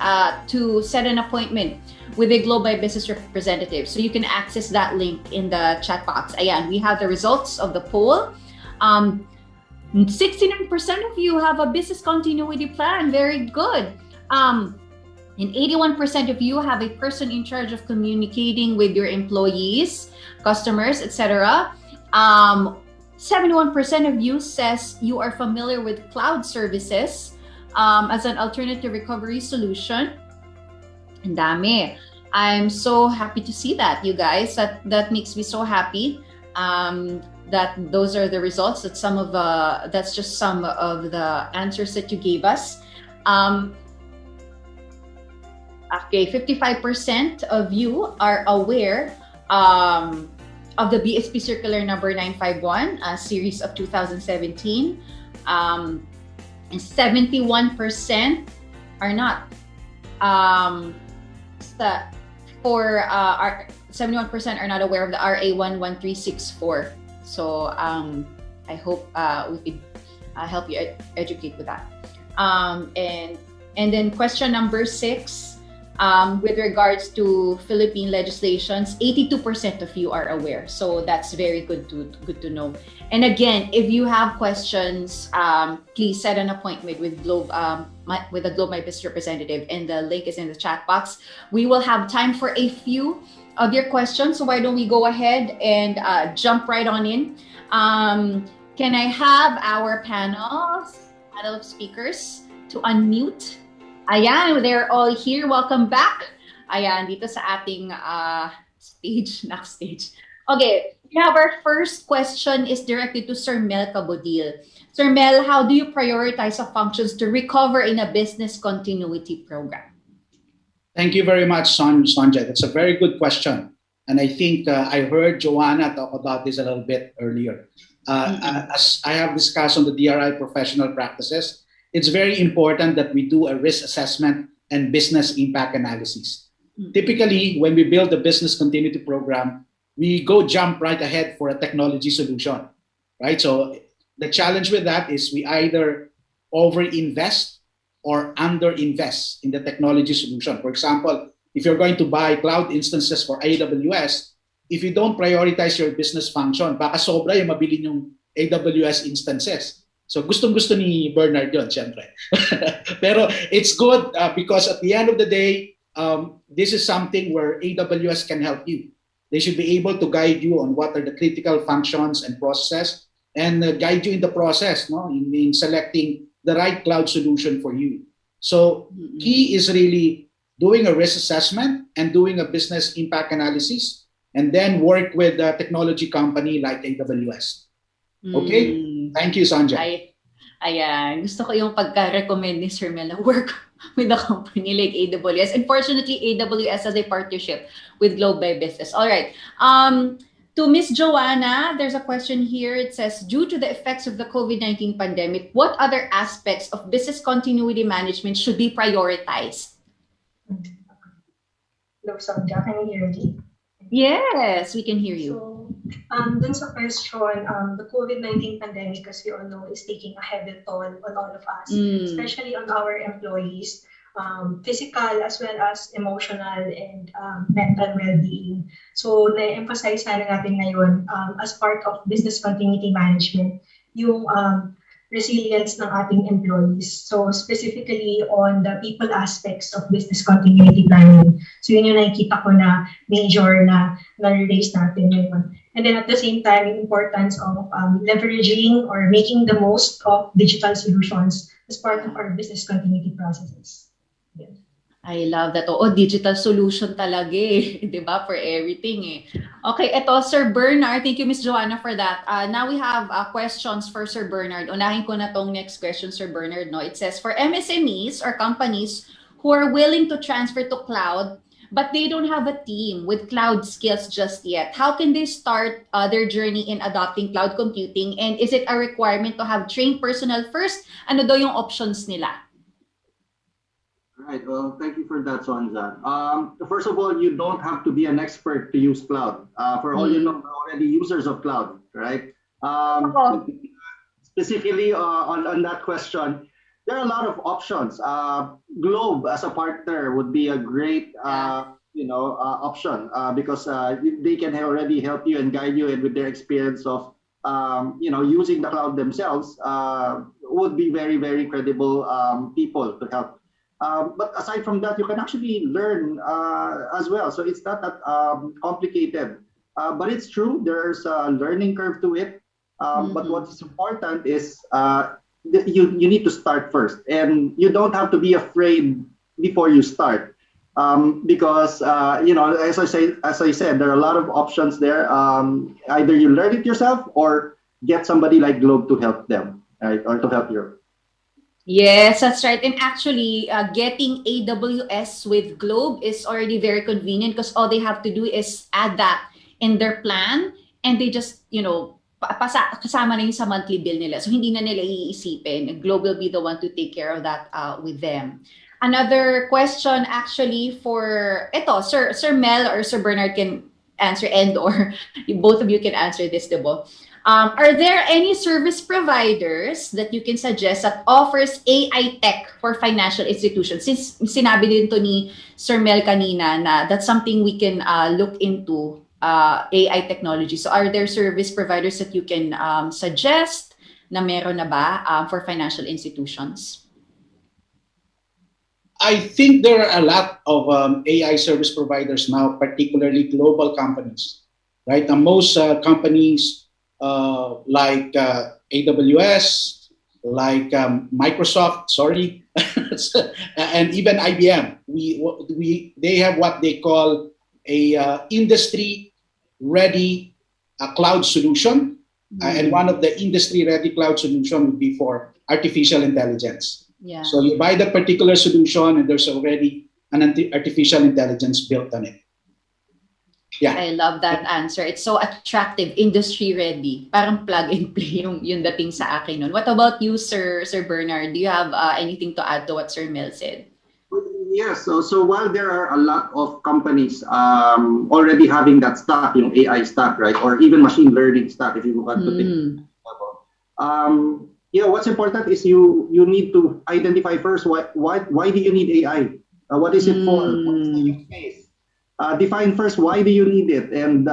[SPEAKER 11] to set an appointment with a Globe My Business representative. So you can access that link in the chat box. Ayan, we have the results of the poll. 69% of you have a business continuity plan. Very good. And 81% of you have a person in charge of communicating with your employees, customers, etc. 71% of you says you are familiar with cloud services as an alternative recovery solution. Ang dami. I'm so happy to see that, you guys. That makes me so happy. That those are the results. That's just some of the answers that you gave us. Okay, 55% of you are aware of the BSP Circular Number 951, a series of 2017, and 71% are not. 71% are not aware of the RA 11364. So I hope we could help you educate with that. And then question number 6. With regards to Philippine legislations, 82% of you are aware. So that's very good to know. And again, if you have questions, please set an appointment with Globe with the Globe My Business representative, and the link is in the chat box. We will have time for a few of your questions. So why don't we go ahead and jump right on in? Can I have our panel of speakers to unmute? Ayan, they're all here. Welcome back. Ayan, dito sa ating next stage. Okay, we have our first question is directed to Sir Mel Cabudil. Sir Mel, how do you prioritize the functions to recover in a business continuity program?
[SPEAKER 14] Thank you very much, Sonja. That's a very good question. And I think I heard Joanna talk about this a little bit earlier. As I have discussed on the DRI professional practices, it's very important that we do a risk assessment and business impact analysis. Typically, when we build a business continuity program, we jump right ahead for a technology solution, right? So the challenge with that is we either over-invest or under-invest in the technology solution. For example, if you're going to buy cloud instances for AWS, if you don't prioritize your business function, baka sobra yung mabili yung AWS instances. So gustong-gusto ni Bernard yun, syempre. Pero it's good because at the end of the day, this is something where AWS can help you. They should be able to guide you on what are the critical functions and processes and guide you in the process, no, in selecting the right cloud solution for you. So key is really doing a risk assessment and doing a business impact analysis, and then work with a technology company like AWS. Okay? Thank you, Sanjay.
[SPEAKER 11] Ayan. Gusto ko yung pagka-recommend ni Sir Mel na work with a company like AWS. Unfortunately, AWS has a partnership with Globe My Business. All right. To Miss Joanna, there's a question here. It says, due to the effects of the COVID-19 pandemic, what other aspects of business continuity management should be prioritized?
[SPEAKER 15] Hello, Sonja. Can you hear me?
[SPEAKER 11] Yes, we can hear you.
[SPEAKER 15] So, dun sa question, the COVID-19 pandemic, as we all know, is taking a heavy toll on all of us, especially on our employees, physical as well as emotional and mental well-being. So, na-emphasize sana natin ngayon as part of business continuity management, yung resilience ng ating employees. So specifically on the people aspects of business continuity planning. So yun yung nakikita ko na major na na-raise natin ngayon. And then at the same time, the importance of leveraging or making the most of digital solutions as part of our business continuity processes. Yeah.
[SPEAKER 11] I love that. Oo, digital solution talaga eh. 'Di ba? For everything eh. Okay, ito, Sir Bernard. Thank you, Miss Joanna, for that. Now we have questions for Sir Bernard. Unahin ko na tong next question, Sir Bernard. No? It says, for MSMEs or companies who are willing to transfer to cloud, but they don't have a team with cloud skills just yet, how can they start their journey in adopting cloud computing? And is it a requirement to have trained personnel first? Ano daw yung options nila?
[SPEAKER 16] Right. Well, thank you for that, Sonja. First of all, you don't have to be an expert to use cloud. For all you know, we're already users of cloud, right? Specifically on that question, there are a lot of options. Globe as a partner would be a great option because they can already help you and guide you, and with their experience of using the cloud themselves, would be very, very credible people to help. But aside from that, you can actually learn as well. So it's not that complicated. But it's true, there's a learning curve to it. But what is important is you need to start first. And you don't have to be afraid before you start. Because, as I said, there are a lot of options there. Either you learn it yourself or get somebody like Globe to help them, right? Or to help you.
[SPEAKER 11] Yes, that's right. And actually, getting AWS with Globe is already very convenient because all they have to do is add that in their plan and they just, kasama na yung sa monthly bill nila. So hindi na nila iisipin. Globe will be the one to take care of that with them. Another question actually for Sir Mel or Sir Bernard can answer, and or both of you can answer this, diba? Are there any service providers that you can suggest that offers AI tech for financial institutions? Since sinabi din to ni Sir Mel kanina na that's something we can look into, AI technology. So are there service providers that you can suggest na meron na ba for financial institutions?
[SPEAKER 14] I think there are a lot of AI service providers now, particularly global companies, right? Now, most companies like AWS, like Microsoft, and even IBM, they have what they call a industry-ready cloud solution, and one of the industry-ready cloud solution would be for artificial intelligence.
[SPEAKER 11] Yeah.
[SPEAKER 14] So you buy that particular solution, and there's already an artificial intelligence built on it. Yeah.
[SPEAKER 11] I love that answer. It's so attractive, industry ready. Parang plug and play yung dating sa akin nun. What about you, Sir Bernard? Do you have anything to add to what Sir Mel said?
[SPEAKER 16] Yes. So while there are a lot of companies already having that stack, AI stack, right, or even machine learning stack, if you want to think. What's important is you need to identify first why do you need AI? What is it for? What is the use case? Define first why do you need it, and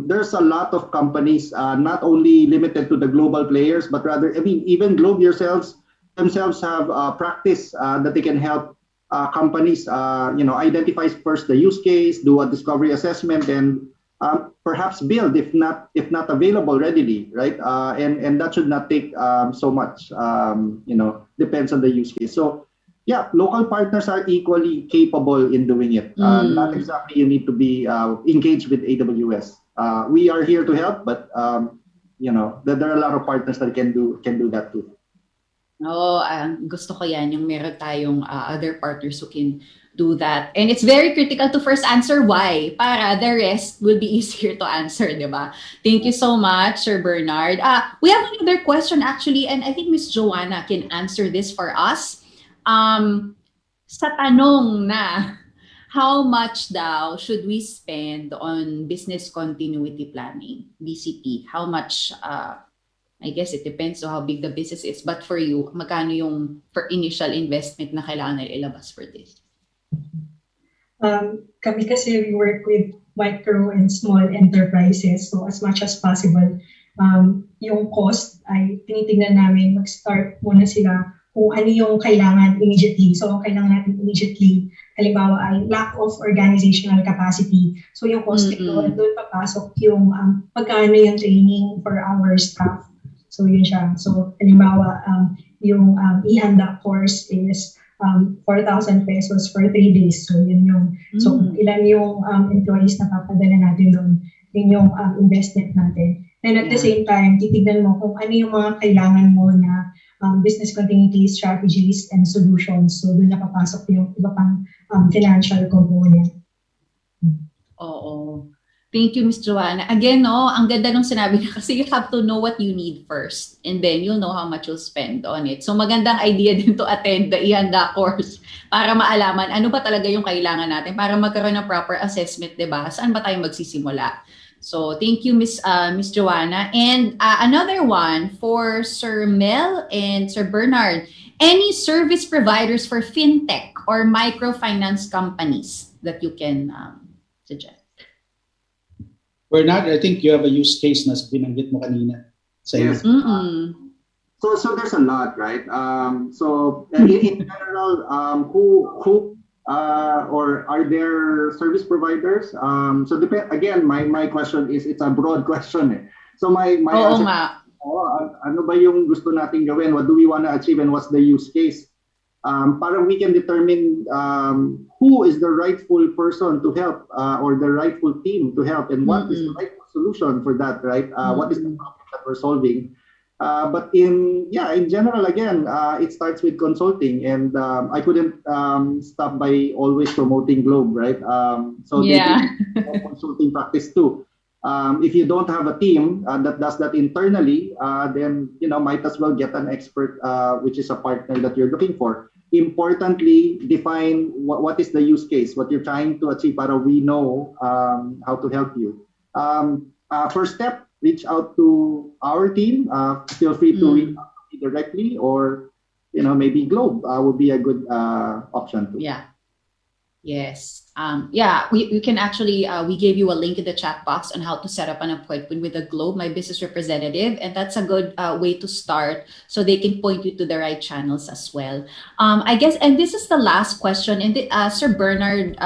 [SPEAKER 16] there's a lot of companies, not only limited to the global players, but rather, even Globe themselves have practice that they can help companies, identify first the use case, do a discovery assessment, and perhaps build if not available readily, right? And that should not take so much. Depends on the use case. So. Yeah, local partners are equally capable in doing it. Not exactly you need to be engaged with AWS. We are here to help, but there are a lot of partners that can do that too.
[SPEAKER 11] Gusto ko yan, yung meron tayong other partners who can do that. And it's very critical to first answer why, para the rest will be easier to answer, diba? Thank you so much, Sir Bernard. We have another question actually, and I think Miss Joanna can answer this for us. Sa tanong na, how much daw should we spend on business continuity planning, BCP? How much, I guess it depends on how big the business is, but for you, magkano yung for initial investment na kailangan na ilabas for this?
[SPEAKER 15] Kami kasi we work with micro and small enterprises, so as much as possible,
[SPEAKER 17] yung cost ay tinitingnan namin mag-start muna sila kung ano yung kailangan immediately. So, ang kailangan natin immediately, halimbawa ay lack of organizational capacity. So, yung cost doon papasok yung pagkano yung training for our staff. So, yun siya. So, halimbawa, yung ihanda course is 4,000 pesos for 3 days. So, yun yung, so, ilan yung employees na papadala natin doon. Yun yung investment natin. And at the same time, titignan mo kung ano yung mga kailangan mo na business continuity strategies and solutions. So, doon napapasok yung iba pang financial component.
[SPEAKER 11] Oo. Thank you, Ms. Joanna. Again, no, ang ganda nung sinabi niya kasi you have to know what you need first and then you'll know how much you'll spend on it. So magandang idea din to attend the ihanda course para maalaman ano ba talaga yung kailangan natin para magkaroon ng proper assessment, 'di ba? Saan ba tayo magsisimula? So thank you, Miss Joanna. And another one for Sir Mel and Sir Bernard. Any service providers for fintech or microfinance companies that you can suggest?
[SPEAKER 14] Bernard, I think you have a use case na binanggit mo kanina.
[SPEAKER 16] Yes. So there's a lot, right? In general, who or are there service providers? Again, my question is, it's a broad question. So my answer, ano ba yung gusto nating gawin? What do we want to achieve and what's the use case? Para we can determine who is the rightful person to help or the rightful team to help and what is the right solution for that, right? What is the problem that we're solving? But in general, again, it starts with consulting, and I couldn't stop by always promoting Globe, right? They do consulting practice too. If you don't have a team that does that internally, then might as well get an expert, which is a partner that you're looking for. Importantly, define what is the use case, what you're trying to achieve, para we know how to help you. First step, reach out to our team. Feel free to reach out to me directly, or maybe Globe would be a good option too.
[SPEAKER 11] Yeah. Yes. We can actually, we gave you a link in the chat box on how to set up an appointment with the Globe, my business representative. And that's a good way to start so they can point you to the right channels as well. I guess, and this is the last question. And Sir Bernard,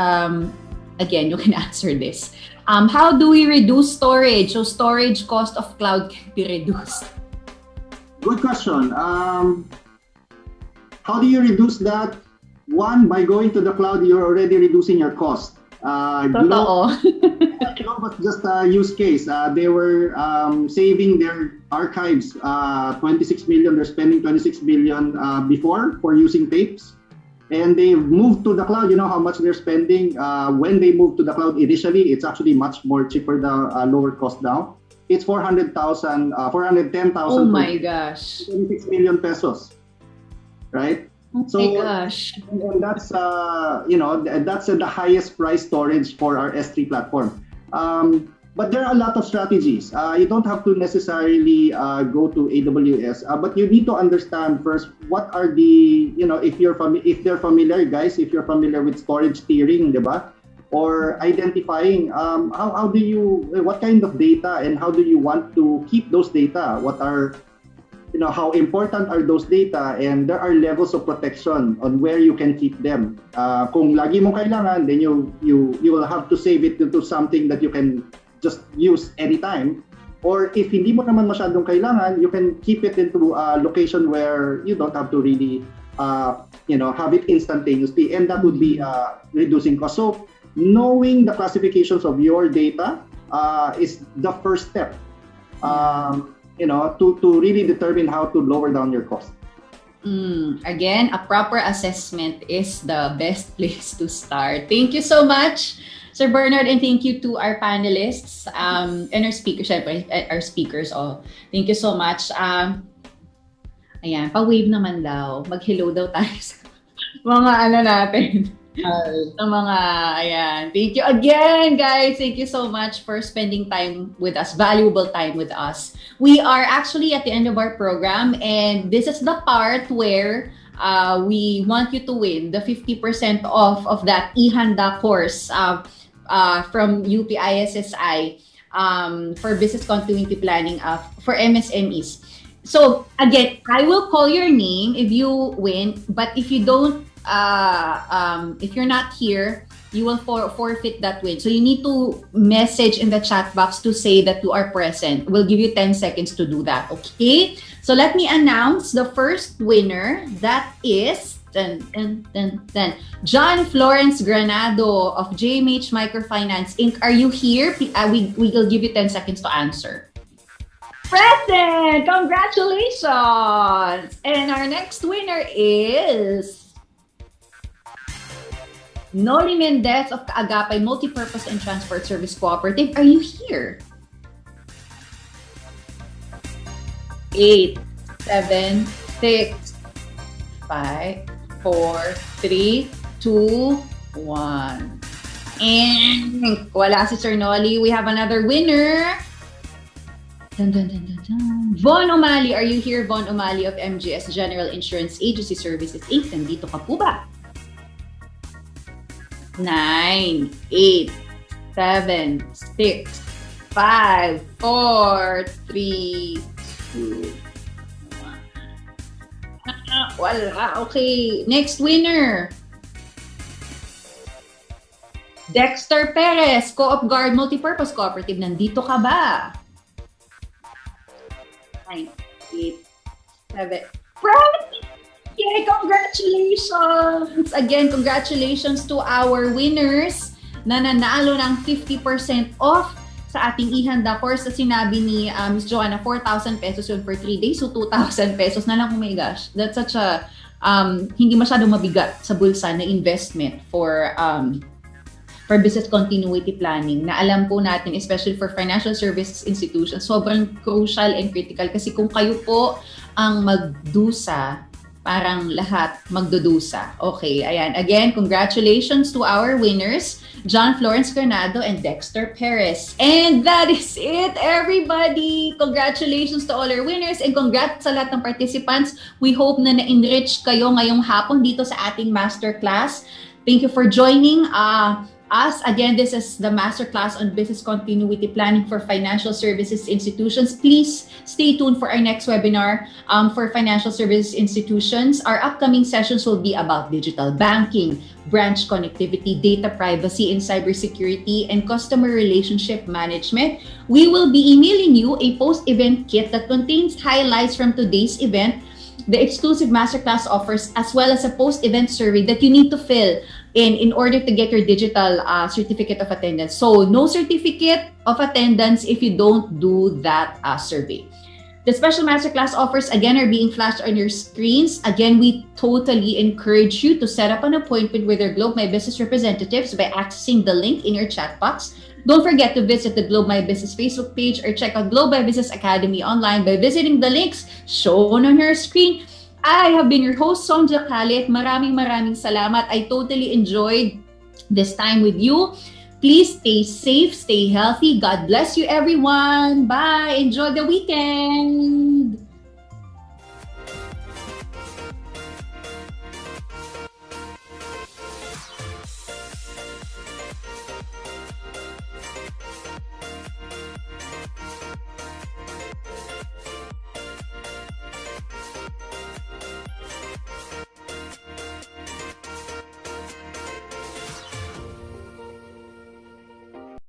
[SPEAKER 11] again, you can answer this. How do we reduce storage? So storage cost of cloud can be reduced.
[SPEAKER 16] Good question. How do you reduce that? One, by going to the cloud, you're already reducing your cost. Globe was just a use case. They were saving their archives, 26 million. They're spending 26 million before for using tapes. And they moved to the cloud. You know how much they're spending? When they moved to the cloud initially, it's actually much more cheaper, lower cost now. It's 410,000.
[SPEAKER 11] Oh my gosh.
[SPEAKER 16] 26 million pesos, right?
[SPEAKER 11] Oh my gosh.
[SPEAKER 16] And that's that's the highest price storage for our S3 platform. But there are a lot of strategies. You don't have to necessarily go to AWS, but you need to understand first what are the, if they're familiar, guys, if you're familiar with storage tiering, diba? Or identifying what kind of data and how do you want to keep those data? What are how important are those data, and there are levels of protection on where you can keep them. Kung lagi mo kailangan, then you will have to save it into something that you can just use anytime. Or if hindi mo naman masyadong kailangan, you can keep it into a location where you don't have to really have it instantaneously, and that would be reducing cost. So knowing the classifications of your data is the first step. To really determine how to lower down your cost.
[SPEAKER 11] Again, a proper assessment is the best place to start. Thank you so much, Sir Bernard, and thank you to our panelists and our speakers. Our speakers. Thank you so much. Ayan, pa-wave naman daw. Mag-hello daw tayo sa mga natin. Sa mga, ayan. Thank you again, guys. Thank you so much for spending time with us, valuable time with us. We are actually at the end of our program, and this is the part where we want you to win the 50% off of that ihanda course from UP ISSI. for business continuity planning for MSMEs. So again, I will call your name if you win, but if you don't, if you're not here, you will forfeit that win. So you need to message in the chat box to say that you are present. We'll give you 10 seconds to do that, okay? So let me announce the first winner. That is John Florence Granado of JMH Microfinance Inc. Are you here? We will give you 10 seconds to answer. Present! Congratulations! And our next winner is Noli Mendez of Kaagapay Multipurpose and Transport Service Cooperative. Are you here? 8, 7, 6, 5, 4, 3, 2, 1. And wala si Sir Noli. We have another winner. Dun, dun, dun, dun, dun. Von O'Malley. Are you here, Von O'Malley of MGS General Insurance Agency Services Inc.? Nandito ka po ba? 9, 8, 7, 6, 5, 4, 3, 2, 1. Wala. Okay. Next winner. Dexter Perez, Co-op Guard Multipurpose Cooperative. Nandito ka ba? 9, 8, 7. Yay! Congratulations! Again, congratulations to our winners na nanalo ng 50% off sa ating ihanda course na sinabi ni Ms. Joanna, 4,000 pesos yun for 3 days. So, 2,000 pesos na lang. Oh my gosh. That's such a, hindi masyadong mabigat sa bulsa na investment for business continuity planning na alam po natin, especially for financial services institutions, sobrang crucial and critical kasi kung kayo po ang magdusa, parang lahat magdudusa. Okay, ayan. Again, congratulations to our winners, John Florence Granado and Dexter Perez. And that is it, everybody! Congratulations to all our winners and congrats sa lahat ng participants. We hope na na-enrich kayo ngayong hapon dito sa ating masterclass. Thank you for joining us. Again, this is the masterclass on business continuity planning for financial services institutions. Please stay tuned for our next webinar for financial services institutions. Our upcoming sessions will be about digital banking, branch connectivity, data privacy and cybersecurity, and customer relationship management. We will be emailing you a post-event kit that contains highlights from today's event, the exclusive masterclass offers, as well as a post-event survey that you need to fill in order to get your digital certificate of attendance. So no certificate of attendance if you don't do that survey. The special masterclass offers again are being flashed on your screens. Again, we totally encourage you to set up an appointment with your Globe My Business representatives by accessing the link in your chat box. Don't forget to visit the Globe My Business Facebook page or check out Globe My Business Academy online by visiting the links shown on your screen. I have been your host, Sonja Khalid. Maraming salamat. I totally enjoyed this time with you. Please stay safe, stay healthy. God bless you, everyone. Bye. Enjoy the weekend.